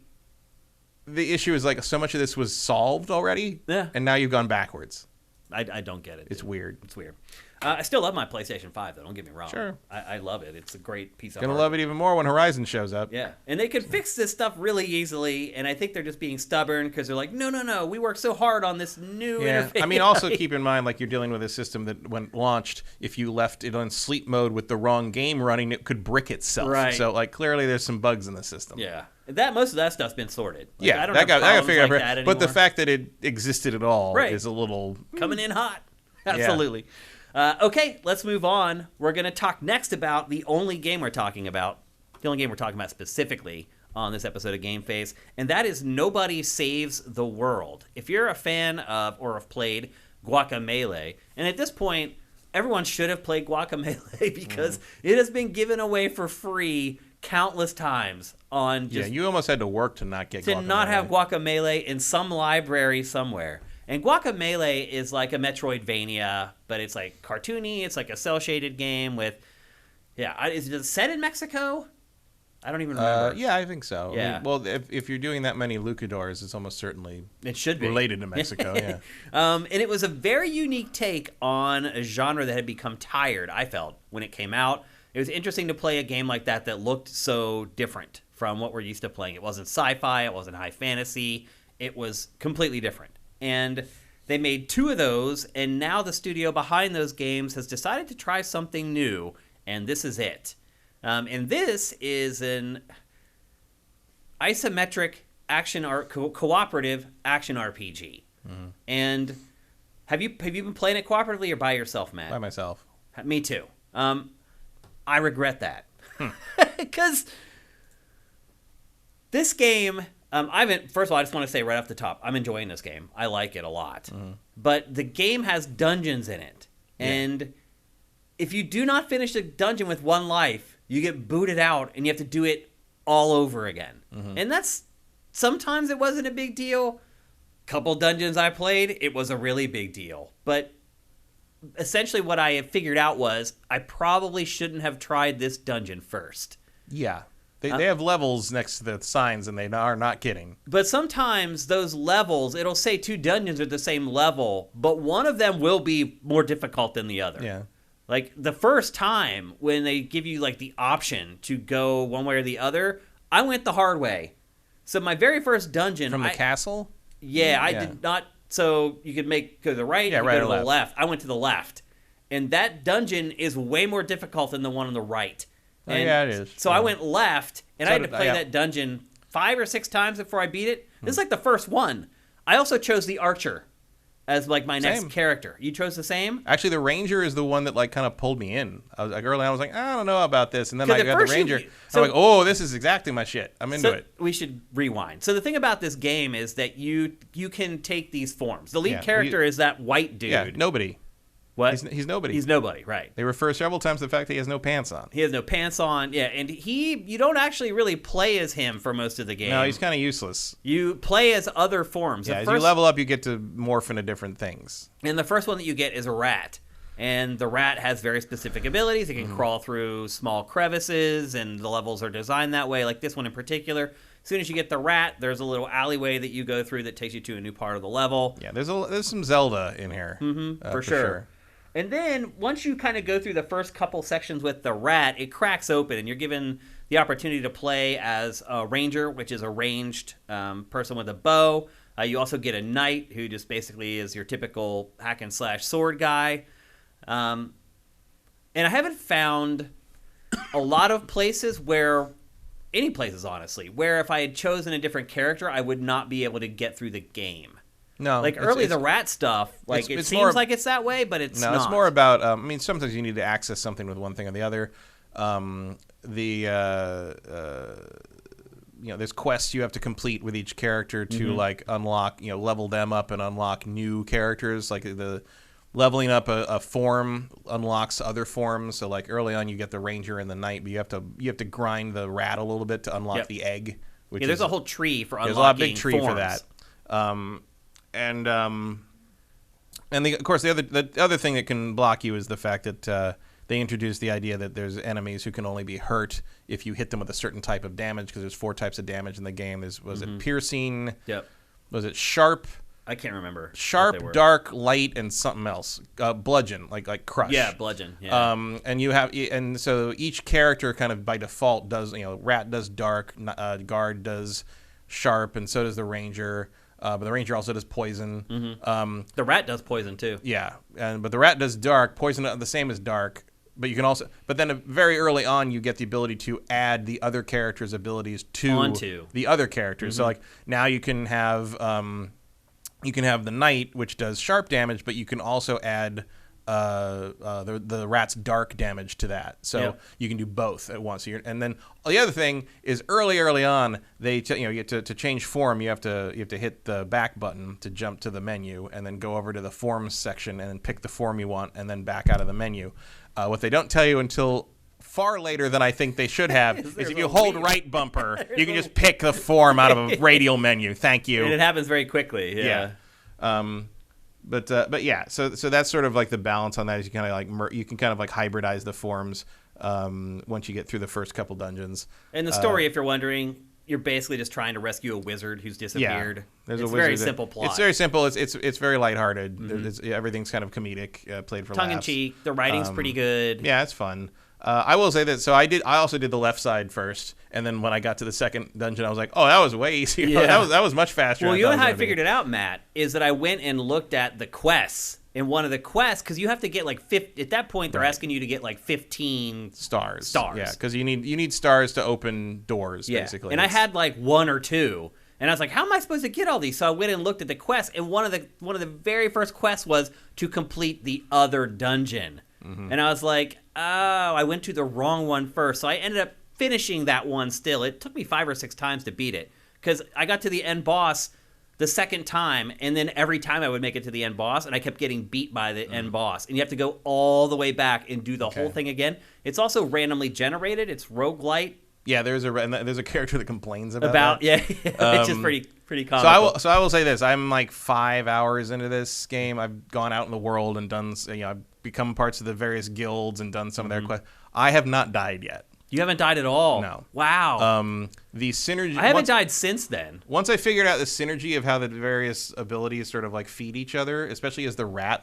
issue is like so much of this was solved already, and now you've gone backwards. I don't get it. It's weird. It's weird. I still love my PlayStation 5, though. Don't get me wrong. Sure. I love it. It's a great piece of Gonna hardware. love it even more when Horizon shows up. Yeah. And they could fix this stuff really easily, and I think they're just being stubborn because they're like, no, we worked so hard on this new interface. I mean, also keep in mind, like, you're dealing with a system that, when launched, if you left it on sleep mode with the wrong game running, it could brick itself. Right. So, like, clearly there's some bugs in the system. Yeah. Most of that stuff's been sorted. Like, Yeah, I don't that have got problems figured like out. that But the anymore. fact that it existed at all is a little... Coming in hot. Absolutely. Okay, let's move on. We're going to talk next about the only game we're talking about. The only game we're talking about specifically on this episode of GameFace, and that is Nobody Saves the World. If you're a fan of or have played Guacamelee, and at this point, everyone should have played Guacamelee because it has been given away for free countless times on just you almost had to work to not get Guacamelee. not have Guacamelee in some library somewhere. And Guacamelee is like a Metroidvania, but it's like cartoony. It's like a cel-shaded game with, is it set in Mexico? I don't even remember. Yeah, I think so. Yeah. I mean, well, if you're doing that many luchadors, it's almost certainly It should be related to Mexico. Yeah. And it was a very unique take on a genre that had become tired, I felt, when it came out. It was interesting to play a game like that looked so different from what we're used to playing. It wasn't sci-fi. It wasn't high fantasy. It was completely different. And they made 2 of those, and now the studio behind those games has decided to try something new, and this is it. And this is an isometric action cooperative action RPG. Mm-hmm. And have you been playing it cooperatively or by yourself, Matt? By myself. Me too. I regret that because this game. First of all, I just want to say right off the top, I'm enjoying this game. I like it a lot. Mm-hmm. But the game has dungeons in it. And if you do not finish a dungeon with 1 life, you get booted out and you have to do it all over again. Mm-hmm. And sometimes it wasn't a big deal. Couple dungeons I played, it was a really big deal. But essentially what I have figured out was I probably shouldn't have tried this dungeon first. Yeah. They have levels next to the signs, and they are not kidding. But sometimes those levels, it'll say 2 dungeons are the same level, but one of them will be more difficult than the other. Yeah. Like, the first time when they give you, like, the option to go one way or the other, I went the hard way. So my very first dungeon... From the castle? Yeah, I did not... So you could go to the right, right, go to or the left. I went to the left. And that dungeon is way more difficult than the one on the right. And it is. So I went left, and I had to play yeah. that dungeon 5 or 6 times before I beat it. This is like the first one. I also chose the archer as like my next character. You chose the same? Actually, the ranger is the one that like kind of pulled me in. I was like early on, I was like, I don't know about this, and then I got the ranger. I'm like, oh, this is exactly my shit. I'm into it. We should rewind. So the thing about this game is that you can take these forms. The lead character is that white dude. Yeah, nobody. What? He's nobody. He's nobody, right. They refer several times to the fact that he has no pants on. He has no pants on, yeah, and you don't actually really play as him for most of the game. No, he's kind of useless. You play as other forms. Yeah, as you level up, you get to morph into different things. And the first one that you get is a rat. And the rat has very specific abilities. It can crawl through small crevices, and the levels are designed that way, like this one in particular. As soon as you get the rat, there's a little alleyway that you go through that takes you to a new part of the level. Yeah, there's some Zelda in here. For sure. And then once you kind of go through the first couple sections with the rat, it cracks open and you're given the opportunity to play as a ranger, which is a ranged person with a bow. You also get a knight who just basically is your typical hack and slash sword guy. And I haven't found a lot of places any places honestly, where if I had chosen a different character, I would not be able to get through the game. No, like early the rat stuff, like it seems like it's that way, but it's not. No, it's more about. I mean, sometimes you need to access something with one thing or the other. There's quests you have to complete with each character to like unlock, level them up and unlock new characters. Like the leveling up a form unlocks other forms. So like early on, you get the ranger and the knight, but you have to grind the rat a little bit to unlock the egg. Which there's a whole tree for unlocking. There's a lot big tree forms. for that. Of course, the other thing that can block you is the fact that they introduced the idea that there's enemies who can only be hurt if you hit them with a certain type of damage, because there's 4 types of damage in the game. Was it piercing? Yep. Was it sharp? I can't remember. Sharp, dark, light, and something else. Bludgeon, like crush. Yeah, bludgeon. Yeah. And so each character kind of by default does, rat does dark, guard does sharp, and so does the ranger. But the ranger also does poison. The rat does poison too. Yeah, but the rat does dark. Poison the same as dark. But you can also, but then very early on, you get the ability to add the other character's abilities to the other characters. So like now you can have the knight, which does sharp damage, but you can also add the rat's dark damage to that. So you can do both at once. And then the other thing is early on, you get to change form. You have to hit the back button to jump to the menu, and then go over to the forms section and then pick the form you want, and then back out of the menu. What they don't tell you until far later than I think they should have is if you hold right bumper, you can just pick the form out of a radial menu. Thank you. And it happens very quickly. Yeah. But yeah, so that's sort of like the balance on that is you kind of like hybridize the forms once you get through the first couple dungeons. And the story, if you're wondering, you're basically just trying to rescue a wizard who's disappeared. There's it's a very simple plot. It's very simple. It's very lighthearted. Everything's kind of comedic, played for tongue in laughs. cheek. The writing's pretty good. Yeah, it's fun. I will say that. So I also did the left side first, and then when I got to the second dungeon, I was like, "Oh, that was way easier. Yeah. that was much faster." Well, you know how I figured it out, Matt, is that I went and looked at the quests. In one of the quests, because you have to get like 50. At that point, they're asking you to get like 15 stars. Yeah, because you need stars to open doors, basically. And I had like 1 or 2. And I was like, how am I supposed to get all these? So I went and looked at the quests, and one of the very first quests was to complete the other dungeon. And I was like, oh, I went to the wrong one first. So I ended up finishing that one still. It took me 5 or 6 times to beat it, because I got to the end boss the second time, and then every time I would make it to the end boss, and I kept getting beat by the end boss. And you have to go all the way back and do the whole thing again. It's also randomly generated. It's roguelite. Yeah, there's a character that complains about that. Yeah, which is pretty comical. So I will say this: I'm like 5 hours into this game. I've gone out in the world and done. I've become parts of the various guilds and done some of their quests. I have not died yet. You haven't died at all? No. Wow. The synergy... I haven't died since then. Once I figured out the synergy of how the various abilities sort of like feed each other, especially as the rat.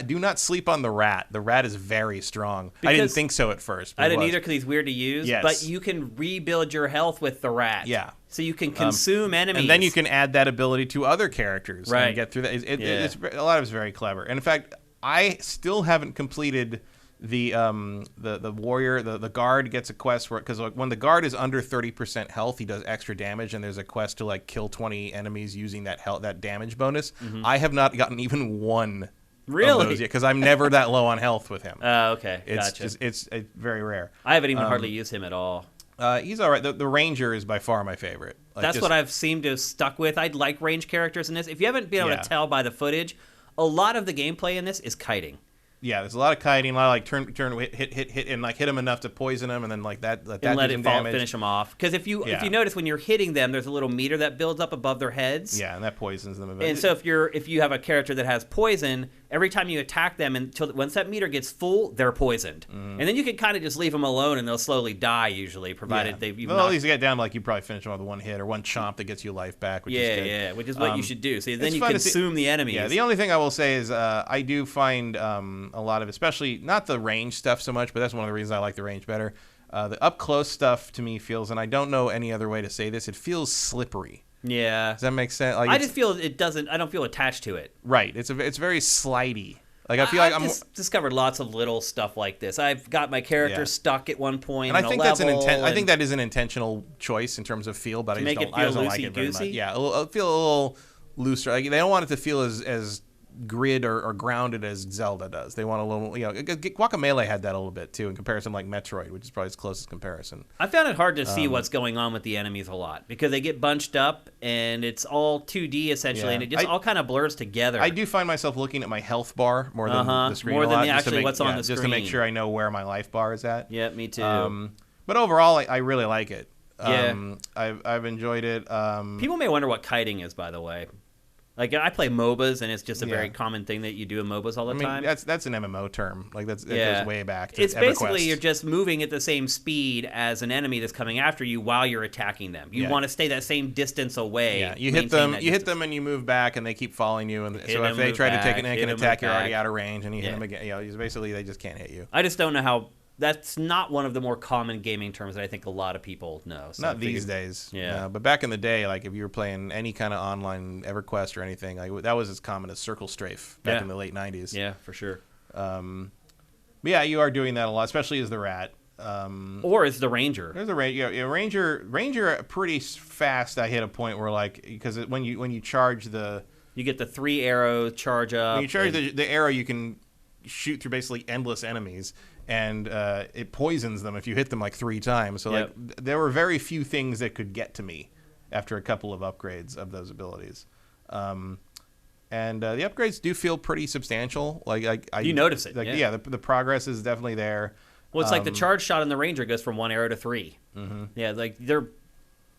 Do not sleep on the rat. The rat is very strong. I didn't think so at first. I didn't either, because he's weird to use. Yes. But you can rebuild your health with the rat. Yeah. So you can consume enemies. And then you can add that ability to other characters. Right. And get through that. It's a lot of it's very clever. And in fact, I still haven't completed... The warrior, the guard gets a quest where, because when the guard is under 30% health, he does extra damage, and there's a quest to like kill 20 enemies using that damage bonus. I have not gotten even one of those yet, because I'm never that low on health with him. Oh, okay, gotcha. It's very rare. I haven't even hardly used him at all. He's all right. The ranger is by far my favorite. That's what I've seemed to have stuck with. I'd like range characters in this. If you haven't been able to tell by the footage, a lot of the gameplay in this is kiting. Yeah, there's a lot of kiting, a lot of like turn, hit, and like hit them enough to poison them, and then like that let do it some fall, damage. finish them off. Because if you notice when you're hitting them, there's a little meter that builds up above their heads. Yeah, and that poisons them eventually. And so if you have a character that has poison, every time you attack them, until once that meter gets full, they're poisoned. And then you can kind of just leave them alone, and they'll slowly die usually, provided they've. Well, at least you get down, like you probably finish them with one hit or one chomp that gets you life back. Which is good. Which is what you should do. So then you consume the enemies. Yeah, the only thing I will say is I do find a lot of, especially not the range stuff so much, but that's one of the reasons I like the range better. The up close stuff to me feels, and I don't know any other way to say this, it feels slippery. Yeah. Does that make sense? Like, I just feel it doesn't. I don't feel attached to it. Right. It's very slidey. Like I feel like I've discovered lots of little stuff like this. I've got my character stuck at one point. And I think that's I think that is an intentional choice in terms of feel, but I just don't like it very much. Yeah, it'll feel a little looser. Like, they don't want it to feel as grid or grounded as Zelda does. They want a little, Guacamelee had that a little bit too, in comparison like Metroid, which is probably its closest comparison. I found it hard to see what's going on with the enemies a lot, because they get bunched up and it's all 2D essentially, and it just all kind of blurs together. I do find myself looking at my health bar more than the screen, more a than lot, actually what's on the screen, just to make sure I know where my life bar is at. Yeah, me too. But overall, I really like it. I've enjoyed it. People may wonder what kiting is, by the way. Like, I play MOBAs, and it's just a very common thing that you do in MOBAs all the time. That's an MMO term. Like, that goes way back to It's EverQuest. basically you're just moving at the same speed as an enemy that's coming after you while you're attacking them. You want to stay that same distance away. Yeah, you hit them, and you move back, and they keep following you. And so if they try to take an attack, you're already out of range, and you hit them again. Basically, they just can't hit you. I just don't know how. That's not one of the more common gaming terms that I think a lot of people know. So not these days. Yeah. But back in the day, like if you were playing any kind of online EverQuest or anything, like that was as common as Circle Strafe back in the late 90s. Yeah, for sure. But yeah, you are doing that a lot, especially as the rat. Or as the ranger. There's a ranger pretty fast. I hit a point where, like, because when you charge you get the 3 arrow charge up. When you charge the arrow, you can shoot through basically endless enemies. And it poisons them if you hit them like 3 times. So like there were very few things that could get to me after a couple of upgrades of those abilities. And the upgrades do feel pretty substantial. Like you notice it. Like, the progress is definitely there. Well, it's like the charge shot in the ranger goes from 1 arrow to 3. Mm-hmm. Yeah, like they're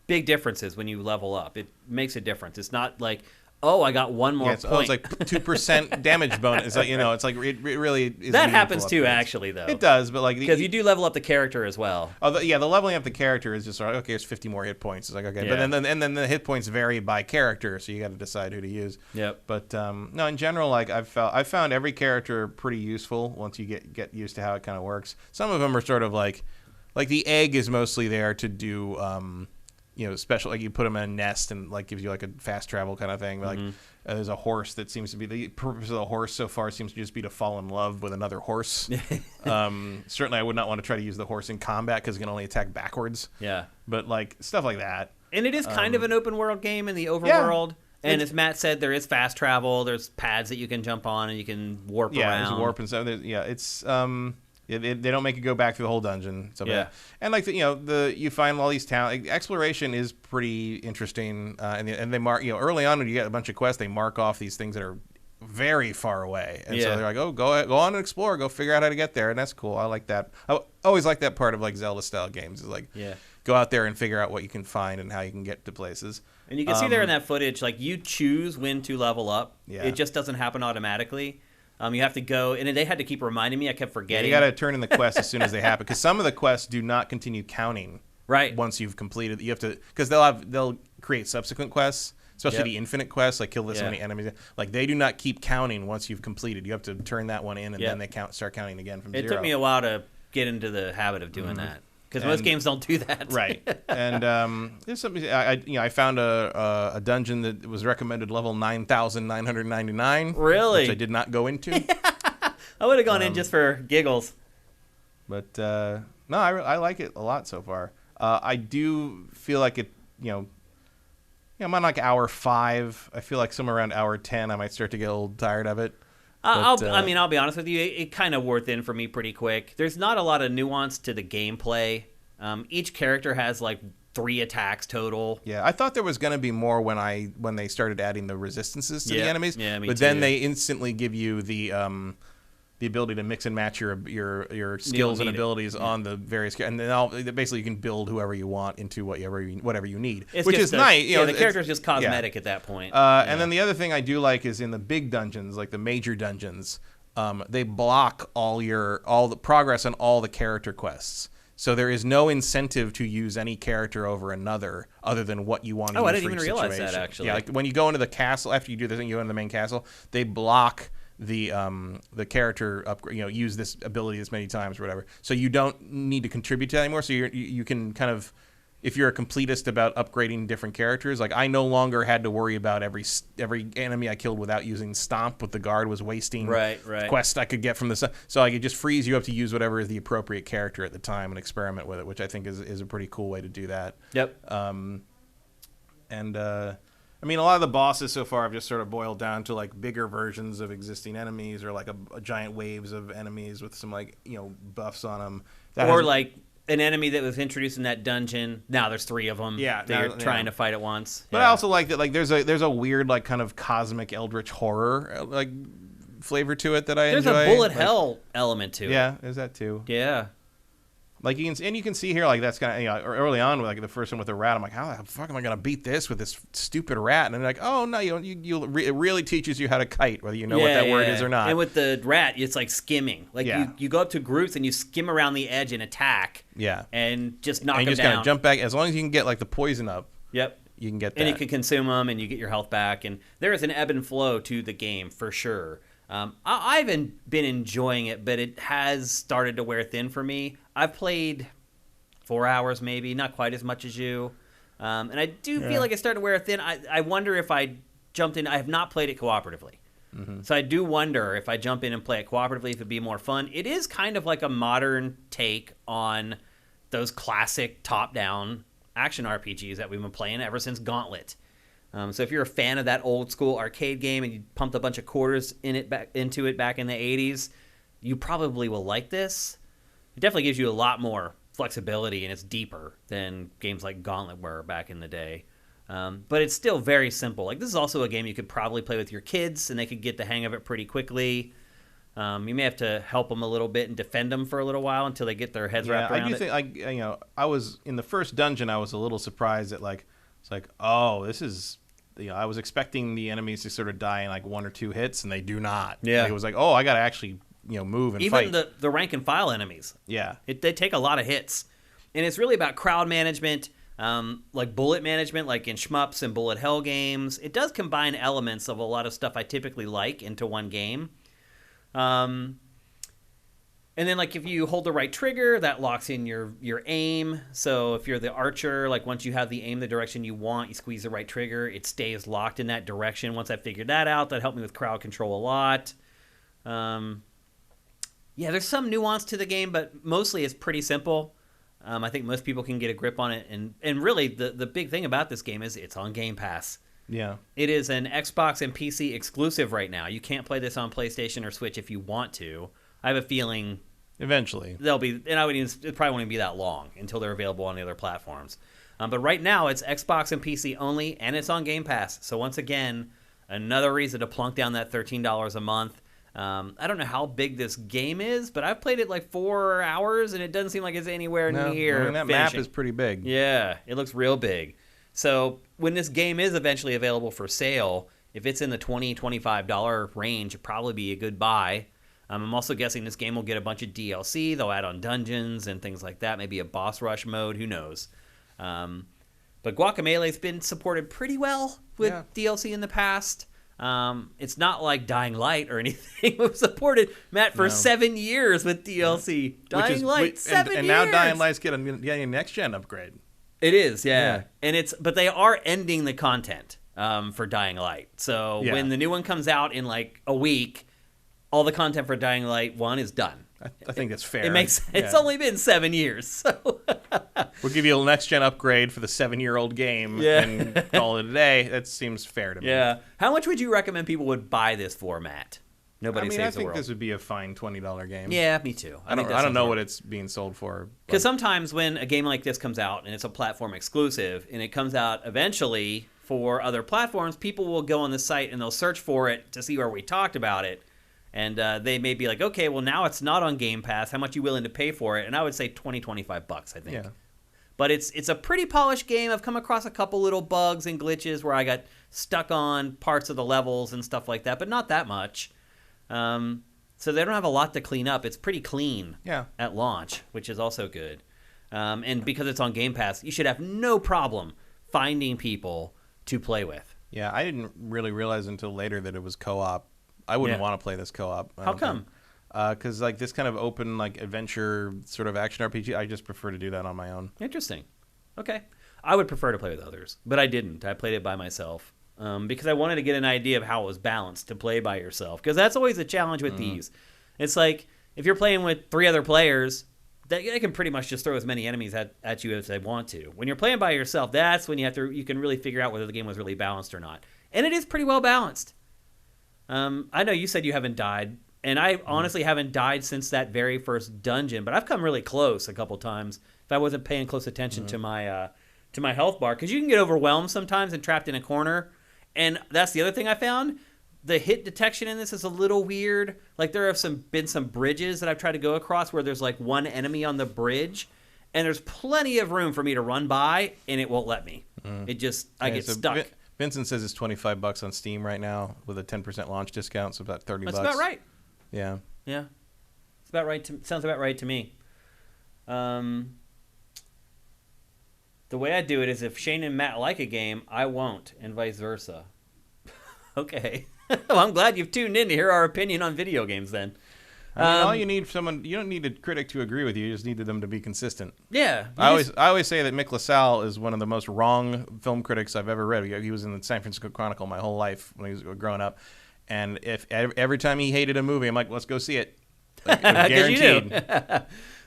big differences when you level up. It makes a difference. It's not like, oh, I got one more point. It's like 2% damage bonus. It's like, it's like it really is. That happens too, actually, though. It does, but like because you do level up the character as well. Oh, the leveling up the character is just okay. It's 50 more hit points. It's like okay, but then the hit points vary by character, so you got to decide who to use. Yep. But no, in general, like I've found every character pretty useful once you get used to how it kind of works. Some of them are sort of like the egg is mostly there to do. Special, like you put them in a nest and like gives you like a fast travel kind of thing. Like there's a horse that seems to be the purpose of the horse so far seems to just be to fall in love with another horse. Certainly, I would not want to try to use the horse in combat because it can only attack backwards. Yeah, but like stuff like that. And it is kind of an open world game in the overworld. Yeah. And as Matt said, there is fast travel. There's pads that you can jump on and you can warp around. Yeah, there's warp and stuff. It's they don't make you go back through the whole dungeon. So and like you find all these towns. Exploration is pretty interesting, and they mark early on when you get a bunch of quests, they mark off these things that are very far away, and so they're like, oh, go on and explore, go figure out how to get there, and that's cool. I like that. I always like that part of like Zelda style games is like go out there and figure out what you can find and how you can get to places. And you can see there in that footage, like you choose when to level up. Yeah. It just doesn't happen automatically. You have to go, and they had to keep reminding me. I kept forgetting. You got to turn in the quests as soon as they happen, because some of the quests do not continue counting. Right. Once you've completed, you have to, because they'll create subsequent quests, especially the infinite quests, like kill this many enemies. Like they do not keep counting once you've completed. You have to turn that one in, and then they start counting again from 0. It took me a while to get into the habit of doing that. Because most games don't do that. Right. And there's something I found a dungeon that was recommended level 9,999. Really? Which I did not go into. I would have gone in just for giggles. But no, I like it a lot so far. I do feel like it. I'm on like hour 5. I feel like somewhere around hour 10, I might start to get a little tired of it. I'll be honest with you. It kind of wore thin for me pretty quick. There's not a lot of nuance to the gameplay. Each character has like 3 attacks total. Yeah, I thought there was going to be more when they started adding the resistances to the enemies. Yeah, me but too. Then they instantly give you the the ability to mix and match your skills and abilities on the various, and then basically you can build whoever you want into whatever you need, which is nice. The character's just cosmetic at that point. And then the other thing I do like is in the big dungeons, like the major dungeons, they block all the progress on all the character quests. So there is no incentive to use any character over another other than what you want to use I didn't for even each realize situation. that, actually. Yeah, like when you go into the castle, after you do this thing, you go into the main castle, they block the character upgrade, use this ability this many times or whatever. So you don't need to contribute to that anymore. So you can kind of, if you're a completist about upgrading different characters, like I no longer had to worry about every enemy I killed without using Stomp, but the guard was wasting quest I could get from the sun. So I could just freeze you up to use whatever is the appropriate character at the time and experiment with it, which I think is a pretty cool way to do that. Yep. I mean, a lot of the bosses so far have just sort of boiled down to like bigger versions of existing enemies, or like a giant waves of enemies with some buffs on them. Or like an enemy that was introduced in that dungeon. Now there's 3 of them. Yeah, they're trying to fight at once. But I also like that. Like there's a weird like kind of cosmic eldritch horror like flavor to it that I enjoy. There's a bullet hell element to it. Yeah, there's that too. Yeah. Like you can see here, like that's kind of early on, like the first one with the rat. I'm like, how the fuck am I gonna beat this with this stupid rat? And they're like, oh no, it really teaches you how to kite, whether you know what that word is or not. And with the rat, it's like skimming. Like you go up to groups and you skim around the edge and attack. Yeah. And just knock them down. And you just kind of jump back as long as you can get like the poison up. Yep. You can get that. And you can consume them and you get your health back. And there is an ebb and flow to the game for sure. I've been enjoying it, but it has started to wear thin for me. I've played 4 hours maybe, not quite as much as you. And I do feel like it started to wear thin. I wonder if I jumped in. I have not played it cooperatively. Mm-hmm. So I do wonder if I jump in and play it cooperatively, if it'd be more fun. It is kind of like a modern take on those classic top-down action RPGs that we've been playing ever since Gauntlet. So if you're a fan of that old school arcade game and you pumped a bunch of quarters into it back in the 80s, you probably will like this. It definitely gives you a lot more flexibility, and it's deeper than games like Gauntlet were back in the day. But it's still very simple. Like, this is also a game you could probably play with your kids, and they could get the hang of it pretty quickly. You may have to help them a little bit and defend them for a little while until they get their heads wrapped around it. I do think, I was in the first dungeon. I was a little surprised at it's like, oh, this is. I was expecting the enemies to sort of die in like 1 or 2 hits, and they do not. Yeah, it was like, oh, I got to actually move and fight. Even the rank and file enemies. Yeah, they take a lot of hits, and it's really about crowd management, like bullet management, like in shmups and bullet hell games. It does combine elements of a lot of stuff I typically like into one game. And then, like, if you hold the right trigger, that locks in your aim. So if you're the archer, like, once you have the aim the direction you want, you squeeze the right trigger, it stays locked in that direction. Once I figured that out, that helped me with crowd control a lot. Yeah, there's some nuance to the game, but mostly it's pretty simple. I think most people can get a grip on it. And really, the big thing about this game is it's on Game Pass. Yeah. It is an Xbox and PC exclusive right now. You can't play this on PlayStation or Switch if you want to. I have a feeling... Eventually. They'll be, and it probably won't even be that long until they're available on the other platforms. But right now, it's Xbox and PC only, and it's on Game Pass. So once again, another reason to plunk down that $13 a month. I don't know how big this game is, but I've played it like 4 hours, and it doesn't seem like it's anywhere near that finishing. map is pretty big. Yeah, it looks real big. So when this game is eventually available for sale, if it's in the $20, $25 range, it'd probably be a good buy. I'm also guessing this game will get a bunch of DLC. They'll add on dungeons and things like that. Maybe a boss rush mode. Who knows? But Guacamelee has been supported pretty well with DLC in the past. It's not like Dying Light or anything. We've supported, Matt, for 7 years with DLC. Dying Light, 7 years. And now Dying Light's getting a next-gen upgrade. It is, yeah. But they are ending the content for Dying Light. So when the new one comes out in like a week, all the content for Dying Light 1 is done. I think that's fair. It makes sense. It's only been 7 years, so we'll give you a next-gen upgrade for the 7-year-old game and call it a day. That seems fair to me. Yeah. How much would you recommend people would buy this for, Matt? Nobody Saves the World. I think this would be a fine $20 game. Yeah, me too. I don't know what it's being sold for. Because sometimes when a game like this comes out and it's a platform exclusive and it comes out eventually for other platforms, people will go on the site and they'll search for it to see where we talked about it. And they may be like, okay, well, now it's not on Game Pass. How much are you willing to pay for it? And I would say $20-25, I think. Yeah. But it's a pretty polished game. I've come across a couple little bugs and glitches where I got stuck on parts of the levels and stuff like that, but not that much. So they don't have a lot to clean up. It's pretty clean at launch, which is also good. And because it's on Game Pass, you should have no problem finding people to play with. Yeah, I didn't really realize until later that it was co-op. I wouldn't want to play this co-op. How come? Because like this kind of open like adventure sort of action RPG, I just prefer to do that on my own. Interesting. Okay. I would prefer to play with others, but I didn't. I played it by myself because I wanted to get an idea of how it was balanced to play by yourself, because that's always a challenge with these. It's like if you're playing with 3 other players, they can pretty much just throw as many enemies at you as they want to. When you're playing by yourself, that's when you can really figure out whether the game was really balanced or not. And it is pretty well balanced. I know you said you haven't died, and I honestly haven't died since that very first dungeon, but I've come really close a couple times if I wasn't paying close attention to my health bar, because you can get overwhelmed sometimes and trapped in a corner. And that's the other thing I found. The hit detection in this is a little weird. Like there have been some bridges that I've tried to go across where there's like one enemy on the bridge, and there's plenty of room for me to run by, and it won't let me. It just I get stuck. Vincent says it's $25 on Steam right now with a 10% launch discount, so about $30. That's about right. Yeah. Yeah. It's about right. Sounds about right to me. The way I do it is if Shane and Matt like a game, I won't, and vice versa. Okay. Well, I'm glad you've tuned in to hear our opinion on video games then. I mean, all you need you don't need a critic to agree with you. You just need them to be consistent. Yeah. I always say that Mick LaSalle is one of the most wrong film critics I've ever read. He was in the San Francisco Chronicle my whole life when he was growing up. And if every time he hated a movie, I'm like, let's go see it. Like, guaranteed. You do.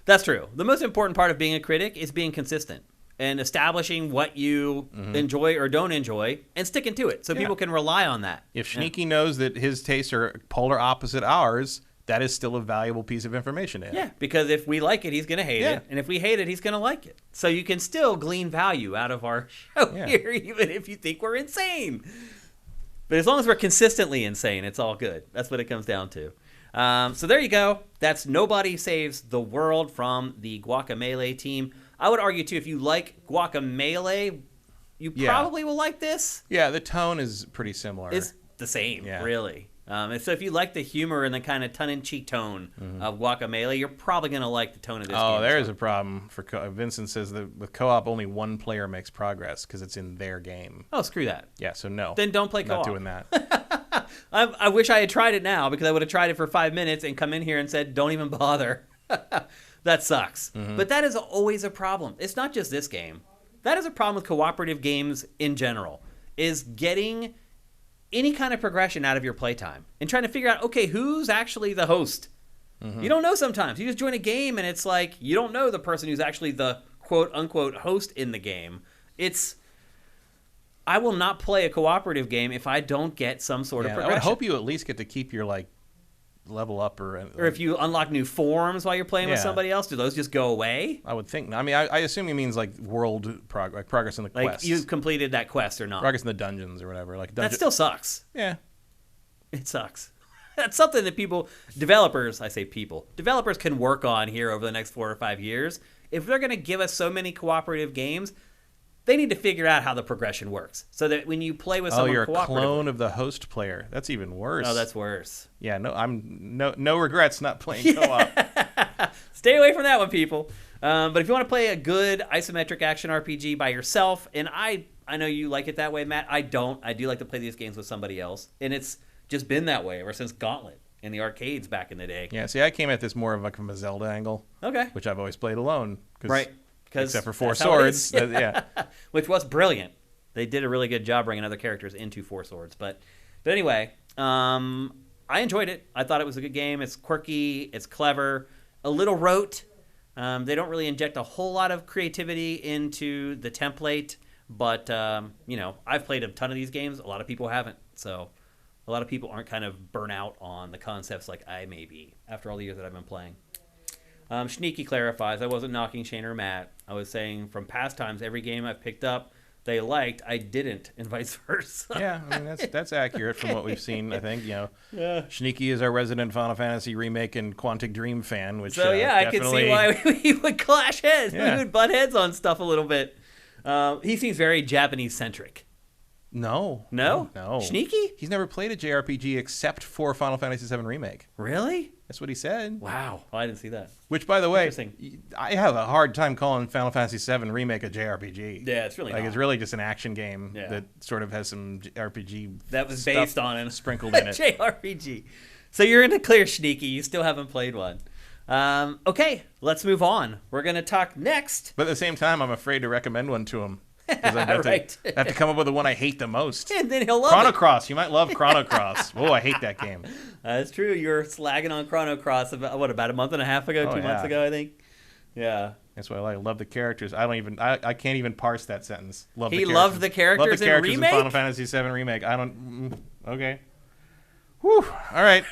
That's true. The most important part of being a critic is being consistent and establishing what you enjoy or don't enjoy and sticking to it so people can rely on that. If Sneaky knows that his tastes are polar opposite ours, that is still a valuable piece of information to him. Yeah, because if we like it, he's going to hate it. And if we hate it, he's going to like it. So you can still glean value out of our show here, even if you think we're insane. But as long as we're consistently insane, it's all good. That's what it comes down to. So there you go. That's Nobody Saves the World from the Guacamelee team. I would argue, too, if you like Guacamelee, you probably will like this. Yeah, the tone is pretty similar. It's the same, really. And so if you like the humor and the kind of tongue-in-cheek tone of Guacamelee, you're probably going to like the tone of this game. Oh, there is a problem. Vincent says that with co-op, only one player makes progress because it's in their game. Oh, screw that. Yeah, so no. Then don't play co-op. Not doing that. I wish I had tried it now, because I would have tried it for 5 minutes and come in here and said, don't even bother. That sucks. But that is always a problem. It's not just this game. That is a problem with cooperative games in general, is getting any kind of progression out of your playtime and trying to figure out, okay, who's actually the host? You don't know sometimes. You just join a game and it's like you don't know the person who's actually the quote-unquote host in the game. I will not play a cooperative game if I don't get some sort of progression. I would hope you at least get to keep your level up or if you unlock new forms while you're playing with somebody else, do those just go away? I would think. I mean, I assume he means like world progress in the quest. Like you've completed that quest or not? Progress in the dungeons or whatever. That still sucks. Yeah, it sucks. That's something that developers can work on here over the next 4 or 5 years. If they're going to give us so many cooperative games, they need to figure out how the progression works, so that when you play with someone you're a clone of the host player. That's even worse. Oh, that's worse. Yeah, no regrets not playing co-op. Stay away from that one, people. But if you want to play a good isometric action RPG by yourself, and I know you like it that way, Matt. I don't. I do like to play these games with somebody else, and it's just been that way ever since Gauntlet in the arcades back in the day. Yeah, see, I came at this more of from a Zelda angle. Okay. Which I've always played alone. Right. Except for Four Swords. Yeah. Which was brilliant. They did a really good job bringing other characters into Four Swords. But anyway, I enjoyed it. I thought it was a good game. It's quirky. It's clever. A little rote. They don't really inject a whole lot of creativity into the template. But, I've played a ton of these games. A lot of people haven't. So a lot of people aren't kind of burnt out on the concepts like I may be after all the years that I've been playing. Sneaky clarifies, I wasn't knocking Shane or Matt. I was saying from past times, every game I've picked up, they liked, I didn't, and vice versa. Yeah, I mean that's accurate from what we've seen. I think Yeah. Sneaky is our resident Final Fantasy remake and Quantic Dream fan, which So I could see why we would clash heads. Yeah. We would butt heads on stuff a little bit. He seems very Japanese centric. No. Sneaky? He's never played a JRPG except for Final Fantasy VII Remake. Really? That's what he said. Wow. Well, I didn't see that. Which, by the way, Interesting. I have a hard time calling Final Fantasy VII Remake a JRPG. Yeah, it's really like not. it's really just an action game Yeah. that sort of has some RPG That was stuff based on it. sprinkled in it. JRPG. So you're in a clear, Sneaky. You still haven't played one. Okay, let's move on. We're going to talk next. But at the same time, I'm afraid to recommend one to him. Because I have, Right. I have to come up with the one I hate the most. And then he'll love Chrono it. Cross. You might love Chrono Cross. Oh, I hate that game. That's true. You were slagging on Chrono Cross about a month and a half ago, Oh, 2 months yeah. ago, I think. Yeah. That's why I love the characters. I can't even parse that sentence. Love He the loved the characters Love the in characters Remake? in Final Fantasy VII Remake. I don't. Okay. Whew. All right.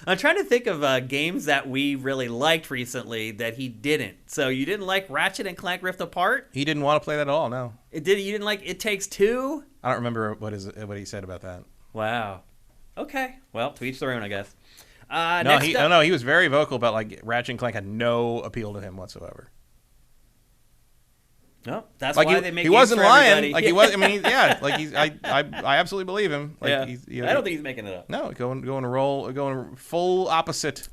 I'm trying to think of games that we really liked recently that he didn't. So you didn't like Ratchet and Clank Rift Apart? He didn't want to play that at all. No. You didn't like It Takes Two? I don't remember what he said about that. Wow. Okay. Well, to each their own, I guess. No, he was very vocal about like Ratchet and Clank had no appeal to him whatsoever. No, that's Like why they make he games wasn't for lying. everybody. Like he was. I mean, yeah. Like I absolutely believe him. Like Yeah. I don't think he's making it up. No, going full opposite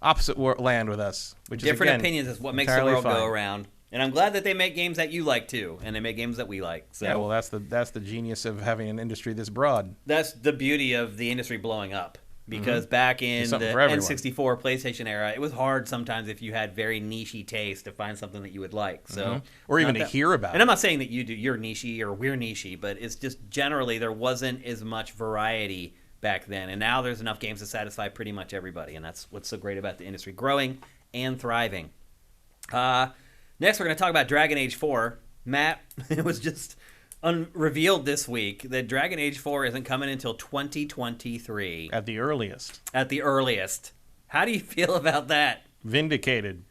land with us. Which Different is, again, opinions is what makes the entirely world go fine. around. And I'm glad that they make games that you like too, and they make games that we like. So Yeah, well, that's the genius of having an industry this broad. that's the beauty of the industry blowing up. Because back in There's the something for everyone. N64 PlayStation era, it was hard sometimes if you had very niche-y taste to find something that you would like. So, Or even not to that- hear about And I'm it. not saying that you're niche-y or we're niche-y, but it's just generally there wasn't as much variety back then. And now there's enough games to satisfy pretty much everybody. And that's what's so great about the industry growing and thriving. Next, we're going to talk about Dragon Age 4. Matt, it was just revealed this week that Dragon Age 4 isn't coming until 2023 At the earliest. at the earliest. How do you feel about that? Vindicated.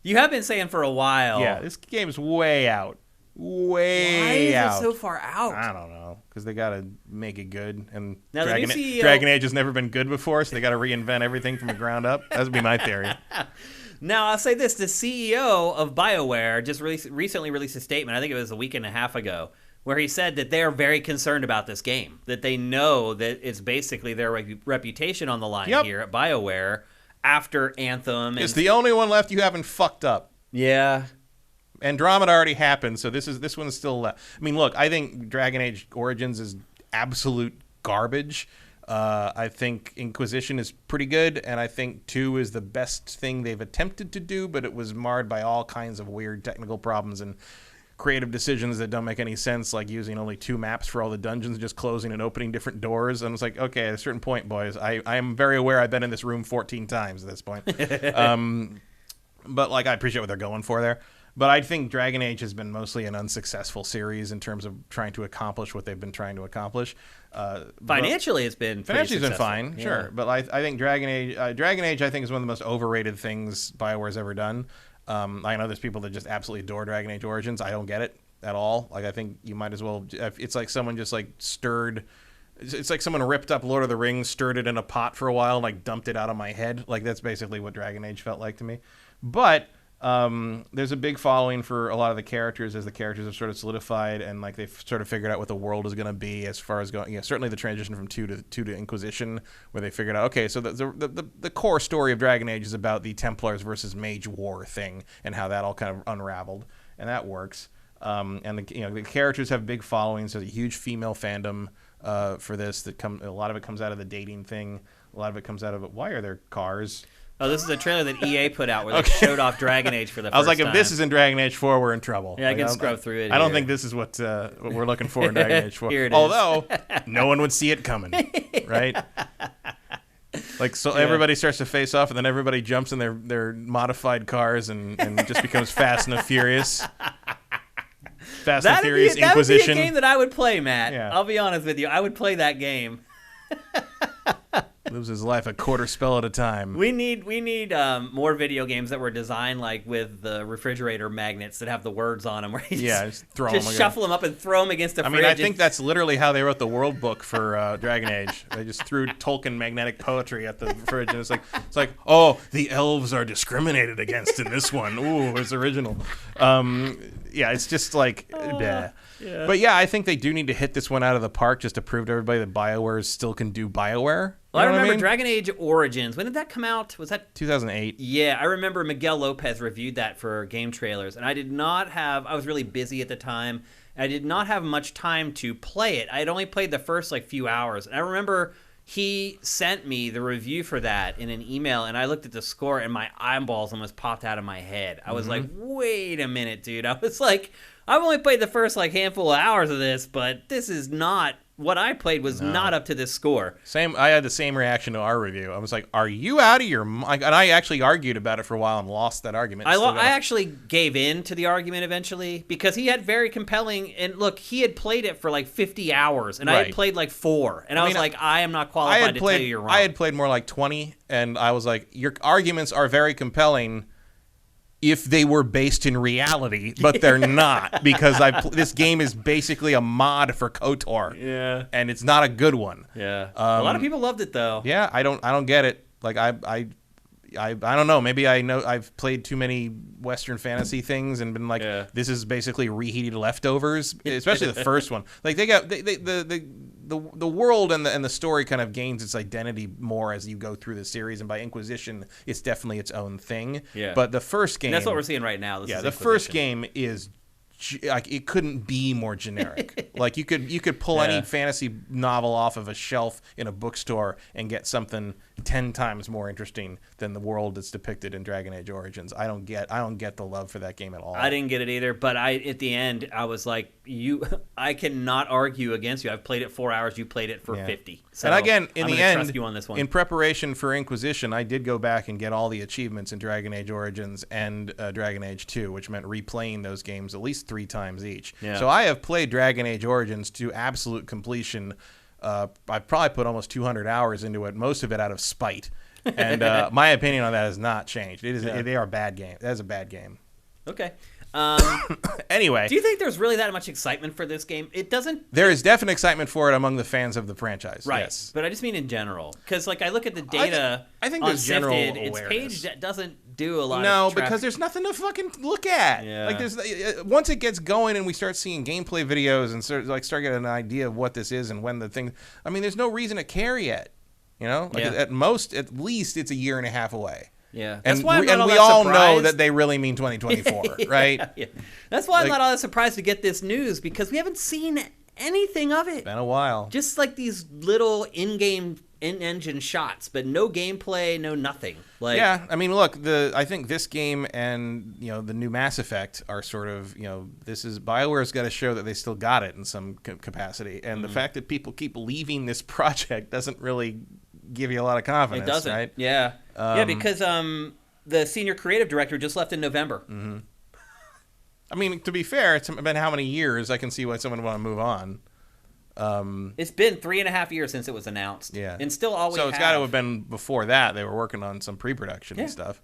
You have been saying for a while. Yeah, this game's way out. Why Way is out. it so far out? I don't know, because they got to make it good, and Now, the new CEO Dragon Age has never been good before, so they got to reinvent everything from the ground up. That would be my theory. Now, I'll say this. The CEO of BioWare just recently released a statement, I think it was a week and a half ago, where he said that they are very concerned about this game, that they know that it's basically their reputation on the line here at BioWare after Anthem. And, It's the only one left you haven't fucked up. yeah. Andromeda already happened, so this one's still left. I mean, look, I think Dragon Age Origins is absolute garbage. I think Inquisition is pretty good, and I think 2 is the best thing they've attempted to do, but it was marred by all kinds of weird technical problems and creative decisions that don't make any sense, like using only 2 maps for all the dungeons, just closing and opening different doors. And it's like, okay, at a certain point, boys, I am very aware I've been in this room 14 times at this point. But like, I appreciate what they're going for there. But I think Dragon Age has been mostly an unsuccessful series in terms of trying to accomplish what they've been trying to accomplish. Financially, it's been pretty Financially, it's been successful. fine, Yeah. sure. But I think Dragon Age, I think, is one of the most overrated things BioWare's ever done. I know there's people that just absolutely adore Dragon Age Origins. I don't get it at all. Like, I think you might as well. It's like someone just like stirred. It's like someone ripped up Lord of the Rings, stirred it in a pot for a while, and like dumped it out of my head. Like, that's basically what Dragon Age felt like to me. But there's a big following for a lot of the characters as the characters have sort of solidified and like they've sort of figured out what the world is going to be as far as going. Certainly the transition from 2 to Inquisition, where they figured out, okay, so the core story of Dragon Age is about the Templars versus Mage War thing and how that all kind of unraveled, and that works. And the characters have big followings. There's a huge female fandom for this a lot of it comes out of the dating thing. A lot of it comes out of it. Why are there cars? Oh, this is a trailer that EA put out where they showed off Dragon Age for the first time. I was like, if this is in Dragon Age 4, we're in trouble. Yeah, I Like, can scrub through it I don't here. think this is what we're looking for in Dragon Age 4. Here it is. Although, no one would see it coming, right? Like, so everybody starts to face off, and then everybody jumps in their modified cars and just becomes Fast and the Furious. Fast and Furious That would be Inquisition. a game that I would play, Matt. Yeah. I'll be honest with you. I would play that game. Lives his life a quarter spell at a time. We need more video games that were designed like with the refrigerator magnets that have the words on them, where you just shuffle them up and throw them against the fridge. I think that's literally how they wrote the world book for Dragon Age. They just threw Tolkien magnetic poetry at the fridge, and it's like, oh, the elves are discriminated against in this one. Ooh, it's original. Yeah, it's just like, bleh. Yeah. But yeah, I think they do need to hit this one out of the park just to prove to everybody that BioWare still can do BioWare. Well, I remember Dragon Age Origins. When did that come out? Was that 2008? Yeah, I remember Miguel Lopez reviewed that for Game Trailers, and I was really busy at the time. I did not have much time to play it. I had only played the first few hours, and I remember he sent me the review for that in an email, and I looked at the score, and my eyeballs almost popped out of my head. I was like, wait a minute, dude. I was like, I've only played the first handful of hours of this, but this is not what I played was not up to this score. I had the same reaction to our review. I was like, are you out of your mind? And I actually argued about it for a while and lost that argument. I actually gave in to the argument eventually because he had very compelling, and look, he had played it for 50 hours, and I had played 4. And I was like, I am not qualified to tell you you're wrong. I had played more like 20, and I was like, your arguments are very compelling if they were based in reality, but they're not, because this game is basically a mod for KOTOR. Yeah. And it's not a good one. Yeah. A lot of people loved it though. Yeah, I don't get it. I don't know. Maybe I've played too many Western fantasy things and been like, this is basically reheated leftovers, especially the first one. The world and the story kind of gains its identity more as you go through the series, and by Inquisition, it's definitely its own thing. Yeah. But the first game, and that's what we're seeing right now. The first game is it couldn't be more generic. You could pull any fantasy novel off of a shelf in a bookstore and get something 10 times more interesting than the world that's depicted in Dragon Age Origins. I don't get the love for that game at all. I didn't get it either, but at the end I was like, I cannot argue against you. I've played it 4 hours, you played it for 50. So and again, in the end, trust you on this one. In preparation for Inquisition, I did go back and get all the achievements in Dragon Age Origins and Dragon Age 2, which meant replaying those games at least 3 times each. Yeah. So I have played Dragon Age Origins to absolute completion. I've probably put almost 200 hours into it, most of it out of spite. And my opinion on that has not changed. They are a bad game. That is a bad game. Okay. Anyway, do you think there's really that much excitement for this game? It doesn't. There is definite excitement for it among the fans of the franchise. Right. Yes. But I just mean in general, because I look at the data. I think on there's general Sifted, awareness. its page that doesn't do a lot. No, of traffic. because there's nothing to fucking look at. Yeah. There's once it gets going and we start seeing gameplay videos and start getting an idea of what this is and when the thing. I mean, there's no reason to care yet. At least it's a year and a half away. Yeah, and we all know that they really mean 2024, right? Yeah. That's why I'm not all that surprised to get this news, because we haven't seen anything of it. Been a while. Just these little in-engine shots, but no gameplay, no nothing. Yeah, I mean, look, I think this game and the new Mass Effect are sort of this is BioWare's got to show that they still got it in some capacity, and the fact that people keep leaving this project doesn't really give you a lot of confidence. It doesn't. Right? Yeah. Because the senior creative director just left in November. Mm-hmm. I mean, to be fair, it's been how many years? I can see why someone would want to move on. It's been 3.5 years since it was announced. Yeah. And still all we have. So it's got to have been before that. They were working on some pre-production and stuff.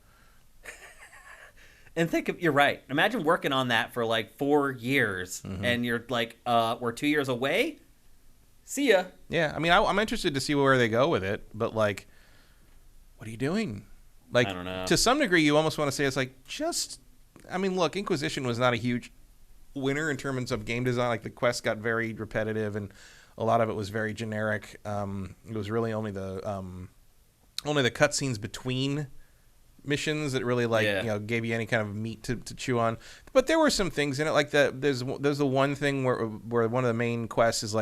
And you're right. Imagine working on that for 4 years, and you're like, we're 2 years away? See ya. Yeah, I mean, I'm interested to see where they go with it, but what are you doing? I don't know. To some degree, you almost want to say it's I mean, look, Inquisition was not a huge winner in terms of game design. The quests got very repetitive, and a lot of it was very generic. It was really only the cutscenes between missions that really gave you any kind of meat to chew on. But there were some things in it, there's the one thing where one of the main quests is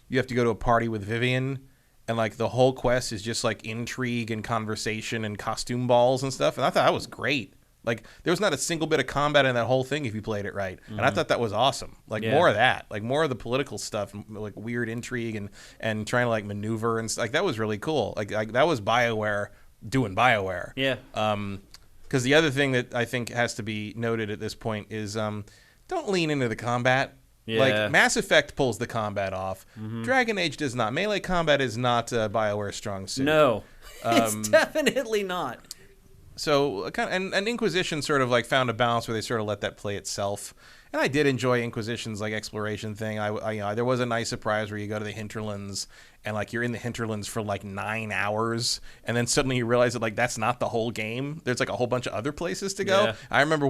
you have to go to a party with Vivian, and the whole quest is just intrigue and conversation and costume balls and stuff. And I thought that was great. There was not a single bit of combat in that whole thing if you played it right. And I thought that was awesome. More of that. More of the political stuff, weird intrigue and trying to maneuver and stuff. That was really cool. That was BioWare doing BioWare. Yeah. Because the other thing that I think has to be noted at this point is don't lean into the combat. Yeah. Like, Mass Effect pulls the combat off. Dragon Age does not. Melee combat is not BioWare's strong suit. No, it's definitely not. So, and Inquisition sort of like found a balance where they sort of let that play itself. And I did enjoy Inquisition's like exploration thing. There was a nice surprise where you go to the hinterlands and like you're in the hinterlands for like 9 hours, and then suddenly you realize that like that's not the whole game. There's like a whole bunch of other places to go. Yeah. I remember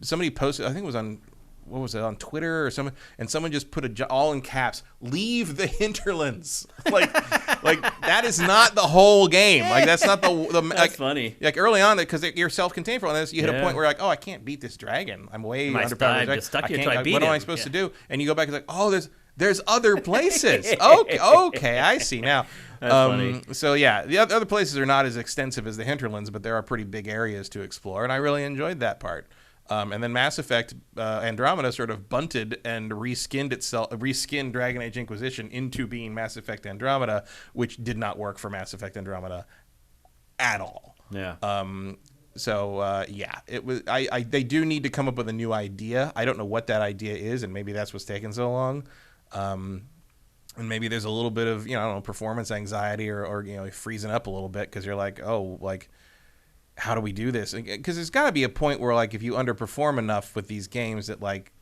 somebody posted, I think it was on, what was it, on Twitter or something, and someone just put all in caps, "Leave the hinterlands." like that is not the whole game. Like that's not the That's like, funny. Like early on, because you're self-contained for all this, you hit a Yeah. point where you're like, oh, I can't beat this dragon. I'm way I'm underpowered. stuck here till I beat What am I him. supposed to Yeah. do? And you go back and like, oh, there's other places. Okay, I see now. That's funny. So yeah, the other places are not as extensive as the hinterlands, but there are pretty big areas to explore, and I really enjoyed that part. And then Mass Effect Andromeda sort of bunted and reskinned Dragon Age Inquisition into being Mass Effect Andromeda, which did not work for Mass Effect Andromeda at all. Yeah. Yeah, it was. They do need to come up with a new idea. I don't know what that idea is, and maybe that's what's taking so long. And maybe there's a little bit of I don't know, performance anxiety or freezing up a little bit because you're like, oh, like, how do we do this? Because there's got to be a point where like if you underperform enough with these games that like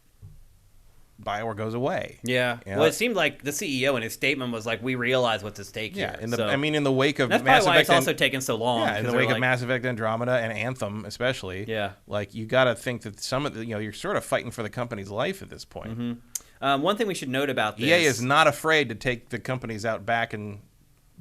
BioWare goes away. Yeah. You know? Well, it seemed like the CEO in his statement was like, "We realize what's at stake here." In the wake of that's Mass probably why Effect, it's also taken so long. Yeah, in the wake of Mass Effect Andromeda and Anthem, especially. Yeah. Like you got to think that some of the you're sort of fighting for the company's life at this point. One thing we should note about this: EA is not afraid to take the companies out back and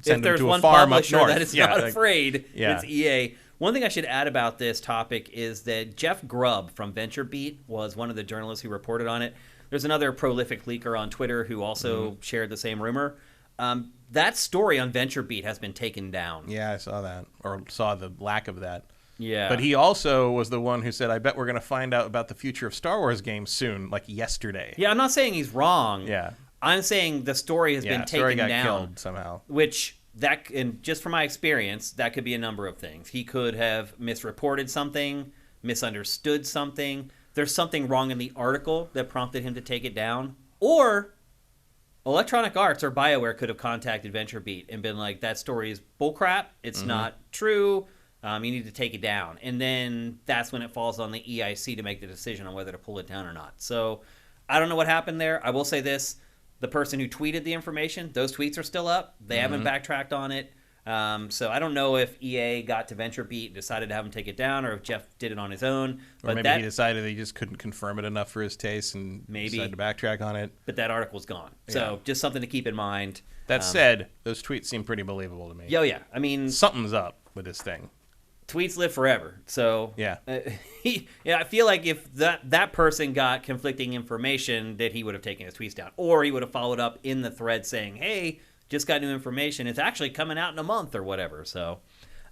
send if them there's to a one farm up publisher north. that is not afraid, yeah. it's EA. One thing I should add about this topic is that Jeff Grubb from VentureBeat was one of the journalists who reported on it. There's another prolific leaker on Twitter who also shared the same rumor. That story on VentureBeat has been taken down. Yeah, I saw that, or saw the lack of that. Yeah. But he also was the one who said, I bet we're going to find out about the future of Star Wars games soon, like yesterday. Yeah, I'm not saying he's wrong. Yeah. I'm saying the story has been taken story got down. killed somehow. Which, and just from my experience, that could be a number of things. He could have misreported something, misunderstood something. There's something wrong in the article that prompted him to take it down. Or Electronic Arts or BioWare could have contacted VentureBeat and been like, that story is bullcrap. It's not true. You need to take it down. And then that's when it falls on the EIC to make the decision on whether to pull it down or not. So I don't know what happened there. I will say this. The person who tweeted the information, those tweets are still up. They haven't backtracked on it. So I don't know if EA got to VentureBeat and decided to have him take it down, or if Jeff did it on his own. Or maybe he decided he just couldn't confirm it enough for his taste and decided to backtrack on it. But that article's gone. So just something to keep in mind. That said, those tweets seem pretty believable to me. Yeah. I mean, something's up with this thing. Tweets live forever. So yeah, I feel like if that person got conflicting information, that he would have taken his tweets down, or he would have followed up in the thread saying, "Hey, just got new information. It's actually coming out in a month or whatever." So,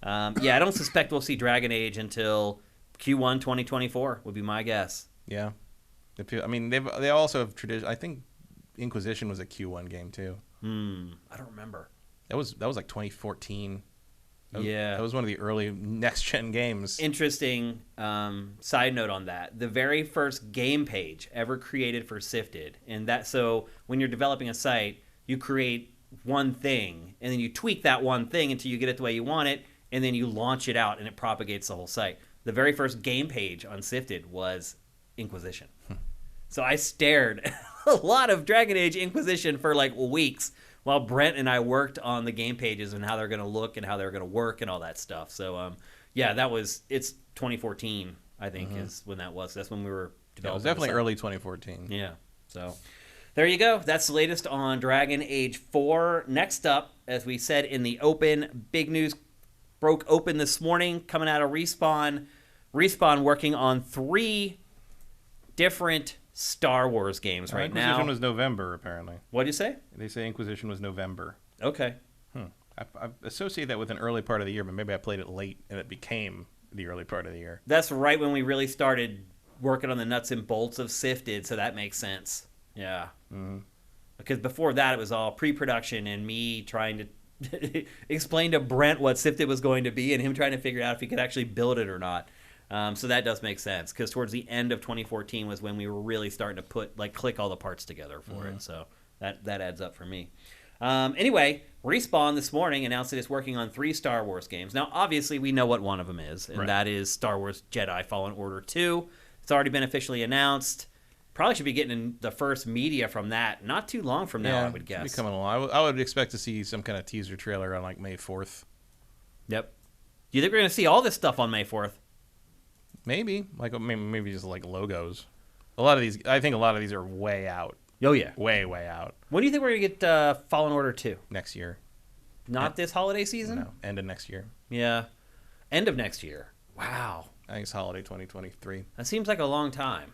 I don't suspect we'll see Dragon Age until Q1 2024 would be my guess. Yeah, I mean they also have tradition. I think Inquisition was a Q1 game too. I don't remember. That was like 2014. That was one of the early next-gen games. Interesting side note on that. The very first game page ever created for Sifted, and so when you're developing a site, you create one thing, and then you tweak that one thing until you get it the way you want it, and then you launch it out, and it propagates the whole site. The very first game page on Sifted was Inquisition. So I stared at a lot of Dragon Age Inquisition for like weeks, while Brent and I worked on the game pages and how they're going to look and how they're going to work and all that stuff. So, it's 2014, I think, is when that was. That's when we were developing. It was definitely early 2014. Yeah. So, there you go. That's the latest on Dragon Age 4. Next up, as we said in the open, big news broke open this morning coming out of Respawn. Respawn working on 3 different Star Wars games right now. Inquisition was November, apparently. What'd you say? They say Inquisition was November. Okay. I associate that with an early part of the year, but maybe I played it late and it became the early part of the year. That's right when we really started working on the nuts and bolts of Sifted, so that makes sense. Yeah. Because before that, it was all pre-production and me trying to explain to Brent what Sifted was going to be and him trying to figure out if he could actually build it or not. So that does make sense because towards the end of 2014 was when we were really starting to click all the parts together for it. So that adds up for me. Anyway, Respawn this morning announced that it's working on 3 Star Wars games. Now, obviously, we know what one of them is, and that is Star Wars Jedi Fallen Order 2. It's already been officially announced. Probably should be getting the first media from that not too long from now, I would guess. Be coming along. I would expect to see some kind of teaser trailer on like May 4th. Yep. Do you think we're going to see all this stuff on May 4th? Maybe. Maybe just like logos. I think a lot of these are way out. Oh, yeah. Way out. When do you think we're going to get Fallen Order 2? Next year. Not this holiday season? No, end of next year. Yeah. End of next year. Wow. I think it's holiday 2023. That seems like a long time.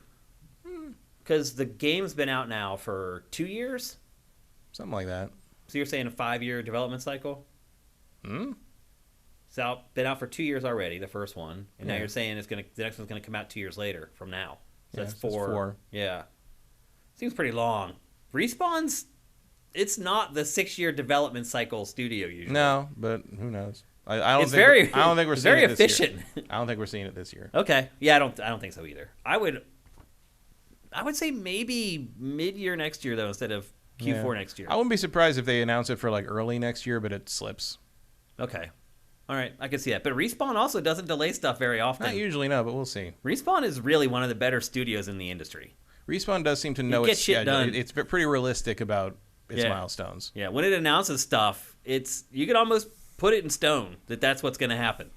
Because the game's been out now for 2 years? Something like that. So you're saying a 5-year development cycle? It's been out for 2 years already, the first one. And now you're saying the next one's going to come out 2 years later from now. So that's 4. Yeah. Seems pretty long. Respawn's, it's not the 6-year development cycle studio usually. No, but who knows? I don't think we're seeing very it this efficient. year. I don't think we're seeing it this year. Okay. Yeah, I don't think so either. I would say maybe mid-year next year though instead of Q4 next year. I wouldn't be surprised if they announce it for like early next year, but it slips. Okay. All right, I can see that. But Respawn also doesn't delay stuff very often. Not usually, no, but we'll see. Respawn is really one of the better studios in the industry. Respawn does seem to know its schedule. It's pretty realistic about its milestones. Yeah, when it announces stuff, you can almost put it in stone that that's what's going to happen.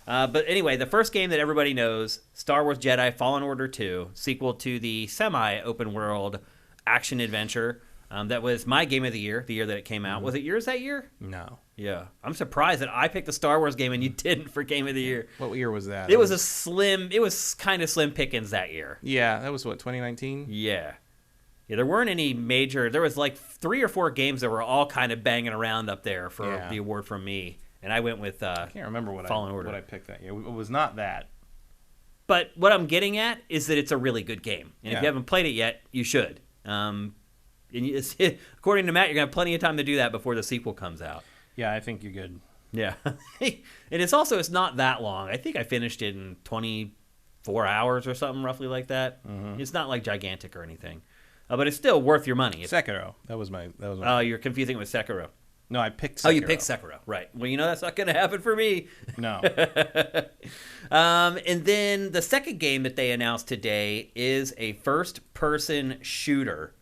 But anyway, the first game that everybody knows, Star Wars Jedi Fallen Order 2, sequel to the semi-open world action adventure. That was my game of the year that it came out. Was it yours that year? No. Yeah. I'm surprised that I picked a Star Wars game and you didn't for game of the year. What year was that? It was kind of slim pickings that year. Yeah, that was 2019? Yeah. Yeah, there weren't any there was like 3 or 4 games that were all kind of banging around up there for the award from me. And I went with I can't remember what I picked that year. It was not that. But what I'm getting at is that it's a really good game. And if you haven't played it yet, you should. And according to Matt, you're going to have plenty of time to do that before the sequel comes out. Yeah, I think you're good. Yeah. And it's not that long. I think I finished it in 24 hours or something roughly like that. Mm-hmm. It's not like gigantic or anything. But it's still worth your money. Sekiro. That was my Oh, you're confusing it with Sekiro. No, I picked Sekiro. Oh, you picked Sekiro. Right. Well, that's not going to happen for me. No. And then the second game that they announced today is a first-person shooter.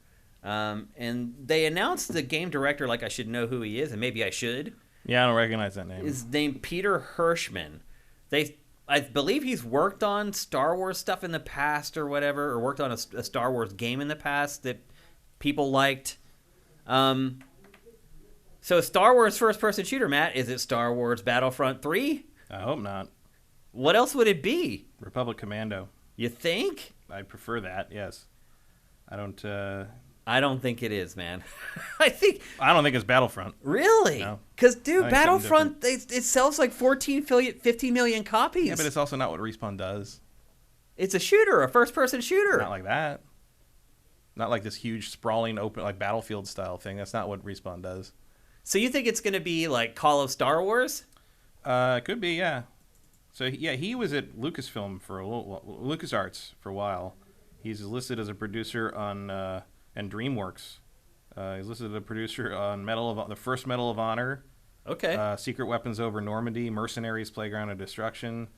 And they announced the game director like I should know who he is, and maybe I should. Yeah, I don't recognize that name. His name Peter Hirschman. I believe he's worked on Star Wars stuff in the past or whatever, or worked on a Star Wars game in the past that people liked. So Star Wars first-person shooter, Matt, is it Star Wars Battlefront 3? I hope not. What else would it be? Republic Commando. You think? I prefer that, yes. I don't think it is, man. I don't think it's Battlefront. Really? No. Because, dude, Battlefront, it sells like 15 million copies. Yeah, but it's also not what Respawn does. It's a shooter, a first-person shooter. Not like that. Not like this huge, sprawling, open, like Battlefield-style thing. That's not what Respawn does. So you think it's going to be like Call of Star Wars? Could be, yeah. So, yeah, he was at LucasFilm for LucasArts for a while. He's listed as a producer on... and DreamWorks. He's listed as a producer on the first Medal of Honor. Okay. Secret Weapons Over Normandy, Mercenaries, Playground of Destruction.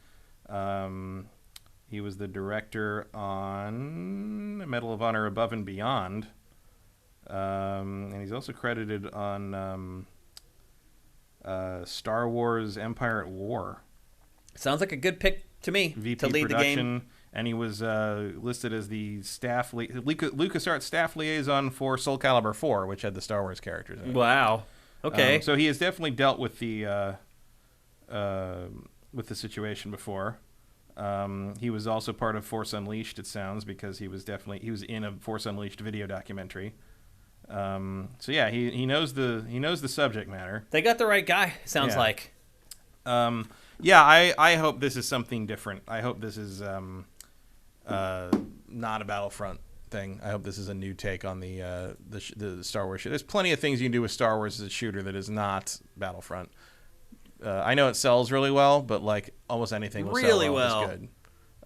He was the director on Medal of Honor Above and Beyond. And he's also credited on Star Wars Empire at War. Sounds like a good pick to me VP to lead production. the game. And he was listed as the LucasArts staff liaison for Soul Calibur 4, which had the Star Wars characters in it. Wow. Okay. So he has definitely dealt with the situation before. He was also part of Force Unleashed, it sounds, because he was in a Force Unleashed video documentary. So yeah, he knows the subject matter. They got the right guy, sounds like. Yeah, I hope this is something different. I hope this is not a Battlefront thing. I hope this is a new take on the Star Wars shit. There's plenty of things you can do with Star Wars as a shooter that is not Battlefront. I know it sells really well, but like almost anything will really sell well. Is good.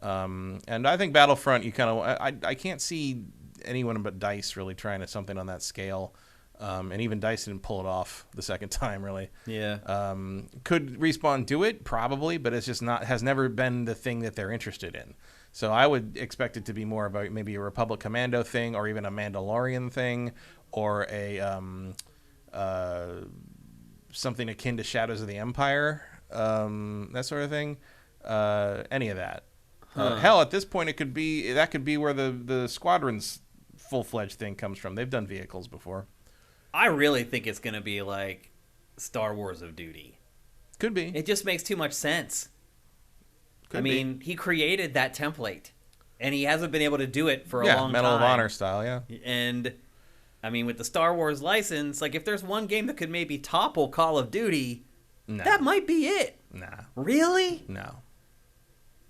And I think Battlefront, you kind of, I can't see anyone but DICE really trying to something on that scale. And even DICE didn't pull it off the second time, really. Yeah. Could Respawn do it? Probably, but it's just not, has never been the thing that they're interested in. So I would expect it to be more about maybe a Republic Commando thing, or even a Mandalorian thing, or a something akin to Shadows of the Empire, that sort of thing. Any of that. Hell, at this point, that could be where the Squadron's full-fledged thing comes from. They've done vehicles before. I really think it's going to be like Star Wars of Duty. Could be. It just makes too much sense. He created that template, and he hasn't been able to do it for a long time. Medal of Honor style, yeah. And, with the Star Wars license, like, if there's one game that could maybe topple Call of Duty, that might be it. Nah. Really? No.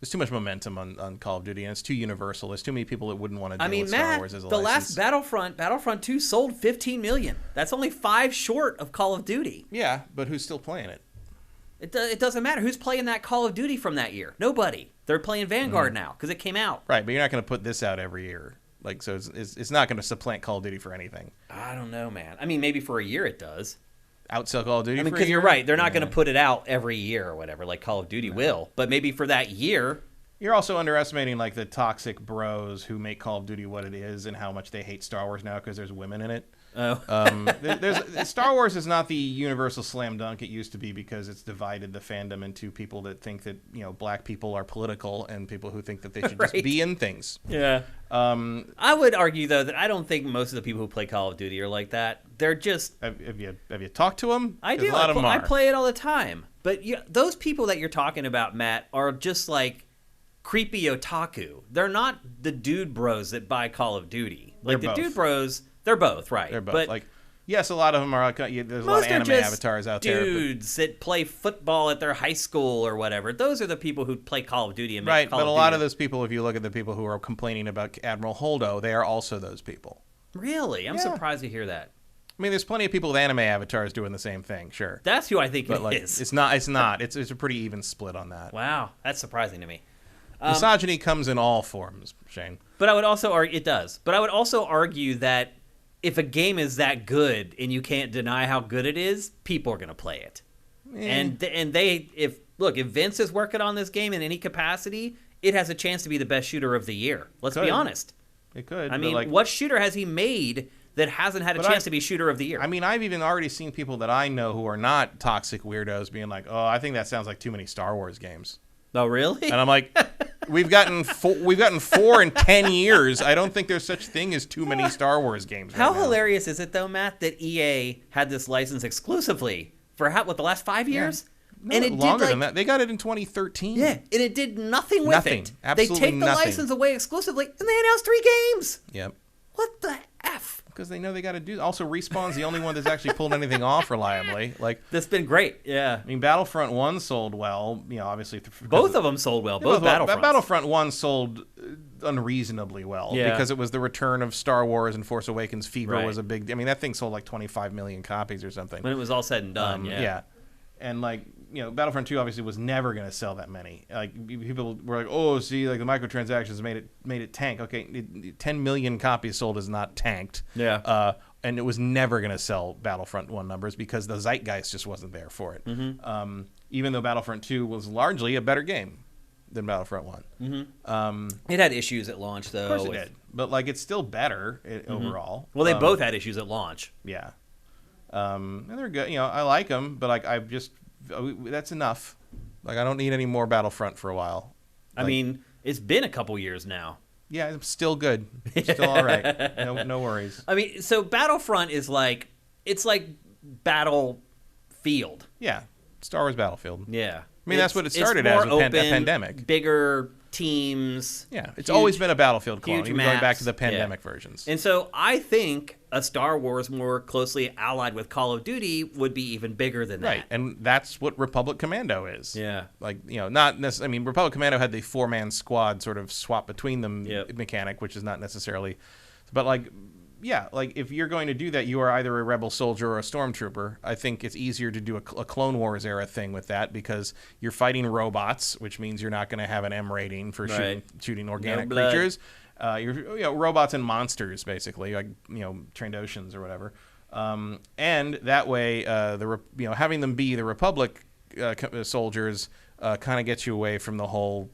There's too much momentum on Call of Duty, and it's too universal. There's too many people that wouldn't want to deal with Star Wars as a license. Last Battlefront 2 sold 15 million. That's only 5 short of Call of Duty. Yeah, but who's still playing it? It doesn't matter. Who's playing that Call of Duty from that year? Nobody. They're playing Vanguard now because it came out. Right, but you're not going to put this out every year. Like, so it's not going to supplant Call of Duty for anything. I don't know, man. Maybe for a year it does. Outsell Call of Duty for a year? Because you're right. They're not going to put it out every year or whatever, like Call of Duty will. But maybe for that year. You're also underestimating, like, the toxic bros who make Call of Duty what it is and how much they hate Star Wars now because there's women in it. Oh. Star Wars is not the universal slam dunk it used to be, because it's divided the fandom into people that think that, black people are political and people who think that they should just be in things. Yeah. I would argue, though, that I don't think most of the people who play Call of Duty are like that. They're just... Have you talked to them? I do. A lot of them are. I play it all the time. But those people that you're talking about, Matt, are just like creepy otaku. They're not the dude bros that buy Call of Duty. Like, the dude bros... They're both, right. They're both. But like, yes, a lot of them are like, there's a lot of anime avatars out there. Dudes that play football at their high school or whatever. Those are the people who play Call of Duty and make Call of Duty. Right, but a lot of those people, if you look at the people who are complaining about Admiral Holdo, they are also those people. Really? I'm surprised to hear that. There's plenty of people with anime avatars doing the same thing, sure. That's who I think it is. It's not. It's a pretty even split on that. Wow, that's surprising to me. Misogyny comes in all forms, Shane. But I would also argue it does. But I would also argue that if a game is that good and you can't deny how good it is, people are going to play it. And if Vince is working on this game in any capacity, it has a chance to be the best shooter of the year. Let's be honest. It could. What shooter has he made that hasn't had a chance to be shooter of the year? I've even already seen people that I know who are not toxic weirdos being like, "Oh, I think that sounds like too many Star Wars games." Oh, really? And I'm like, we've gotten 4 in 10 years. I don't think there's such thing as too many Star Wars games. How hilarious is it, though, Matt, that EA had this license exclusively for the last 5 years? Yeah. No, and it longer than that. They got it in 2013. Yeah, and it did nothing with it. Absolutely they take the license away exclusively, and they announced 3 games. Yep. What the F? Because they know they got to do. Also, Respawn's the only one that's actually pulled anything off reliably. That's been great. Yeah. Battlefront 1 sold well. Obviously. Both of them sold well. Both Battlefronts. Battlefront 1 sold unreasonably well. Yeah. Because it was the return of Star Wars, and Force Awakens fever was a big. That thing sold like 25 million copies or something. When it was all said and done. Yeah. And Battlefront 2 obviously was never going to sell that many. People were like, "Oh, see, the microtransactions made it tank." Okay, 10 million copies sold is not tanked. Yeah. And it was never going to sell Battlefront 1 numbers because the zeitgeist just wasn't there for it. Mm-hmm. Even though Battlefront 2 was largely a better game than Battlefront 1. Mm-hmm. It had issues at launch, though. Of course it did. But it's still better overall. Well, they both had issues at launch. Yeah. And they're good. I like them, but I've just... that's enough. I don't need any more Battlefront for a while. It's been a couple years now. Yeah, it's still good. It's still all right. No worries. So Battlefront is it's like Battlefield. Yeah, Star Wars Battlefield. Yeah. That's what it started as with open, Pandemic. Bigger teams. Yeah, it's always been a Battlefield clone, even going back to the Pandemic versions. And so I think a Star Wars more closely allied with Call of Duty would be even bigger than that. Right, and that's what Republic Commando is. Yeah. Not necessarily... Republic Commando had the 4-man squad sort of swap between them mechanic, which is not necessarily... But, yeah, like if you're going to do that, you are either a rebel soldier or a stormtrooper. I think it's easier to do a Clone Wars era thing with that because you're fighting robots, which means you're not going to have an M rating for shooting organic creatures. You're robots and monsters, basically, like Trandoshans or whatever. And that way, having them be the Republic soldiers kind of gets you away from the whole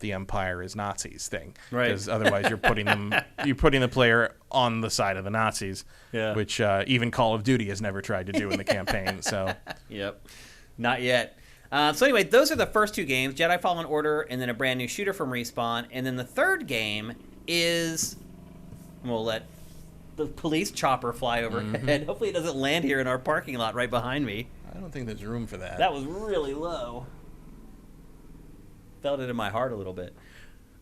the Empire is Nazis thing, right? Because otherwise you're putting the player on the side of the Nazis, which even Call of Duty has never tried to do in the campaign. So, yep, not yet. So anyway, those are the first 2 games: Jedi Fallen Order, and then a brand new shooter from Respawn. And then the third game is, we'll let the police chopper fly overhead. Hopefully, it doesn't land here in our parking lot right behind me. I don't think there's room for that. That was really low. Felt it in my heart a little bit.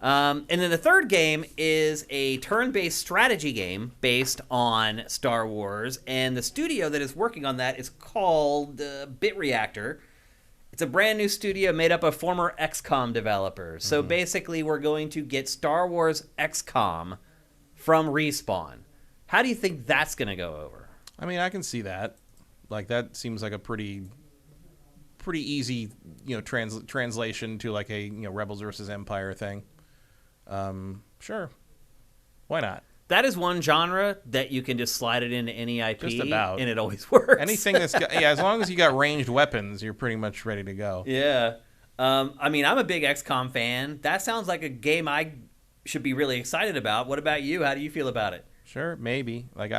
And then the third game is a turn-based strategy game based on Star Wars, and the studio that is working on that is called Bit Reactor. It's a brand new studio made up of former XCOM developers. So basically, we're going to get Star Wars XCOM from Respawn. How do you think that's going to go over? I mean, I can see that. Like, that seems like a pretty easy, translation to like a Rebels versus Empire thing. Sure, why not? That is one genre that you can just slide it into any IP, just about, and it always works. Anything that's got, as long as you got ranged weapons, you're pretty much ready to go. Yeah, I mean, I'm a big XCOM fan. That sounds like a game I should be really excited about. What about you? How do you feel about it? Sure, maybe. Like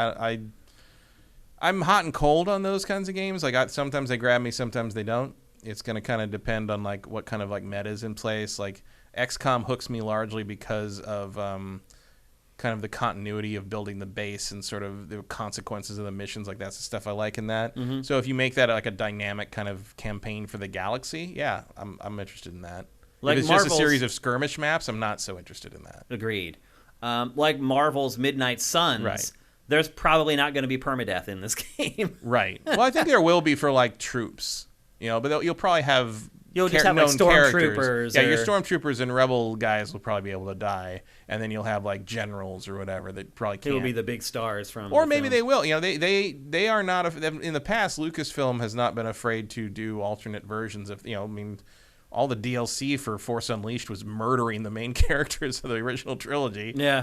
I'm hot and cold on those kinds of games. Like sometimes they grab me, sometimes they don't. It's going to kind of depend on like what kind of like meta is in place. Like XCOM hooks me largely because of kind of the continuity of building the base and sort of the consequences of the missions. Like that's the stuff I like in that. So if you make that like a dynamic kind of campaign for the galaxy, yeah, I'm interested in that. Like if it's just a series of skirmish maps, I'm not so interested in that. Agreed. Like Marvel's Midnight Suns. Right. There's probably not going to be permadeath in this game. Right. Well, I think there will be for like troops, but you'll probably have just have like stormtroopers. Yeah, your stormtroopers and rebel guys will probably be able to die, and then you'll have like generals or whatever that probably can't. It will be the big stars from. Or maybe they will. They are not. In the past, Lucasfilm has not been afraid to do alternate versions of. I mean, all the DLC for Force Unleashed was murdering the main characters of the original trilogy. Yeah.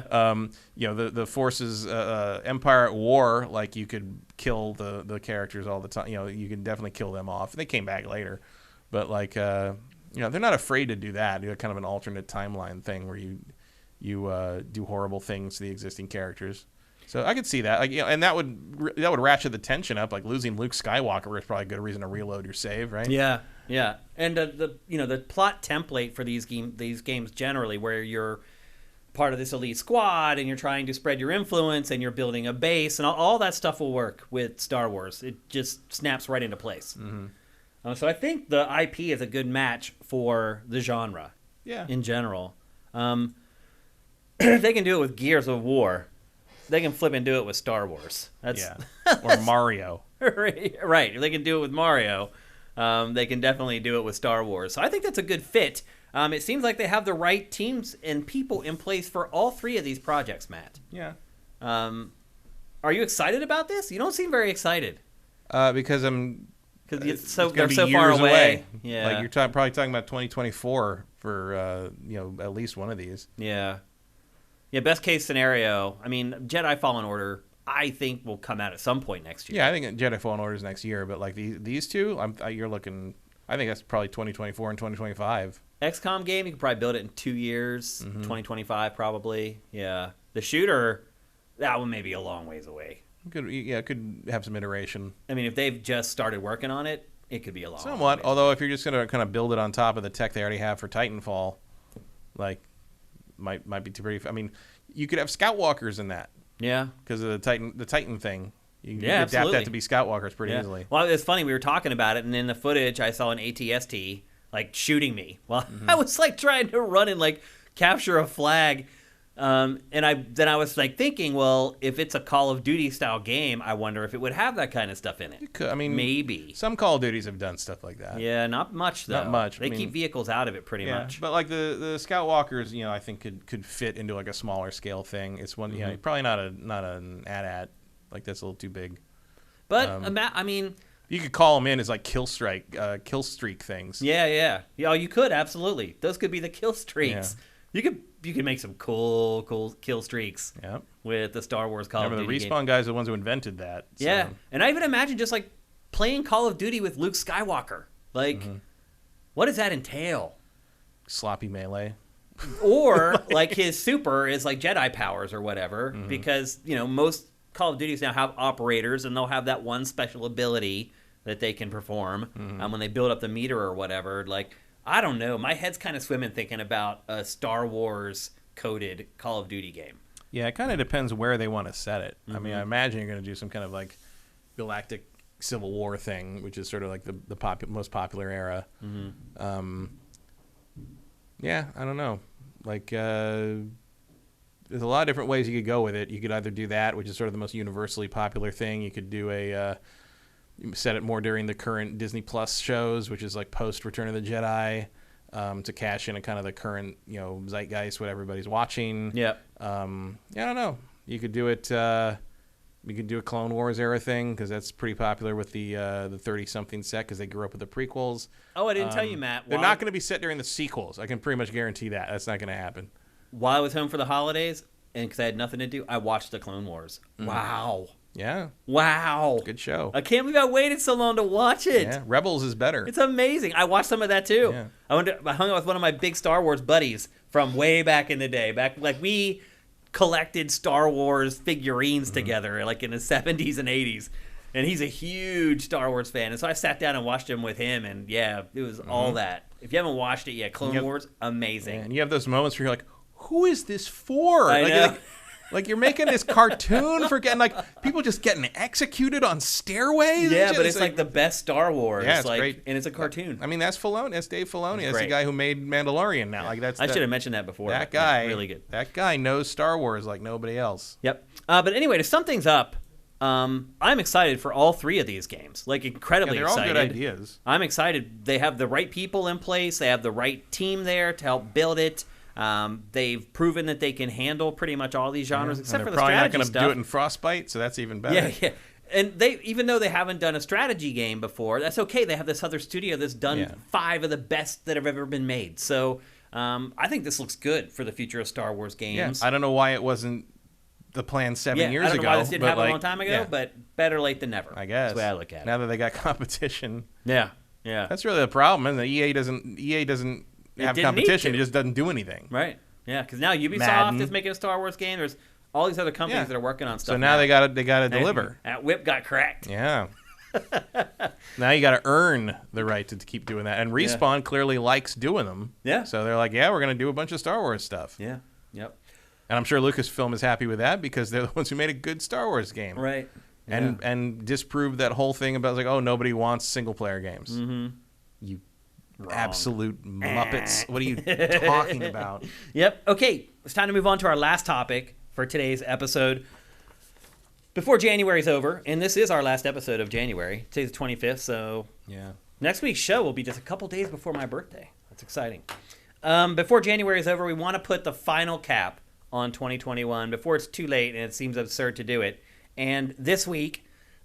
The Force's Empire at War, like you could kill the characters all the time. You can definitely kill them off. They came back later, but like they're not afraid to do that. Do kind of an alternate timeline thing where you do horrible things to the existing characters. So I could see that, and that would ratchet the tension up. Like losing Luke Skywalker is probably a good reason to reload your save, right? Yeah. Yeah, and the plot template for these games generally, where you're part of this elite squad and you're trying to spread your influence and you're building a base and all that stuff will work with Star Wars. It just snaps right into place. So I think the IP is a good match for the genre. Yeah. In general, they can do it with Gears of War. They can flip and do it with Star Wars. Or Mario. Right. If they can do it with Mario. They can definitely do it with Star Wars. So I think that's a good fit. It seems like they have the right teams and people in place for all 3 of these projects, Matt. Yeah. Are you excited about this? You don't seem very excited. Because they're so far away. Yeah. Like you're probably talking about 2024 for at least one of these. Yeah. Yeah. Best case scenario. I mean, Jedi Fallen Order, I think will come out at some point next year. Yeah, I think Jedi Fallen Order is next year, but like these two, you're looking. I think that's probably 2024 and 2025. XCOM game, you could probably build it in 2 years, 2025 probably. Yeah, the shooter, that one may be a long ways away. It could have some iteration. I mean, if they've just started working on it, it could be a long. Somewhat, although if you're just gonna kind of build it on top of the tech they already have for Titanfall, like might be too pretty. I mean, you could have Scout Walkers in that. Yeah, because of the Titan thing. You can adapt absolutely. that to be Scout Walkers pretty easily. Well, it's funny, we were talking about it, and in the footage, I saw an ATST like shooting me while I was like trying to run and like capture a flag. And I was like thinking, well, if it's a Call of Duty style game, I wonder if it would have that kind of stuff in it. It could, I mean, maybe some Call of Duties have done stuff like that. Yeah, not much though. Not much. They keep vehicles out of it pretty much. But like the Scout Walkers, I think could fit into like a smaller scale thing. It's one, probably not an AT-AT. Like that's a little too big. But I mean, you could call them in as like kill streak things. Yeah. You could absolutely. Those could be the kill streaks. Yeah. You could make some cool kill streaks. Yeah. With the Star Wars Call of Duty. Remember the Respawn guys are the ones who invented that. So. Yeah, and I even imagine just like playing Call of Duty with Luke Skywalker. Like, what does that entail? Sloppy melee. Or like his super is like Jedi powers or whatever, because most Call of Duties now have operators, and they'll have that one special ability that they can perform when they build up the meter or whatever. Like, I don't know. My head's kind of swimming thinking about a Star Wars coded Call of Duty game. Yeah, it kind of depends where they want to set it. I mean, I imagine you're going to do some kind of like galactic Civil War thing, which is sort of like the most popular era. Yeah, I don't know. Like, there's a lot of different ways you could go with it. You could either do that, which is sort of the most universally popular thing. You could do set it more during the current Disney Plus shows, which is like post Return of the Jedi, to cash in a kind of the current, zeitgeist, what everybody's watching. Yeah. I don't know. You could do it. You could do a Clone Wars era thing because that's pretty popular with the 30-something set because they grew up with the prequels. Oh, I didn't tell you, Matt. They're not going to be set during the sequels. I can pretty much guarantee that. That's not going to happen. While I was home for the holidays, and because I had nothing to do, I watched the Clone Wars. Wow. Yeah. Wow. Good show. I can't believe I waited so long to watch it. Yeah. Rebels is better. It's amazing. I watched some of that too. Yeah. I hung out with one of my big Star Wars buddies from way back in the day. We collected Star Wars figurines together, like in the 70s and 80s. And he's a huge Star Wars fan. And so I sat down and watched them with him. And yeah, it was all that. If you haven't watched it yet, Clone Wars, amazing. And you have those moments where you're like, who is this for? I know. Like you're making this cartoon for getting like people just getting executed on stairways. Yeah, but it's like the best Star Wars. Yeah, it's like, great. And it's a cartoon. I mean, that's Filoni. That's Dave Filoni. That's the guy who made Mandalorian. Now, like I should have mentioned that before. That guy, really good. That guy knows Star Wars like nobody else. Yep. But anyway, to sum things up, I'm excited for all three of these games. Like incredibly they're excited. all good ideas. I'm excited. They have the right people in place. They have the right team there to help build it. They've proven that they can handle pretty much all these genres, except for the strategy stuff. Probably not going to do it in Frostbite, so that's even better. Yeah. And even though they haven't done a strategy game before, that's okay. They have this other studio that's done 5 of the best that have ever been made. So I think this looks good for the future of Star Wars games. Yeah. I don't know why it wasn't the plan 7 years ago. I don't know why this didn't happen a long time ago, but better late than never. I guess. That's the way I look at it. Now that they got competition. Yeah. That's really the problem, isn't it? EA doesn't have competition. It just doesn't do anything. Right. Yeah, because now Ubisoft Madden is making a Star Wars game. There's all these other companies that are working on stuff. So now they got to deliver. That whip got cracked. Yeah. Now you got to earn the right to keep doing that. And Respawn clearly likes doing them. Yeah. So they're like, yeah, we're going to do a bunch of Star Wars stuff. Yeah. Yep. And I'm sure Lucasfilm is happy with that because they're the ones who made a good Star Wars game. Right. And disproved that whole thing about like, oh, nobody wants single player games. Mm-hmm. You absolute Muppets. What are you talking about? Yep. Okay. It's time to move on to our last topic for today's episode. Before January's over, and this is our last episode of January. Today's the 25th, so next week's show will be just a couple days before my birthday. That's exciting. Before January is over, we want to put the final cap on 2021 before it's too late and it seems absurd to do it. And this week,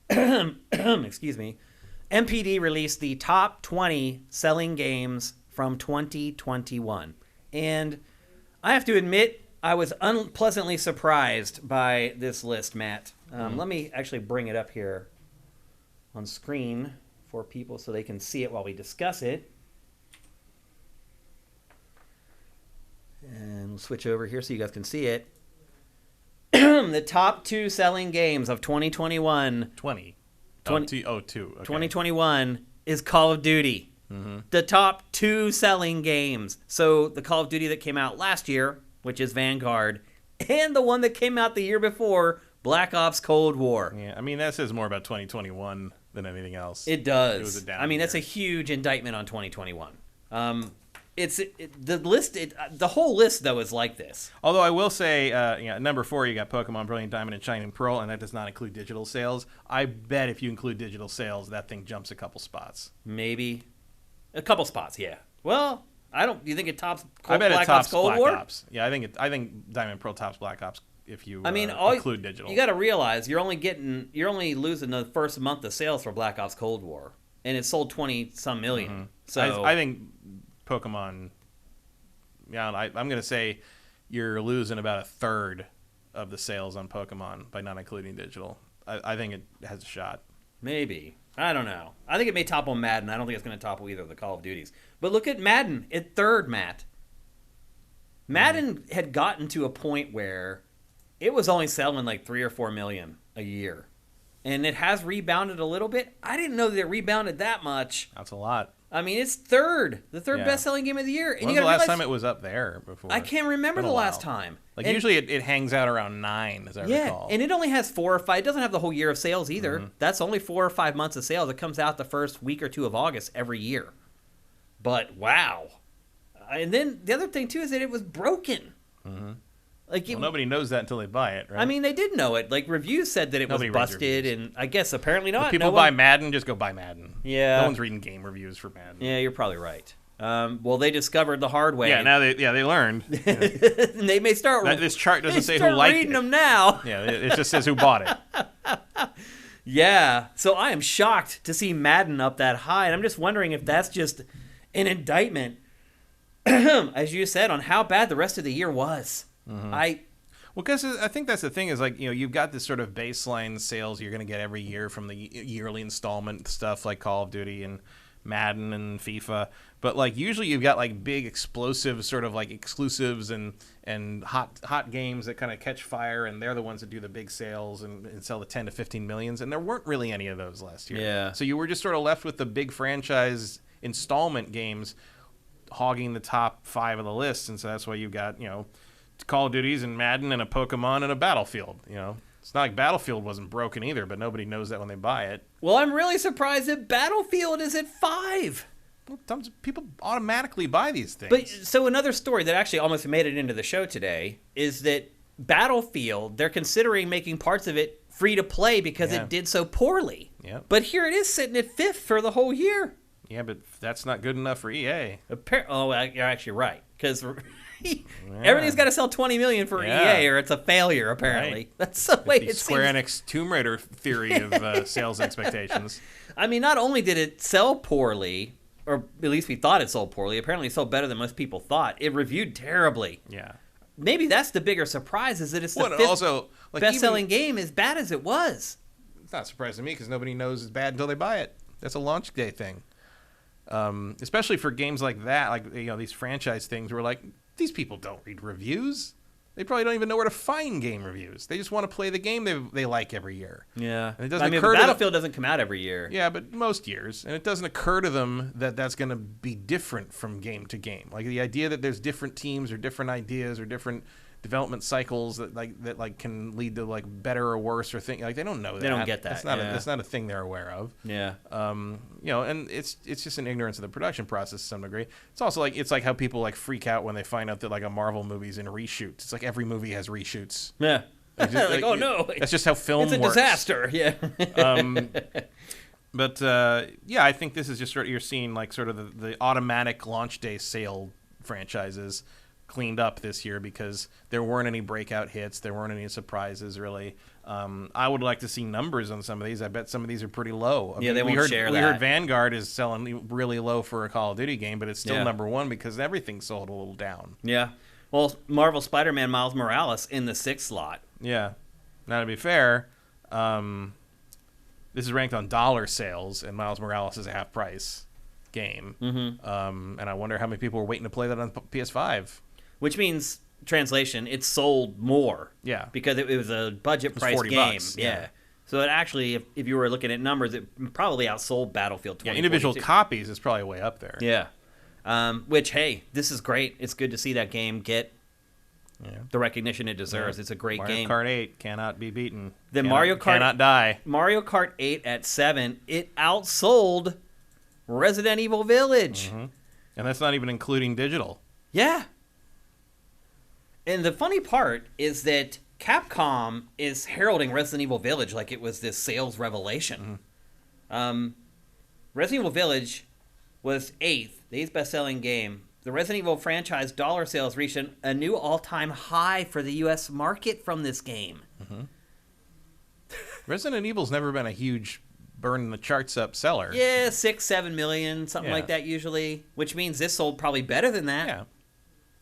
excuse me, MPD released the top 20 selling games from 2021. And I have to admit, I was unpleasantly surprised by this list, Matt. Let me actually bring it up here on screen for people so they can see it while we discuss it. And we'll switch over here so you guys can see it. The top 2 selling games of 2021. 2021 is Call of Duty. Mm-hmm. The top 2 selling games. So the Call of Duty that came out last year, which is Vanguard, and the one that came out the year before, Black Ops Cold War. Yeah, I mean, that says more about 2021 than anything else. It does. It was a down I mean, year. that's a huge indictment on 2021. the list. The whole list though is like this. Although I will say, number 4, you got Pokemon Brilliant Diamond and Shining Pearl, and that does not include digital sales. I bet if you include digital sales, that thing jumps a couple spots. Maybe a couple spots. Yeah. Well, I don't. You think it tops? I bet Black it tops Ops Cold Black War? Ops. Yeah, I think Diamond and Pearl tops Black Ops if you include digital. You got to realize you're only losing the first month of sales for Black Ops Cold War, and it sold 20-some million. Mm-hmm. So I think Pokemon. Yeah, I'm going to say you're losing about a third of the sales on Pokemon by not including digital. I think it has a shot. Maybe. I don't know. I think it may topple Madden. I don't think it's going to topple either of the Call of Duties. But look at Madden at third, Matt. Madden had gotten to a point where it was only selling like 3 or 4 million a year. And it has rebounded a little bit. I didn't know that it rebounded that much. That's a lot. I mean, it's the third best-selling game of the year. And when was the last time it was up there before? I can't remember the last time. Usually it hangs out around 9, as I recall. Yeah, and it only has 4 or 5. It doesn't have the whole year of sales either. Mm-hmm. That's only 4 or 5 months of sales. It comes out the first week or 2 of August every year. But, wow. And then the other thing, too, is that it was broken. Mm-hmm. Nobody knows that until they buy it, right? I mean, they did know it. Like, reviews said that it was busted, and I guess apparently not. If people buy Madden, just go buy Madden. Yeah. No one's reading game reviews for Madden. Yeah, you're probably right. Well, they discovered the hard way. Yeah, now they learned. And they may start. This chart doesn't say who liked it. Reading them now. Yeah, it just says who bought it. Yeah, so I am shocked to see Madden up that high, and I'm just wondering if that's just an indictment, as you said, on how bad the rest of the year was. Mm-hmm. Well, because I think that's the thing is, like, you've got this sort of baseline sales you're going to get every year from the yearly installment stuff like Call of Duty and Madden and FIFA. But, like, usually you've got, like, big explosive sort of, like, exclusives and hot games that kind of catch fire, and they're the ones that do the big sales and sell the 10 to 15 millions. And there weren't really any of those last year. Yeah. So you were just sort of left with the big franchise installment games hogging the top 5 of the list. And so that's why you've got, Call of Duties and Madden and a Pokemon and a Battlefield. It's not like Battlefield wasn't broken either, but nobody knows that when they buy it. Well, I'm really surprised that Battlefield is at 5. Well, people automatically buy these things. But so another story that actually almost made it into the show today is that Battlefield, they're considering making parts of it free to play because it did so poorly. Yeah. But here it is sitting at 5th for the whole year. Yeah, but that's not good enough for EA. You're actually right, because everything's got to sell 20 million for EA, or it's a failure. Apparently, right. That's the way it Square seems. Enix Tomb Raider theory of sales expectations. I mean, not only did it sell poorly, or at least we thought it sold poorly. Apparently, it sold better than most people thought. It reviewed terribly. Yeah. Maybe that's the bigger surprise: is that it's the 5th best-selling game, as bad as it was. It's not surprising to me because nobody knows it's bad until they buy it. That's a launch day thing. Especially for games like that, like these franchise things where like these people don't read reviews. They probably don't even know where to find game reviews. They just want to play the game they like every year. Yeah. And it doesn't occur Battlefield doesn't come out every year. Yeah, but most years. And it doesn't occur to them that that's going to be different from game to game. Like the idea that there's different teams or different ideas or different development cycles that can lead to like better or worse or thing. Like they don't know that. They don't get that. That's not a thing they're aware of. Yeah. And it's just an ignorance of the production process to some degree. It's also like how people like freak out when they find out that like a Marvel movie's in reshoots. It's like every movie has reshoots. Yeah. Like, oh no. That's just how film works. It's a disaster. Yeah. But I think this is just sort of, you're seeing like sort of the automatic launch day sale franchises cleaned up this year because there weren't any breakout hits, there weren't any surprises really. I would like to see numbers on some of these. I bet some of these are pretty low. They won't share that. We heard Vanguard is selling really low for a Call of Duty game, but it's still number 1 because everything sold a little down. Yeah. Well, Marvel Spider-Man Miles Morales in the 6th slot. Yeah. Now to be fair, this is ranked on dollar sales, and Miles Morales is a half price game. Mm-hmm. And I wonder how many people were waiting to play that on PS5. Which means, translation, it sold more. Yeah. Because it was a budget price game. $40, yeah. So it actually, if you were looking at numbers, it probably outsold Battlefield 2042. Yeah, individual copies is probably way up there. Yeah. Which, hey, this is great. It's good to see that game get the recognition it deserves. Yeah. It's a great game. Mario Kart 8 cannot be beaten. Mario Kart cannot die. Mario Kart 8 at 7, it outsold Resident Evil Village. Mm-hmm. And that's not even including digital. Yeah. And the funny part is that Capcom is heralding Resident Evil Village like it was this sales revelation. Resident Evil Village was the eighth best-selling game. The Resident Evil franchise dollar sales reached a new all-time high for the U.S. market from this game. Resident Evil's never been a huge burn the charts up seller. Yeah, 6-7 million, something like that usually, which means this sold probably better than that. Yeah.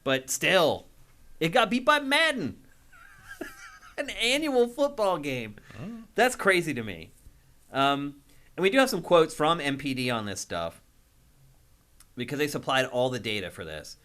But still, it got beat by Madden. An annual football game. That's crazy to me. And we do have some quotes from MPD on this stuff because they supplied all the data for this.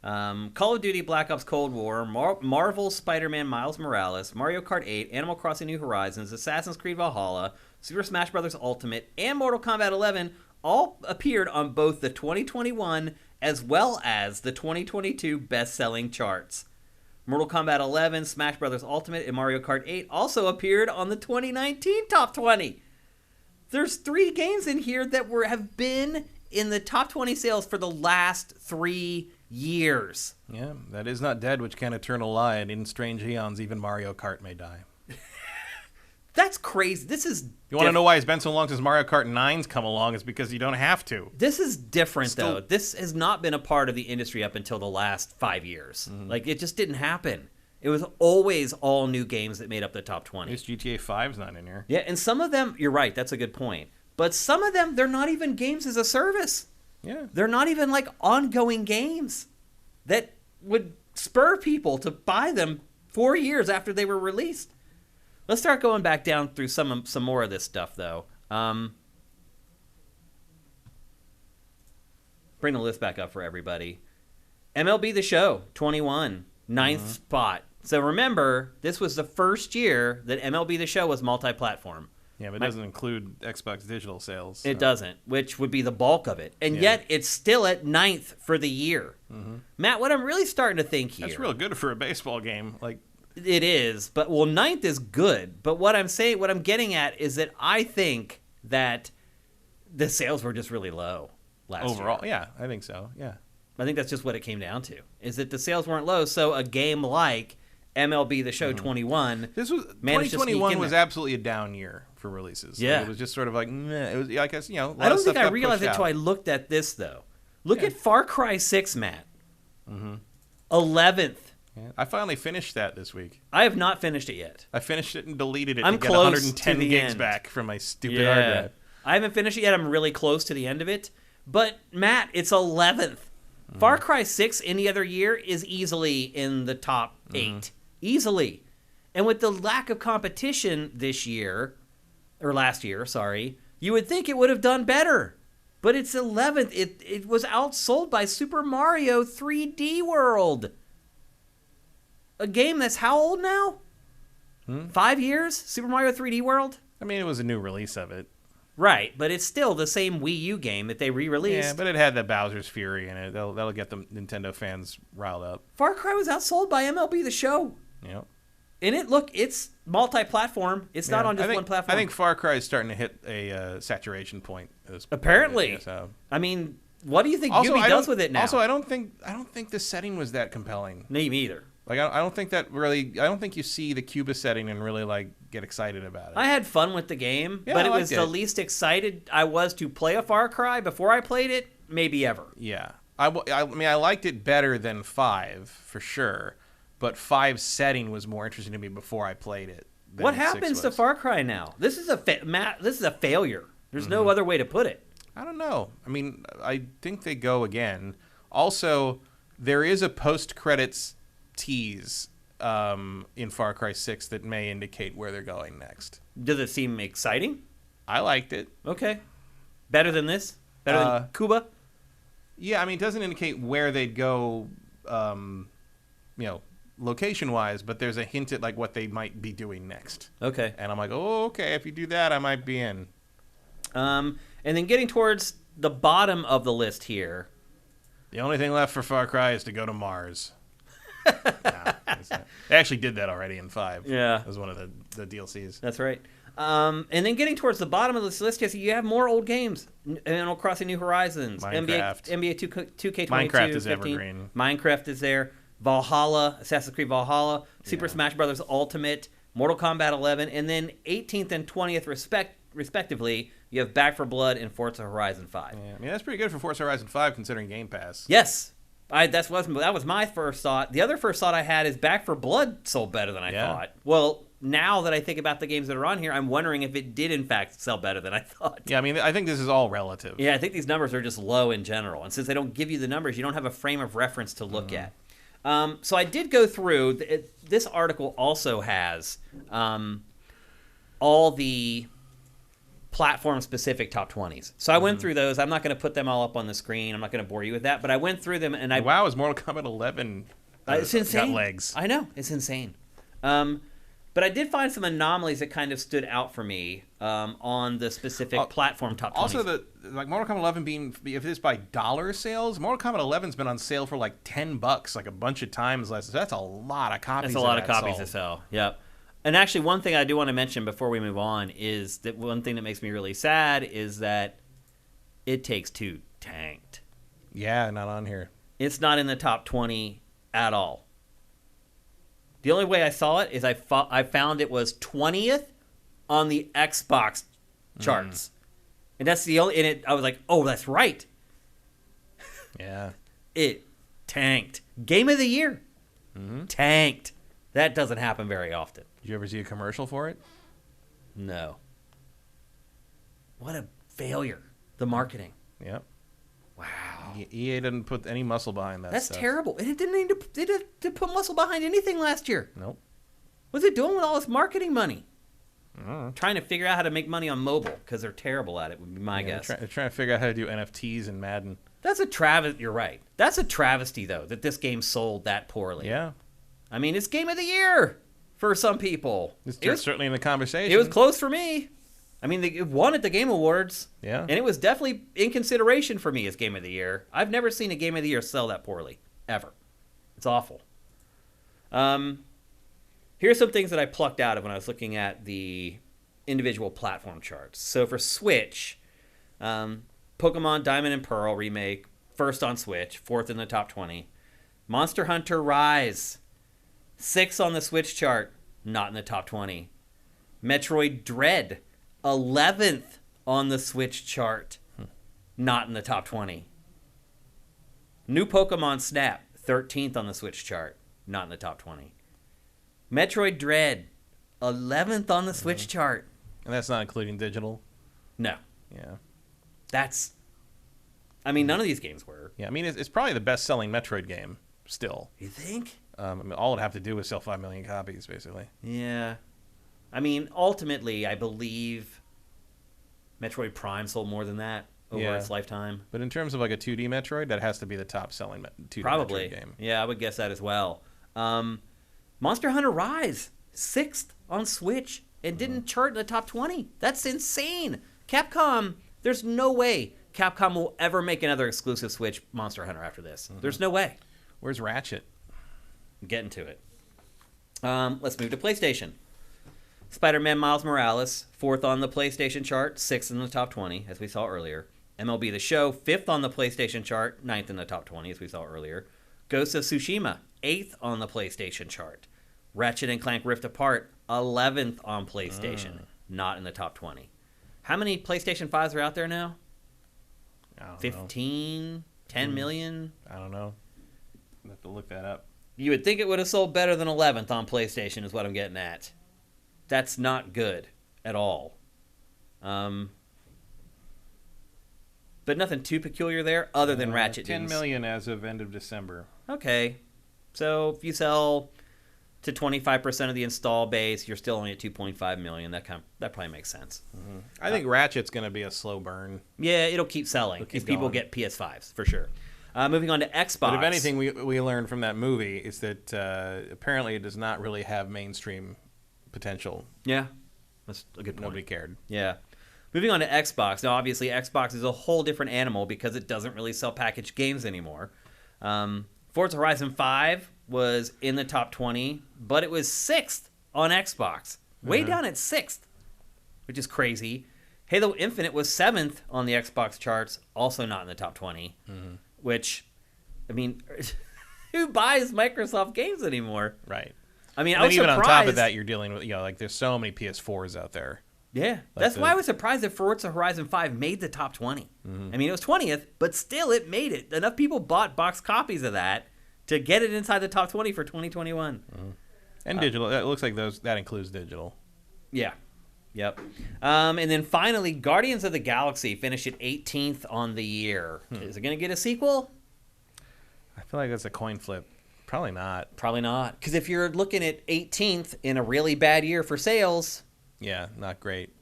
Call of Duty Black Ops Cold War, Marvel Spider-Man Miles Morales, Mario Kart 8, Animal Crossing New Horizons, Assassin's Creed Valhalla, Super Smash Bros. Ultimate, and Mortal Kombat 11 all appeared on both the 2021 as well as the 2022 best-selling charts. Mortal Kombat 11, Smash Bros. Ultimate, and Mario Kart 8 also appeared on the 2019 top 20. There's 3 games in here that have been in the top 20 sales for the last 3 years. Yeah, that is not dead which can eternal lie, and in strange eons even Mario Kart may die. That's crazy. This is... You want to know why it's been so long since Mario Kart 9's come along? It's because you don't have to. This is different, though. This has not been a part of the industry up until the last 5 years. Like, it just didn't happen. It was always all new games that made up the top 20. At least GTA 5's not in here. Yeah, and some of them... You're right. That's a good point. But some of them, they're not even games as a service. Yeah. They're not even, like, ongoing games that would spur people to buy them 4 years after they were released. Let's start going back down through some more of this stuff, though. Bring the list back up for everybody. MLB The Show, 21, ninth spot. So remember, this was the first year that MLB The Show was multi-platform. Yeah, but it doesn't include Xbox digital sales. So. It doesn't, which would be the bulk of it. And yet, it's still at 9th for the year. Matt, what I'm really starting to think here... That's real good for a baseball game. Like... It is, but 9th is good. But what I'm getting at is that I think that the sales were just really low last year. Overall, yeah, I think so. Yeah, I think that's just what it came down to. Is that the sales weren't low, so a game like MLB The Show 21, this was 2021 was absolutely a down year for releases. Yeah, like, it was just sort of like it was. I guess I don't think I realized it until I looked at this though. Look at Far Cry 6, Matt. 11th. Yeah. I finally finished that this week. I have not finished it yet. I finished it and deleted it I'm to get close 110 to the gigs end. back from my stupid hard drive. I haven't finished it yet. I'm really close to the end of it. But, Matt, it's 11th. Far Cry 6 any other year is easily in the top 8. Easily. And with the lack of competition this year, or last year, sorry, you would think it would have done better. But it's 11th. It was outsold by Super Mario 3D World. A game that's how old now? 5 years? Super Mario 3D World? I mean, it was a new release of it. Right, but it's still the same Wii U game that they re-released. Yeah, but it had the Bowser's Fury in it. That'll get the Nintendo fans riled up. Far Cry was outsold by MLB The Show. Yep. And it's multi-platform. It's not on just one platform. I think Far Cry is starting to hit a saturation point. Apparently. So. I mean, what do you think Ubi does with it now? Also, I don't think the setting was that compelling. Me either. Like I don't think that really. I don't think you see the Cuba setting and really like get excited about it. I had fun with the game, but it was the least excited I was to play a Far Cry before I played it, maybe ever. Yeah, I mean I liked it better than 5 for sure, but 5's setting was more interesting to me before I played it. What happens to Far Cry now? This is a failure. There's no other way to put it. I don't know. I mean, I think they go again. Also, there is a post-credits tease in Far Cry 6 that may indicate where they're going next. Does it seem exciting? I liked it. Okay. Better than this? Better than Cuba? Yeah, I mean, it doesn't indicate where they'd go, location-wise, but there's a hint at like what they might be doing next. Okay. And I'm like, oh, okay, if you do that, I might be in. And then getting towards the bottom of the list here. The only thing left for Far Cry is to go to Mars. They actually did that already in 5. Yeah. It was one of the DLCs. That's right. And then getting towards the bottom of this list, Jesse, you have more old games. Animal Crossing New Horizons, NBA 2K22, Minecraft is 15, evergreen. Minecraft is there. Valhalla, Assassin's Creed Valhalla, Super Smash Bros. Ultimate, Mortal Kombat 11, and then 18th and 20th respectively, you have Back 4 Blood and Forza Horizon 5. Yeah, I mean, that's pretty good for Forza Horizon 5 considering Game Pass. Yes. That was my first thought. The other first thought I had is Back 4 Blood sold better than I thought. Well, now that I think about the games that are on here, I'm wondering if it did in fact sell better than I thought. Yeah, I mean, I think this is all relative. Yeah, I think these numbers are just low in general. And since they don't give you the numbers, you don't have a frame of reference to look at. So I did go through. This article also has all the platform-specific top 20s. So I went through those. I'm not going to put them all up on the screen. I'm not going to bore you with that. But I went through them, and Wow, is Mortal Kombat 11 it's insane. got legs. I know. It's insane. But I did find some anomalies that kind of stood out for me on the specific platform top 20s. Also, Mortal Kombat 11 being, if it's by dollar sales, Mortal Kombat 11's been on sale for like $10 like a bunch of times last. So that's a lot of copies. That's a lot of copies to sell. Yep. And actually, one thing I do want to mention before we move on is that one thing that makes me really sad is that It Takes Two tanked. Yeah, not on here. It's not in the top 20 at all. The only way I saw it is I found it was 20th on the Xbox charts. And that's the only... And I was like, oh, that's right. Yeah. It tanked. Game of the year. Tanked. That doesn't happen very often. Did you ever see a commercial for it? No. What a failure. The marketing. Yep. Wow. EA didn't put any muscle behind that That's stuff. terrible. And it didn't need to put muscle behind anything last year. Nope. What's it doing with all this marketing money? Trying to figure out how to make money on mobile because they're terrible at it would be my guess. They're trying to figure out how to do NFTs in Madden. That's a travesty. You're right. That's a travesty, though, that this game sold that poorly. Yeah. I mean, it's game of the year for some people. It's certainly in the conversation. It was close for me. I mean, it won at the Game Awards. Yeah. And it was definitely in consideration for me as Game of the Year. I've never seen a Game of the Year sell that poorly. Ever. It's awful. Here's some things that I plucked out of when I was looking at the individual platform charts. So for Switch, Pokemon Diamond and Pearl remake, first on Switch, fourth in the top 20. Monster Hunter Rise, 6th on the Switch chart, not in the top 20. Metroid Dread, 11th on the Switch chart, not in the top 20. New Pokemon Snap, 13th on the Switch chart, not in the top 20. Metroid Dread, 11th on the Switch chart. And that's not including digital? No. Yeah. That's... I mean, none of these games were. Yeah, I mean, it's probably the best-selling Metroid game, still. You think? I mean, all it'd have to do is sell 5 million copies, basically. Yeah. I mean, ultimately, I believe Metroid Prime sold more than that over its lifetime. But in terms of like a 2D Metroid, that has to be the top-selling 2D Probably. Metroid game. Yeah, I would guess that as well. Monster Hunter Rise, 6th on Switch, and didn't chart in the top 20. That's insane. Capcom, there's no way Capcom will ever make another exclusive Switch Monster Hunter after this. There's no way. Where's Ratchet? I'm getting to it. Let's move to PlayStation. Spider-Man Miles Morales, 4th on the PlayStation chart, 6th in the top 20, as we saw earlier. MLB The Show, 5th on the PlayStation chart, 9th in the top 20, as we saw earlier. Ghost of Tsushima, 8th on the PlayStation chart. Ratchet & Clank Rift Apart, 11th on PlayStation, not in the top 20. How many PlayStation 5s are out there now? 15? 10 million? I don't know. I have to look that up. You would think it would have sold better than 11th on PlayStation is what I'm getting at. That's not good at all. But nothing too peculiar there other than Ratchet. 10 million as of end of December. Okay. So if you sell to 25% of the install base, you're still only at 2.5 million. That probably makes sense. I think Ratchet's going to be a slow burn. Yeah, it'll keep selling if people get PS5s, for sure. Moving on to Xbox. But if anything we learned from that movie is that apparently it does not really have mainstream potential. Yeah, that's a good point. Nobody cared. Yeah. Moving on to Xbox. Now, obviously, Xbox is a whole different animal because it doesn't really sell packaged games anymore. Forza Horizon 5 was in the top 20, but it was 6th on Xbox. Way down at 6th. which is crazy. Halo Infinite was 7th on the Xbox charts, also not in the top 20, which, I mean, who buys Microsoft games anymore? Right. I mean, And I was even surprised. on top of that, you're dealing with, like there's so many PS4s out there. Yeah, that's why I was surprised that Forza Horizon 5 made the top 20. I mean, it was 20th, but still it made it. Enough people bought box copies of that to get it inside the top 20 for 2021. And digital. It looks like that includes digital. Yeah. Yep. And then finally, Guardians of the Galaxy finished at 18th on the year. Is it going to get a sequel? I feel like that's a coin flip. Probably not. Probably not. Because if you're looking at 18th in a really bad year for sales... Yeah, not great.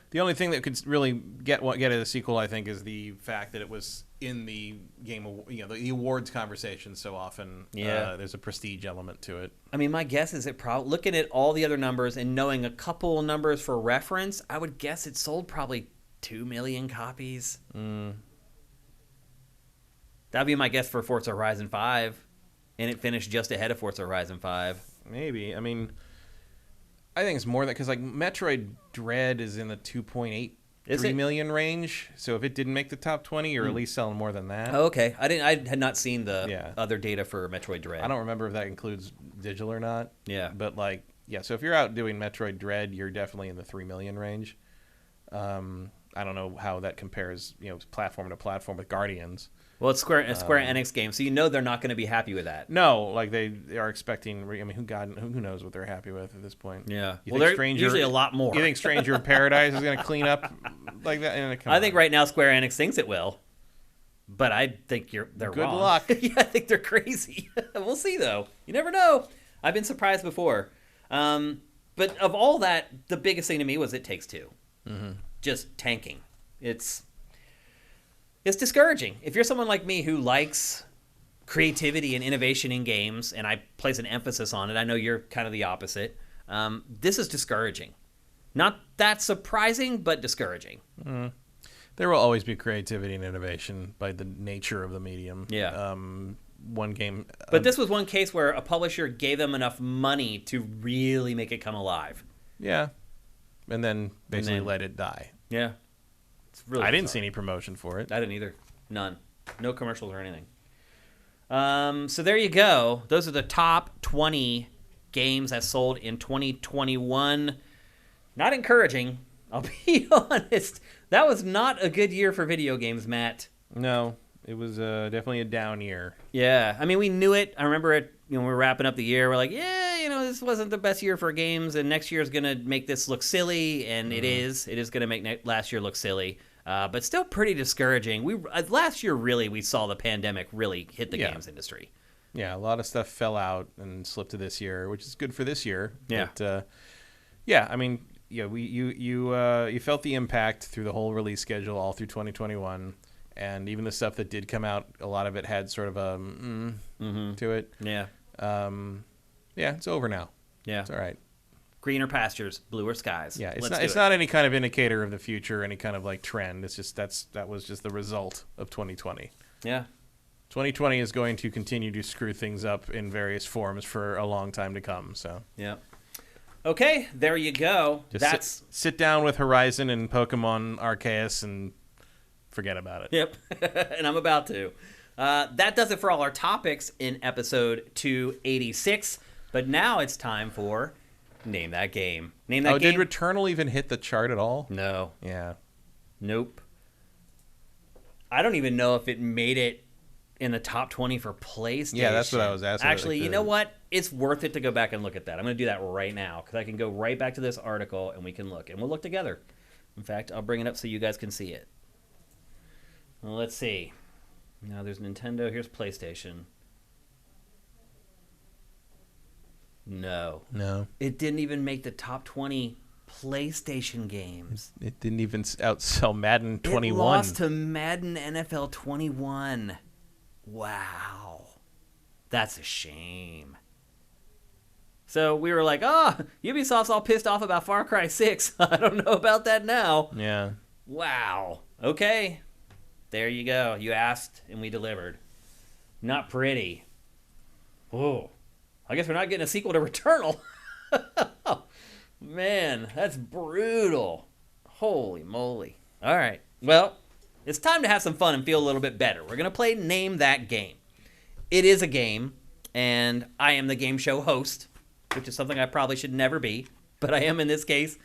The only thing that could really get it a sequel, I think, is the fact that it was in the the awards conversation so often. Yeah, there's a prestige element to it. I mean, my guess is looking at all the other numbers and knowing a couple numbers for reference, I would guess it sold probably 2 million copies. That'd be my guess for Forza Horizon 5, and it finished just ahead of Forza Horizon 5. Maybe. I mean, I think it's more than because like Metroid Dread is in the 2.83 million range. So if it didn't make the top 20, you're at least selling more than that. Oh, okay. I had not seen the other data for Metroid Dread. I don't remember if that includes digital or not. Yeah. But like, yeah. So if you're out doing Metroid Dread, you're definitely in the 3 million range. I don't know how that compares, platform to platform with Guardians. Well, it's Square Enix game, so they're not going to be happy with that. No, like they are expecting. I mean, who knows what they're happy with at this point? Yeah, They're usually a lot more. You think Stranger in Paradise is going to clean up like that? I think right now Square Enix thinks it will, but I think they're good wrong. luck. Yeah, I think they're crazy. We'll see though. You never know. I've been surprised before. But of all that, the biggest thing to me was It Takes Two. Just tanking. It's discouraging. If you're someone like me who likes creativity and innovation in games, and I place an emphasis on it, I know you're kind of the opposite. This is discouraging. Not that surprising, but discouraging. There will always be creativity and innovation by the nature of the medium. Yeah. One game. But this was one case where a publisher gave them enough money to really make it come alive. Yeah. And then basically let it die. Yeah. It's really I didn't see any promotion for it. I didn't either. None. No commercials or anything. So there you go. Those are the top 20 games that sold in 2021. Not encouraging. I'll be honest. That was not a good year for video games, Matt. No, it was definitely a down year. Yeah. I mean, we knew it. I remember it. We were wrapping up the year. We're like, this wasn't the best year for games, and next year is going to make this look silly, and it is. It is going to make last year look silly, but still pretty discouraging. Last year, really, we saw the pandemic really hit the games industry. Yeah, a lot of stuff fell out and slipped to this year, which is good for this year. Yeah. But, I mean, you felt the impact through the whole release schedule all through 2021. And even the stuff that did come out, a lot of it had sort of a to it. Yeah. It's over now. Yeah. It's all right. Greener pastures, bluer skies. Yeah, it's not any kind of indicator of the future, any kind of like trend. It's just that was just the result of 2020. Yeah. 2020 is going to continue to screw things up in various forms for a long time to come. So. Yeah. Okay, there you go. Just sit down with Horizon and Pokemon Arceus and forget about it. Yep, and I'm about to. That does it for all our topics in episode 286. But now it's time for Name That Game. Name that game. Did Returnal even hit the chart at all? No. Yeah. Nope. I don't even know if it made it in the top 20 for PlayStation. Yeah, that's what I was asking. Actually, you know what? It's worth it to go back and look at that. I'm going to do that right now because I can go right back to this article and we can look. And we'll look together. In fact, I'll bring it up so you guys can see it. Well, let's see. Now there's Nintendo. Here's PlayStation. No. It didn't even make the top 20 PlayStation games. It didn't even outsell Madden 21. It lost to Madden NFL 21. Wow. That's a shame. So we were like, Ubisoft's all pissed off about Far Cry 6. I don't know about that now. Yeah. Wow. Okay. There you go. You asked, and we delivered. Not pretty. Oh, I guess we're not getting a sequel to Returnal. Man, that's brutal. Holy moly. All right. Well, it's time to have some fun and feel a little bit better. We're going to play Name That Game. It is a game, and I am the game show host, which is something I probably should never be, but I am in this case.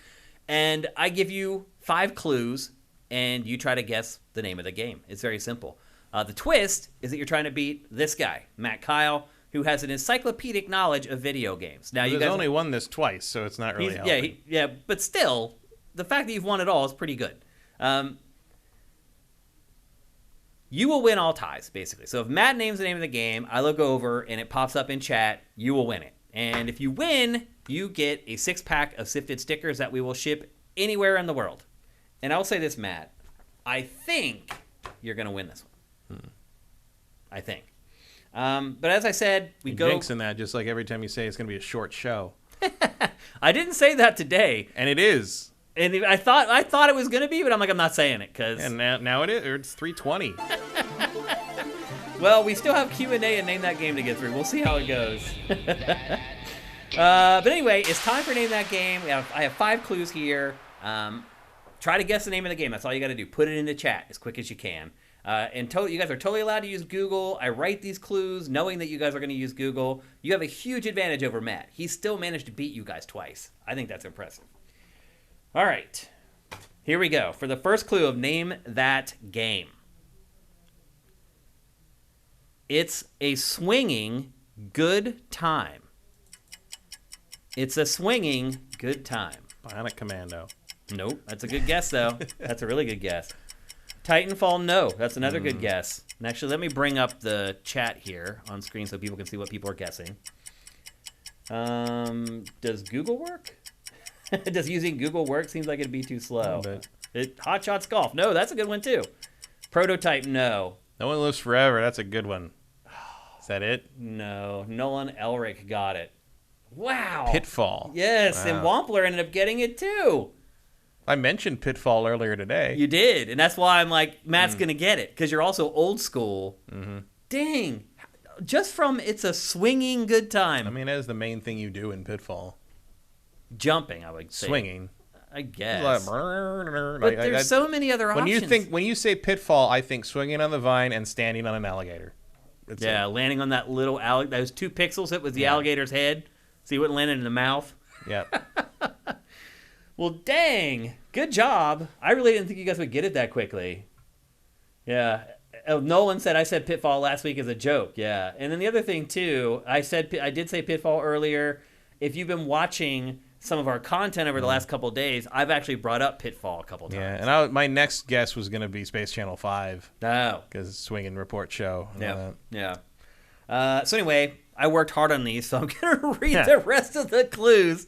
And I give you 5 clues, and you try to guess the name of the game. It's very simple. The twist is that you're trying to beat this guy, Matt Kyle, who has an encyclopedic knowledge of video games. Now, He's only won this twice, so it's not really helping. Yeah, but still, the fact that you've won it all is pretty good. You will win all ties, basically. So if Matt names the name of the game, I look over and it pops up in chat, you will win it. And if you win, you get a 6-pack of sifted stickers that we will ship anywhere in the world. And I'll say this, Matt, I think you're going to win this one. I think. But as I said, we go... jinxing that just like every time you say it's going to be a short show. I didn't say that today. And it is. And I thought it was going to be, but I'm like, I'm not saying it because... And now it is. It's 3:20. Well, we still have Q&A and Name That Game to get through. We'll see how it goes. But anyway, it's time for Name That Game. I have 5 clues here. Try to guess the name of the game. That's all you got to do. Put it in the chat as quick as you can. And you guys are totally allowed to use Google. I write these clues knowing that you guys are going to use Google. You have a huge advantage over Matt. He still managed to beat you guys twice. I think that's impressive. All right. Here we go. For the first clue of Name That Game. It's a swinging good time. It's a swinging good time. Bionic Commando. Nope. That's a good guess, though. That's a really good guess. Titanfall, no. That's another good guess. And actually, let me bring up the chat here on screen so people can see what people are guessing. Does Google work? Does using Google work? Seems like it'd be too slow. Hot Shots Golf. No, that's a good one, too. Prototype, no. No One Lives Forever. That's a good one. Is that it? No. Nolan Elric got it. Wow. Pitfall. Yes, wow. And Wampler ended up getting it, too. I mentioned Pitfall earlier today. You did, and that's why I'm like, Matt's going to get it, because you're also old school. Mm-hmm. Dang. Just from it's a swinging good time. I mean, that is the main thing you do in Pitfall. Jumping, I would say. Swinging. I guess. But there's so many other options. When you say Pitfall, I think swinging on the vine and standing on an alligator. Landing on that little alligator. Those 2 pixels, it was the alligator's head. So you wouldn't land in the mouth. Yeah. Well, dang. Good job. I really didn't think you guys would get it that quickly. Yeah. Nolan said I said Pitfall last week as a joke. Yeah. And then the other thing, too, I did say Pitfall earlier. If you've been watching some of our content over the last couple of days, I've actually brought up Pitfall a couple times. Yeah, and my next guess was going to be Space Channel 5. Oh. Because it's Swing and Report show. Yeah. So anyway, I worked hard on these, so I'm going to read the rest of the clues.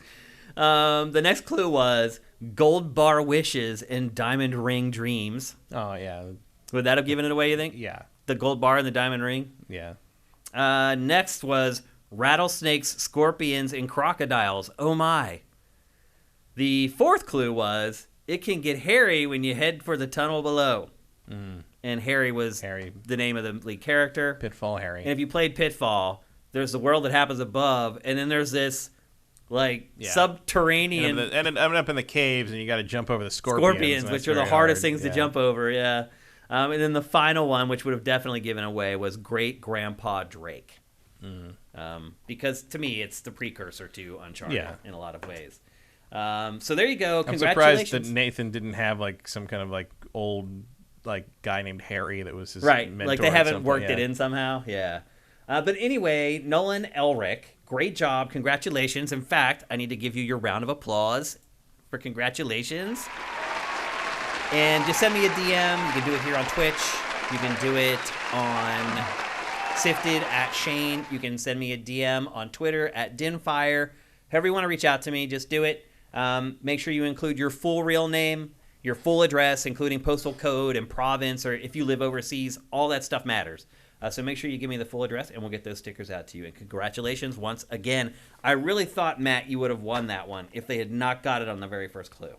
The next clue was Gold Bar Wishes and Diamond Ring Dreams. Oh, yeah. Would that have given it away, you think? Yeah. The gold bar and the diamond ring? Yeah. Next was Rattlesnakes, Scorpions, and Crocodiles. Oh, my. The fourth clue was it can get hairy when you head for the tunnel below. And Harry was the name of the lead character. Pitfall Harry. And if you played Pitfall, there's the world that happens above, and then there's this subterranean... And up in the caves, and you got to jump over the scorpions. Which are the hardest things to jump over, yeah. And then the final one, which would have definitely given away, was Great Grandpa Drake. Because to me, it's the precursor to Uncharted in a lot of ways. So there you go. I'm surprised that Nathan didn't have some kind of old guy named Harry that was his mentor. They haven't worked it in somehow. Yeah. But anyway, Nolan Elric, great job. Congratulations. In fact, I need to give you your round of applause for congratulations. And just send me a DM. You can do it here on Twitch. You can do it on Sifted at Shane. You can send me a DM on Twitter at Dinfire. However you want to reach out to me, just do it. Make sure you include your full real name, your full address, including postal code and province, or if you live overseas, all that stuff matters. So make sure you give me the full address, and we'll get those stickers out to you. And congratulations once again. I really thought, Matt, you would have won that one if they had not got it on the very first clue.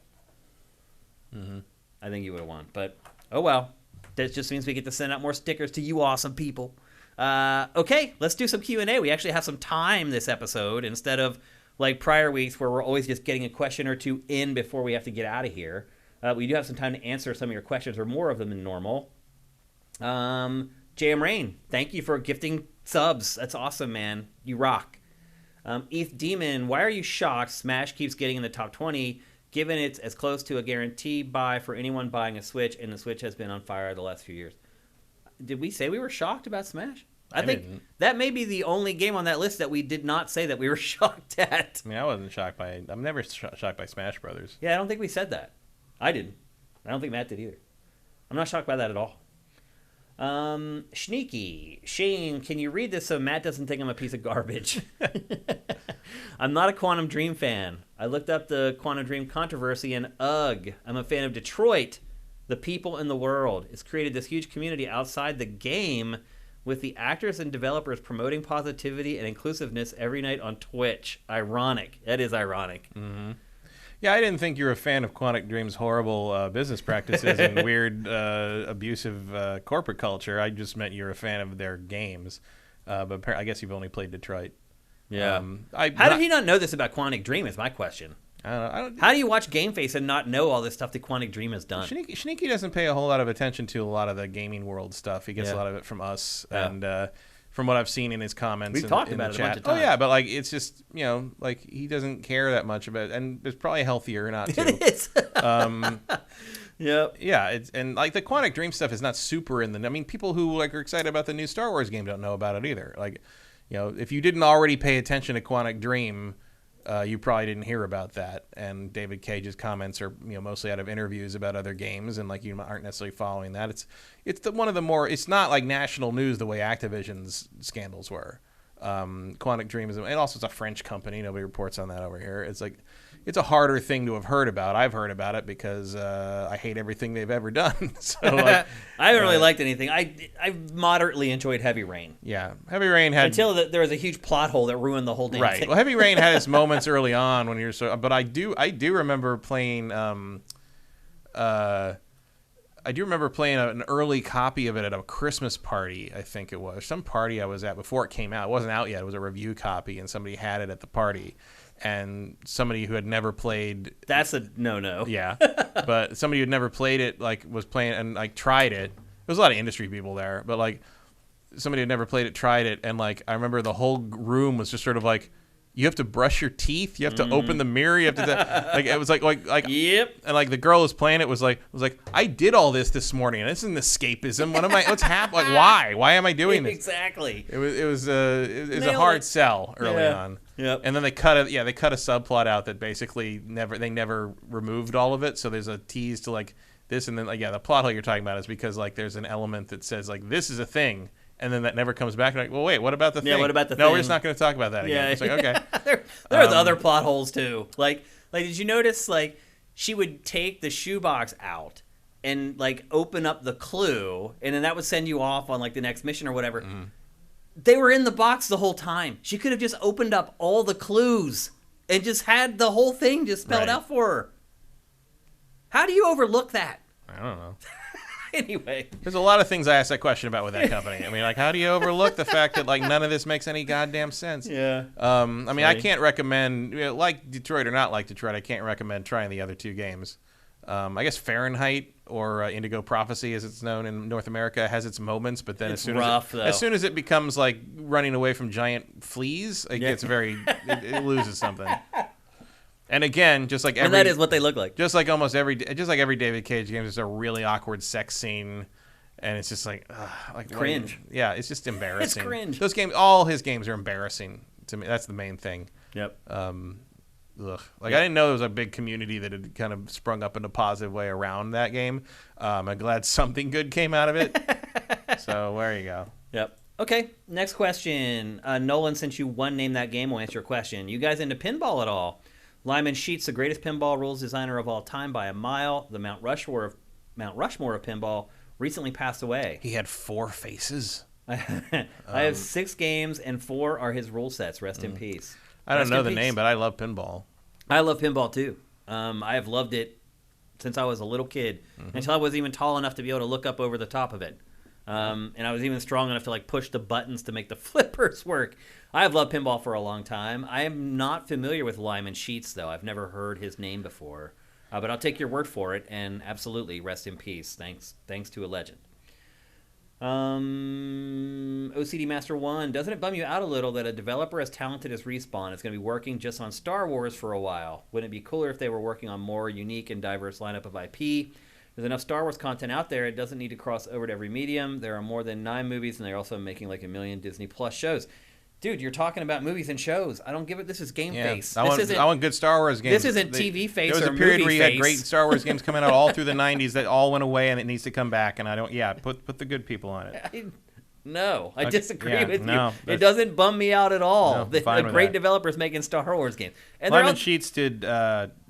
I think you would have won. But, oh well. That just means we get to send out more stickers to you awesome people. Okay, let's do some Q&A. We actually have some time this episode instead of like prior weeks where we're always just getting a question or two in before we have to get out of here. We do have some time to answer some of your questions, or more of them than normal. JM Rain, thank you for gifting subs. That's awesome, man. You rock. ETH Demon, why are you shocked Smash keeps getting in the top 20, given it's as close to a guarantee buy for anyone buying a Switch, and the Switch has been on fire the last few years? Did we say we were shocked about Smash? I think didn't. That may be the only game on that list that we did not say that we were shocked at. I mean, I wasn't shocked by... I'm never shocked by Smash Brothers. Yeah, I don't think we said that. I didn't. I don't think Matt did either. I'm not shocked by that at all. Sneaky. Shane, can you read this so Matt doesn't think I'm a piece of garbage? I'm not a Quantum Dream fan. I looked up the Quantum Dream controversy and ugh, I'm a fan of Detroit. The people in the world. It's created this huge community outside the game with the actors and developers promoting positivity and inclusiveness every night on Twitch. Ironic. That is ironic. Mm-hmm. Yeah, I didn't think you were a fan of Quantic Dream's horrible business practices and weird, abusive corporate culture. I just meant you're a fan of their games. But I guess you've only played Detroit. Yeah. How did he not know this about Quantic Dream is my question. I don't, how do you watch GameFace and not know all this stuff that Quantic Dream has done? Sneaky doesn't pay a whole lot of attention to a lot of the gaming world stuff. He gets a lot of it from us. Yeah. And from what I've seen in his comments, we've talked about it chat. A bunch of times. Oh yeah, but like it's just like he doesn't care that much about it, and it's probably healthier not to. It is. Yep. Yeah, and like the Quantic Dream stuff is not super in the. I mean, people who like are excited about the new Star Wars game don't know about it either. Like, if you didn't already pay attention to Quantic Dream, you probably didn't hear about that. And David Cage's comments are mostly out of interviews about other games, and like you aren't necessarily following that. It's one of the more. It's not like national news the way Activision's scandals were. Quantic Dream is, and also it's a French company. Nobody reports on that over here. It's like it's a harder thing to have heard about. I've heard about it because I hate everything they've ever done. So like, I haven't really liked anything. I moderately enjoyed Heavy Rain. Yeah, Heavy Rain had until there was a huge plot hole that ruined the whole damn thing. Well, Heavy Rain had its moments early on when you're so. But I do remember playing. I do remember playing an early copy of it at a Christmas party, I think it was. Some party I was at before it came out. It wasn't out yet. It was a review copy, and somebody had it at the party. And somebody who had never played... That's a no-no. Yeah. But somebody who had never played it, like, was playing and, like, tried it. There was a lot of industry people there. But, like, somebody who had never played it tried it. And, like, I remember the whole room was just sort of like... You have to brush your teeth. You have to open the mirror. You have to like it was like yep. And like the girl who's playing it was like I did all this morning. And this isn't escapism. What's happening? Like why am I doing this? Exactly. It was a hard sell early on. Yep. And then they cut a subplot out that basically they never removed all of it. So there's a tease to like this, and then the plot hole you're talking about is because like there's an element that says like this is a thing. And then that never comes back. Like, well, wait, what about the thing? Yeah, what about the thing? No, we're just not going to talk about that again. Yeah. It's like, okay. There's other plot holes, too. Like, did you notice, like, she would take the shoebox out and, like, open up the clue, and then that would send you off on, like, the next mission or whatever. Mm-hmm. They were in the box the whole time. She could have just opened up all the clues and just had the whole thing just spelled out for her. How do you overlook that? I don't know. Anyway, there's a lot of things I asked that question about with that company. I mean, like, how do you overlook the fact that like none of this makes any goddamn sense? Yeah. I mean, I can't recommend like Detroit or not like Detroit. I can't recommend trying the other two games. I guess Fahrenheit or Indigo Prophecy, as it's known in North America, has its moments, but then as soon as it becomes like running away from giant fleas, it gets it loses something. And again, just like that is what they look like. Just like every David Cage game, there's a really awkward sex scene, and it's just like cringe. Yeah, it's just embarrassing. It's cringe. Those games, all his games are embarrassing to me. That's the main thing. Yep. I didn't know there was a big community that had kind of sprung up in a positive way around that game. I'm glad something good came out of it. So there you go. Yep. Okay, next question. Nolan, since you name that game, we'll answer your question. You guys into pinball at all? Lyman Sheets, the greatest pinball rules designer of all time by a mile, the Mount Rushmore of pinball, recently passed away. He had 4 faces. I have 6 games, and 4 are his rule sets. Rest in peace. I don't know the name, but I love pinball. I love pinball, too. I have loved it since I was a little kid, until I was even tall enough to be able to look up over the top of it. And I was even strong enough to like push the buttons to make the flippers work. I have loved pinball for a long time. I am not familiar with Lyman Sheets, though. I've never heard his name before. But I'll take your word for it, and absolutely, rest in peace. Thanks to a legend. OCD Master 1, doesn't it bum you out a little that a developer as talented as Respawn is going to be working just on Star Wars for a while? Wouldn't it be cooler if they were working on more unique and diverse lineup of IP? There's enough Star Wars content out there. It doesn't need to cross over to every medium. There are more than 9 movies, and they're also making like 1 million Disney Plus shows. Dude, you're talking about movies and shows. I don't give it. This is GameFace. I want good Star Wars games. This isn't TV Face or movie face. There was a period where you had great Star Wars games coming out all through the 90s that all went away, and it needs to come back. And I don't. Yeah, put the good people on it. I disagree with no, you. It doesn't bum me out at all. No, the great developers making Star Wars games. And Lemon Sheets did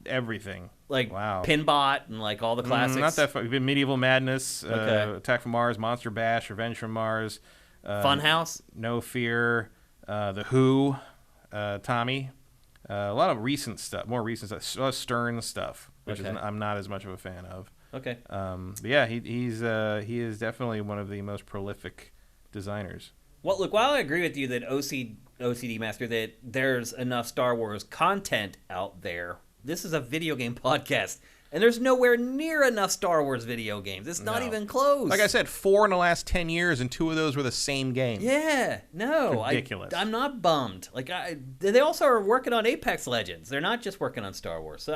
everything. Like wow. Pinbot and like all the classics. Not that far. Medieval Madness, Attack from Mars, Monster Bash, Revenge from Mars, Funhouse, No Fear, The Who, Tommy. A lot of recent stuff, more recent stuff. A lot of Stern stuff, which I'm not as much of a fan of. Okay. But yeah, he is definitely one of the most prolific designers. Well, look, while I agree with you that OCD Master, that there's enough Star Wars content out there, this is a video game podcast, and there's nowhere near enough Star Wars video games. It's not even close. Like I said, 4 in the last 10 years, and 2 of those were the same game. Yeah, no. Ridiculous. I'm not bummed. Like they also are working on Apex Legends. They're not just working on Star Wars. So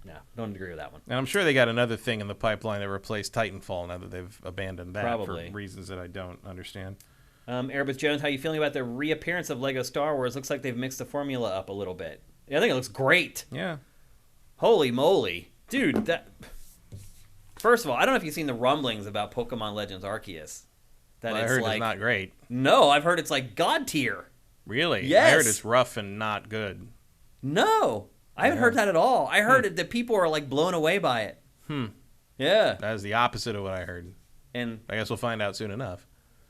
no, don't agree with that one. And I'm sure they got another thing in the pipeline that replaced Titanfall now that they've abandoned that Probably. for reasons that I don't understand. Erebus Jones, how you feeling about the reappearance of Lego Star Wars? Looks like they've mixed the formula up a little bit. Yeah, I think it looks great. Yeah. Holy moly. Dude, first of all, I don't know if you've seen the rumblings about Pokemon Legends Arceus. I heard it's not great. No, I've heard it's like God tier. Really? Yes. I heard it's rough and not good. No, I haven't heard that at all. I heard that people are like blown away by it. Yeah. That is the opposite of what I heard. And I guess we'll find out soon enough.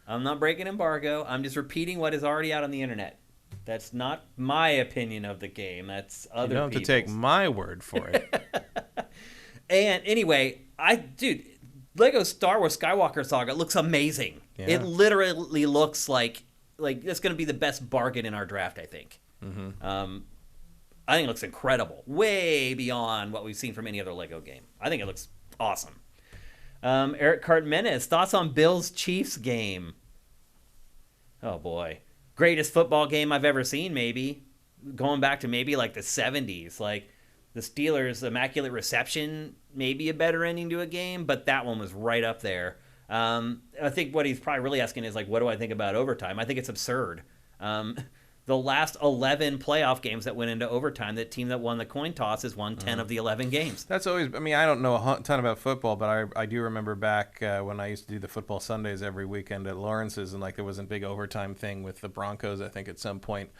I'm not breaking embargo. I'm just repeating what is already out on the internet. That's not my opinion of the game. That's other people's. You don't have to take my word for it. And anyway, Lego Star Wars Skywalker Saga looks amazing. Yeah. It literally looks like it's going to be the best bargain in our draft, I think. Mm-hmm. I think it looks incredible. Way beyond what we've seen from any other Lego game. I think it looks awesome. Eric Cartmenes, thoughts on Bills Chiefs game? Oh, boy. Greatest football game I've ever seen, maybe. Going back to maybe like the 70s. Like the Steelers' immaculate reception, maybe a better ending to a game, but that one was right up there. I think what he's probably really asking is, like, what do I think about overtime? I think it's absurd. The last 11 playoff games that went into overtime, the team that won the coin toss has won 10 of the 11 games. That's always, I don't know a ton about football, but I do remember back when I used to do the football Sundays every weekend at Lawrence's, and like there was a big overtime thing with the Broncos, I think, at some point.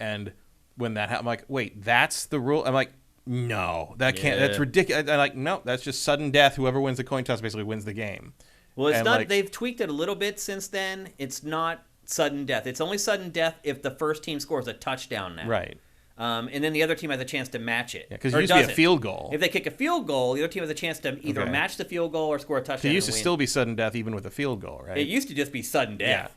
And when that happened, I'm like, wait, that's the rule? I'm like, no, that can't, that's ridiculous. I'm like, no, that's just sudden death. Whoever wins the coin toss basically wins the game. Well, it's not, they've tweaked it a little bit since then. It's not sudden death. It's only sudden death if the first team scores a touchdown now. Right. And then the other team has a chance to match it. Because it used to be a field goal. If they kick a field goal, the other team has a chance to either match the field goal or score a touchdown. It used to still be sudden death even with a field goal, right? It used to just be sudden death.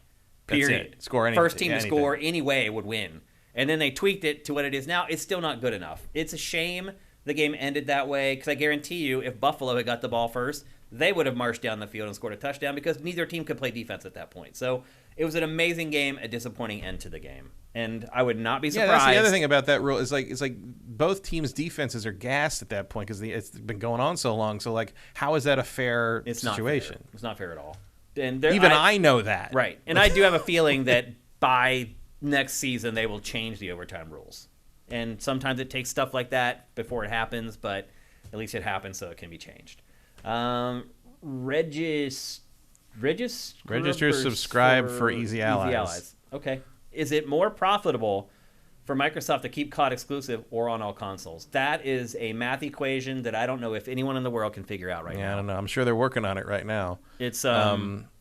Yeah. Period. Score anything. First team to score anyway would win. And then they tweaked it to what it is now. It's still not good enough. It's a shame the game ended that way, because I guarantee you if Buffalo had got the ball first, they would have marched down the field and scored a touchdown because neither team could play defense at that point. So it was an amazing game, a disappointing end to the game. And I would not be surprised. Yeah, that's the other thing about that rule. It's like both teams' defenses are gassed at that point because it's been going on so long. So, like, how is that a fair situation? Not fair. It's not fair at all. And I know that. Right. And I do have a feeling that by next season they will change the overtime rules. And sometimes it takes stuff like that before it happens, but at least it happens so it can be changed. Register, subscribe for Easy Allies. Okay. Is it more profitable for Microsoft to keep COD exclusive or on all consoles? That is a math equation that I don't know if anyone in the world can figure out right now. Yeah, I don't know. I'm sure they're working on it right now. It's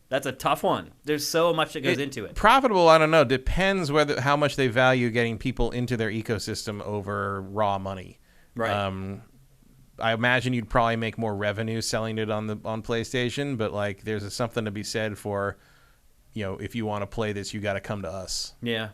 that's a tough one. There's so much that goes into it. Profitable, I don't know. Depends how much they value getting people into their ecosystem over raw money. Right. I imagine you'd probably make more revenue selling it on PlayStation, but like there's something to be said for, if you want to play this, you got to come to us. Yeah.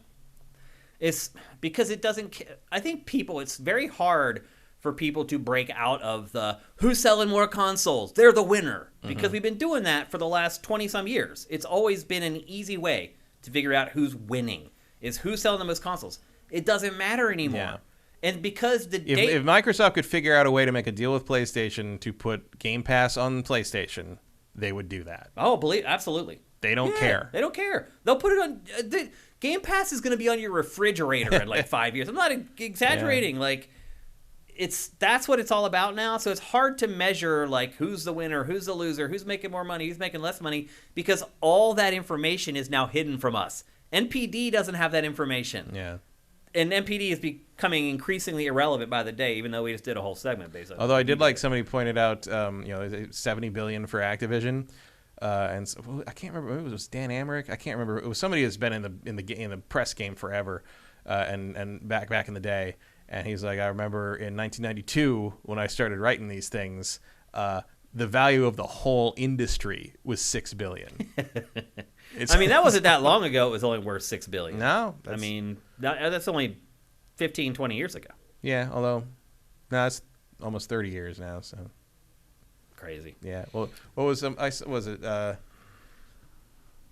It's because it doesn't. I think it's very hard for people to break out of the who's selling more consoles, they're the winner. Because we've been doing that for the last 20-some years. It's always been an easy way to figure out who's winning, is who's selling the most consoles. It doesn't matter anymore. Yeah. And because if Microsoft could figure out a way to make a deal with PlayStation to put Game Pass on PlayStation, they would do that. Oh, absolutely. They don't care. They don't care. They'll put it on... Game Pass is going to be on your refrigerator in like 5 years. I'm not exaggerating. Yeah. That's what it's all about now. So it's hard to measure like who's the winner, who's the loser, who's making more money, who's making less money, because all that information is now hidden from us. NPD doesn't have that information. Yeah. And NPD is becoming increasingly irrelevant by the day, even though we just did a whole segment based on. Although I did like somebody pointed out, $70 billion for Activision, and so, I can't remember. It was Dan Amrich. I can't remember. It was somebody that's been in the press game forever, and back in the day. And he's like, I remember in 1992 when I started writing these things, the value of the whole industry was $6 billion. That wasn't that long ago. It was only worth $6 billion. No, that's only 15, 20 years ago. Yeah, although it's almost 30 years now. So crazy. Yeah. Well, what was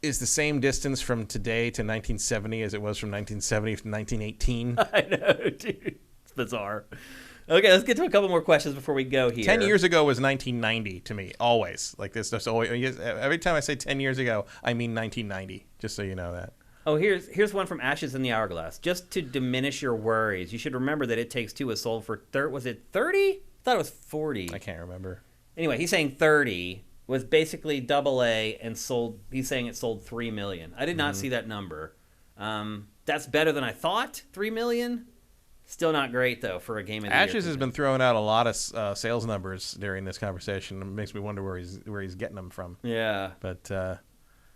is the same distance from today to 1970 as it was from 1970 to 1918? I know, dude. It's bizarre. Okay, let's get to a couple more questions before we go here. 10 years ago was 1990 to me, always. Like this, just always. Every time I say 10 years ago, I mean 1990, just so you know that. Oh, here's one from Ashes in the Hourglass. Just to diminish your worries, you should remember that It Takes Two was sold for, was it 30? I thought it was 40. I can't remember. Anyway, he's saying 30 was basically AA and sold. He's saying it sold 3 million. I did not see that number. That's better than I thought. 3 million. Still not great though for a game of the Ashes year. has been throwing out a lot of sales numbers during this conversation. It makes me wonder where he's getting them from. Yeah. But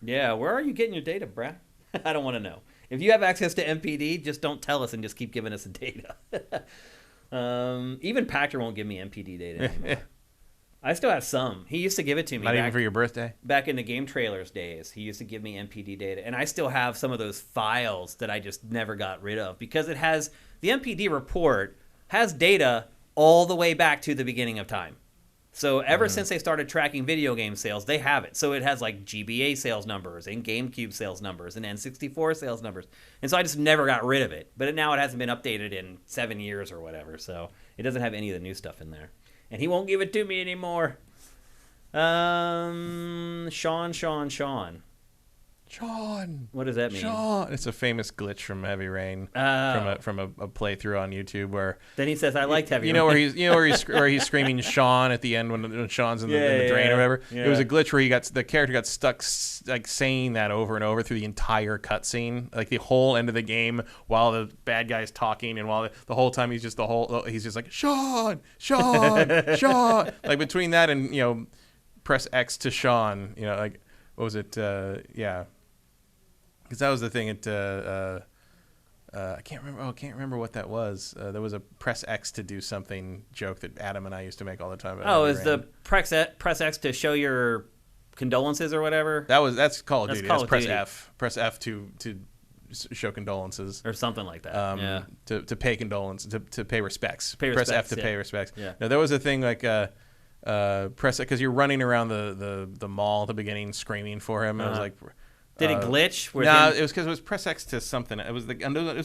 yeah, where are you getting your data, Brad? I don't want to know. If you have access to MPD, just don't tell us and just keep giving us the data. Even Pachter won't give me MPD data anymore. I still have some. He used to give it to me. Not even for your birthday? Back in the Game Trailers days, he used to give me MPD data. And I still have some of those files that I just never got rid of because it has, the MPD report has data all the way back to the beginning of time. So ever since they started tracking video game sales, they have it. So it has like GBA sales numbers and GameCube sales numbers and N64 sales numbers. And so I just never got rid of it. But now it hasn't been updated in 7 years or whatever. So it doesn't have any of the new stuff in there. And he won't give it to me anymore. Sean. What does that mean? Sean. It's a famous glitch from Heavy Rain, from a playthrough on YouTube where. Then he says, "I liked Heavy Rain." Where he's screaming Sean at the end when Sean's in the drain or whatever. Yeah. It was a glitch where the character got stuck like saying that over and over through the entire cutscene, like the whole end of the game, while the bad guy's talking, and while the whole time he's just like Sean. Like between that and press X to Sean, like what was it? Yeah. Because that was the thing. I can't remember what that was. There was a press X to do something joke that Adam and I used to make all the time. Is the press X to show your condolences or whatever? That's Call of Duty. That's press F. Press F to show condolences or something like that. To pay condolences, to pay respects. Press F to pay respects. Yeah. Now there was a thing like press it because you're running around the mall at the beginning screaming for him. And it was like. Did it glitch? No, it was because it was press X to something. It was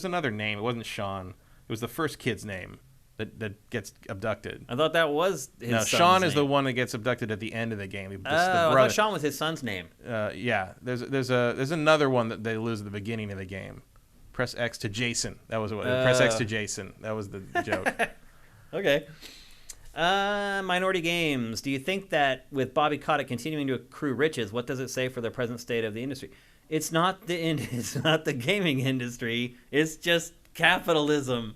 another name. It wasn't Sean. It was the first kid's name that gets abducted. I thought that was his son's Sean name. Is the one that gets abducted at the end of the game. I thought Sean was his son's name. Yeah. There's another one that they lose at the beginning of the game. Press X to Jason. That was what. Press X to Jason. That was the joke. Okay. Minority Games. Do you think that with Bobby Kotick continuing to accrue riches, what does it say for the present state of the industry? It's not the gaming industry. It's just capitalism.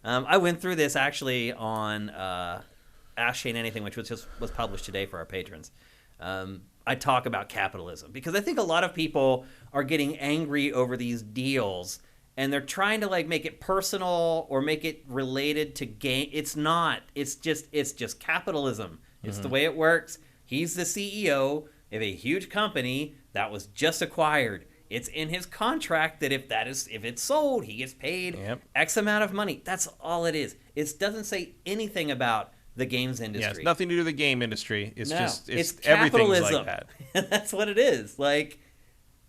I went through this actually on Ask Shane Anything, which was published today for our patrons. I talk about capitalism because I think a lot of people are getting angry over these deals. And they're trying to make it personal or make it related to game. It's not. It's just capitalism. It's the way it works. He's the CEO of a huge company that was just acquired. It's in his contract that if it's sold, he gets paid X amount of money. That's all it is. It doesn't say anything about the games industry. Yeah, it's nothing to do with the game industry. It's it's everything's capitalism. like that. That's what it is. Like,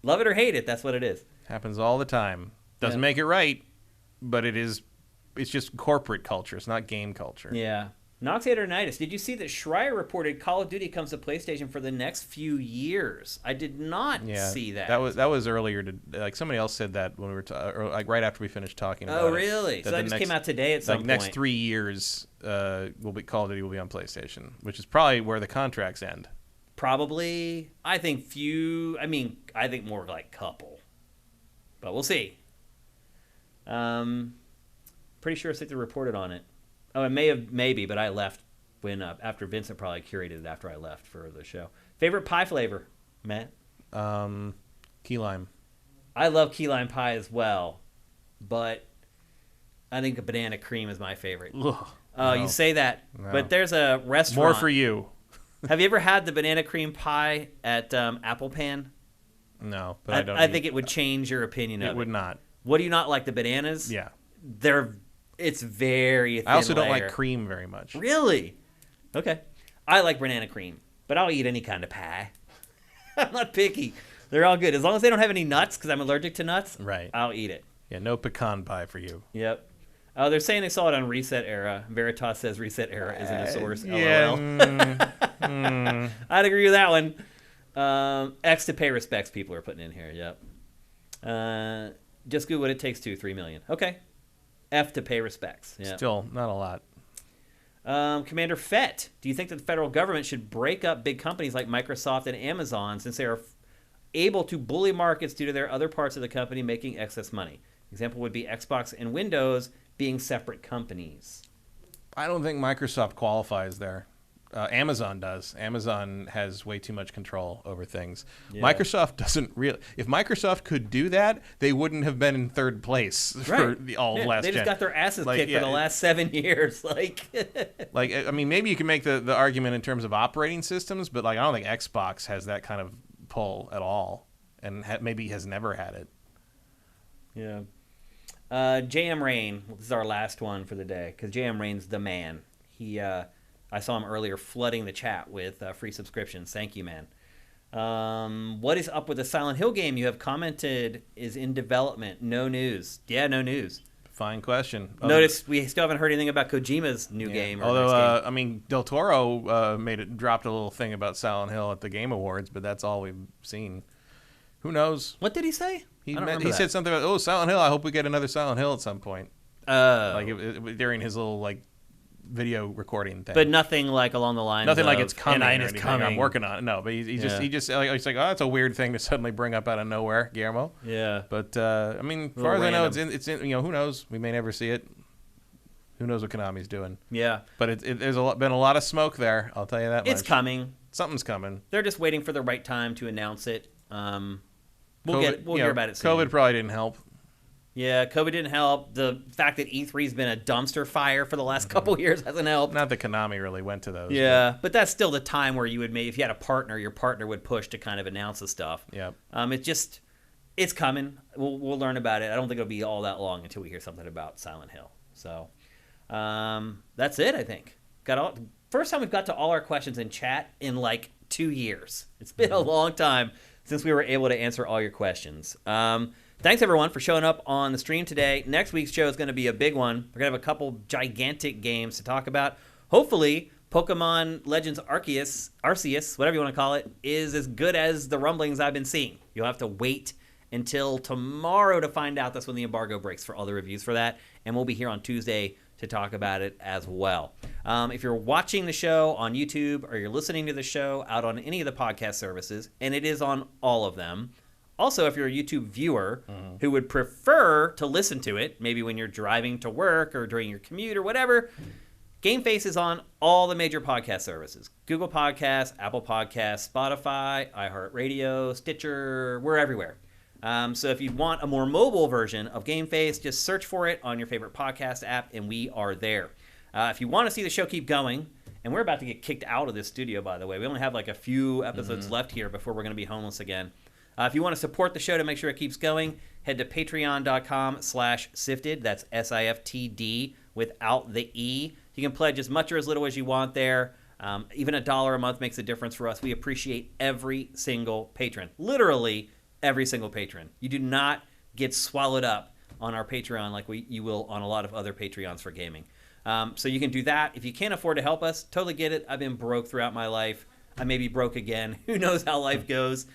love it or hate it, that's what it is. Happens all the time. Doesn't make it right, but it's just corporate culture. It's not game culture. Yeah. Noxiatornitis, did you see that Schreier reported Call of Duty comes to PlayStation for the next few years? I did not see that. That was earlier. Like somebody else said that when we were like right after we finished talking about it. Oh, really? So that just came out today at some point. Next 3 years, Call of Duty will be on PlayStation, which is probably where the contracts end. Probably. I think few. I think more like couple. But we'll see. Pretty sure Sitzer reported on it. Oh, it maybe, but I left when after Vincent probably curated it after I left for the show. Favorite pie flavor, Matt? Key lime. I love key lime pie as well, but I think the banana cream is my favorite. Ugh, no. You say that, but there's a restaurant. More for you. Have you ever had the banana cream pie at Apple Pan? No, but I don't. I think it would change your opinion of it. It would not. What do you not like, the bananas? Yeah. It's very thin I also don't layer. like cream very much. Really? Okay. I like banana cream, but I'll eat any kind of pie. I'm not picky. They're all good. As long as they don't have any nuts, because I'm allergic to nuts, right? I'll eat it. Yeah, no pecan pie for you. Yep. They're saying they saw it on Reset Era. Veritas says Reset Era isn't a source. Yeah. LOL. I'd agree with that one. X to pay respects people are putting in here. Yep. Just Google what it takes to 3 million. Okay. F to pay respects. Yep. Still not a lot. Commander Fett, do you think that the federal government should break up big companies like Microsoft and Amazon since they are able to bully markets due to their other parts of the company making excess money? Example would be Xbox and Windows being separate companies. I don't think Microsoft qualifies there. Amazon does. Amazon has way too much control over things. Yeah. Microsoft doesn't really. If Microsoft could do that, they wouldn't have been in third place for all last. They just got their asses kicked for the last 7 years. Maybe you can make the argument in terms of operating systems, but I don't think Xbox has that kind of pull at all, and maybe has never had it. Yeah. JM Rain. This is our last one for the day because JM Rain's the man. I saw him earlier flooding the chat with free subscriptions. Thank you, man. What is up with the Silent Hill game you have commented is in development? No news. Yeah, no news. Fine question. Notice we still haven't heard anything about Kojima's new game. Although, Del Toro dropped a little thing about Silent Hill at the Game Awards, but that's all we've seen. Who knows? What did he say? He said something about, Silent Hill, I hope we get another Silent Hill at some point. During his little, video recording thing, but nothing along the lines. Nothing like it's coming. And it's coming. I'm working on it. No, but he's just he's like, that's a weird thing to suddenly bring up out of nowhere, Guillermo. Yeah. But as far as I know, it's in. Who knows? We may never see it. Who knows what Konami's doing? Yeah. But there's been a lot of smoke there. I'll tell you that much. It's coming. Something's coming. They're just waiting for the right time to announce it. We'll hear about it soon. COVID probably didn't help. Yeah, COVID didn't help. The fact that E3's been a dumpster fire for the last couple years hasn't helped. Not that Konami really went to those. Yeah, but that's still the time where you would if you had a partner, your partner would push to kind of announce the stuff. Yeah. It's coming. We'll learn about it. I don't think it'll be all that long until we hear something about Silent Hill. So that's it, I think. First time we've got to all our questions in chat in 2 years. It's been a long time since we were able to answer all your questions. Thanks, everyone, for showing up on the stream today. Next week's show is going to be a big one. We're going to have a couple gigantic games to talk about. Hopefully, Pokemon Legends Arceus, whatever you want to call it, is as good as the rumblings I've been seeing. You'll have to wait until tomorrow to find out. That's when the embargo breaks for all the reviews for that. And we'll be here on Tuesday to talk about it as well. If you're watching the show on YouTube or you're listening to the show out on any of the podcast services, and it is on all of them. Also, if you're a YouTube viewer who would prefer to listen to it, maybe when you're driving to work or during your commute or whatever, GameFace is on all the major podcast services. Google Podcasts, Apple Podcasts, Spotify, iHeartRadio, Stitcher, we're everywhere. So if you want a more mobile version of GameFace, just search for it on your favorite podcast app, and we are there. If you want to see the show keep going, and we're about to get kicked out of this studio, by the way. We only have a few episodes left here before we're going to be homeless again. If you want to support the show to make sure it keeps going, head to patreon.com/sifted. That's SIFTD without the E. You can pledge as much or as little as you want there. Even $1 a month makes a difference for us. We appreciate every single patron. Literally every single patron. You do not get swallowed up on our Patreon like you will on a lot of other Patreons for gaming. So you can do that. If you can't afford to help us, totally get it. I've been broke throughout my life. I may be broke again. Who knows how life goes.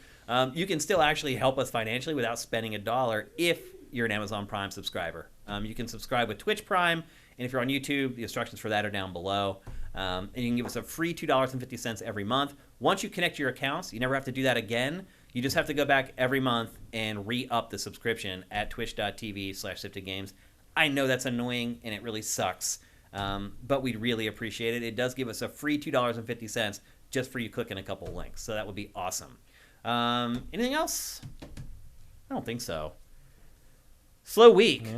You can still actually help us financially without spending $1 if you're an Amazon Prime subscriber. You can subscribe with Twitch Prime, and if you're on YouTube, the instructions for that are down below. And you can give us a free $2.50 every month. Once you connect your accounts, you never have to do that again. You just have to go back every month and re-up the subscription at twitch.tv/siftedgames. I know that's annoying, and it really sucks, but we'd really appreciate it. It does give us a free $2.50 just for you clicking a couple links, so that would be awesome. Anything else? I don't think so. Slow week,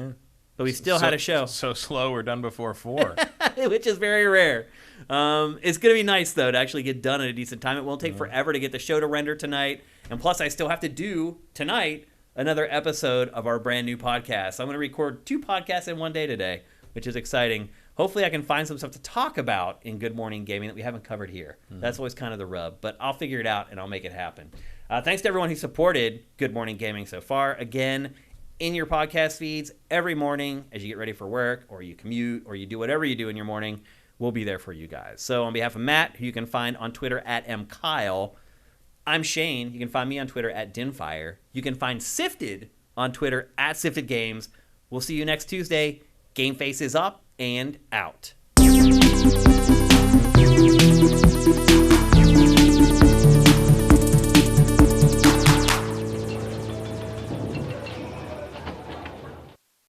but we still had a show. So slow, we're done before 4. Which is very rare. It's going to be nice, though, to actually get done at a decent time. It won't take forever to get the show to render tonight. And plus, I still have to do, tonight, another episode of our brand new podcast. I'm going to record 2 podcasts in one day today, which is exciting. Hopefully, I can find some stuff to talk about in Good Morning Gaming that we haven't covered here. That's always kind of the rub, but I'll figure it out, and I'll make it happen. Thanks to everyone who supported Good Morning Gaming so far. Again, in your podcast feeds every morning as you get ready for work or you commute or you do whatever you do in your morning, we'll be there for you guys. So on behalf of Matt, who you can find on Twitter at @mkyle, I'm Shane. You can find me on Twitter at Dinfire. You can find Sifted on Twitter at SiftedGames. We'll see you next Tuesday. GameFace is up and out.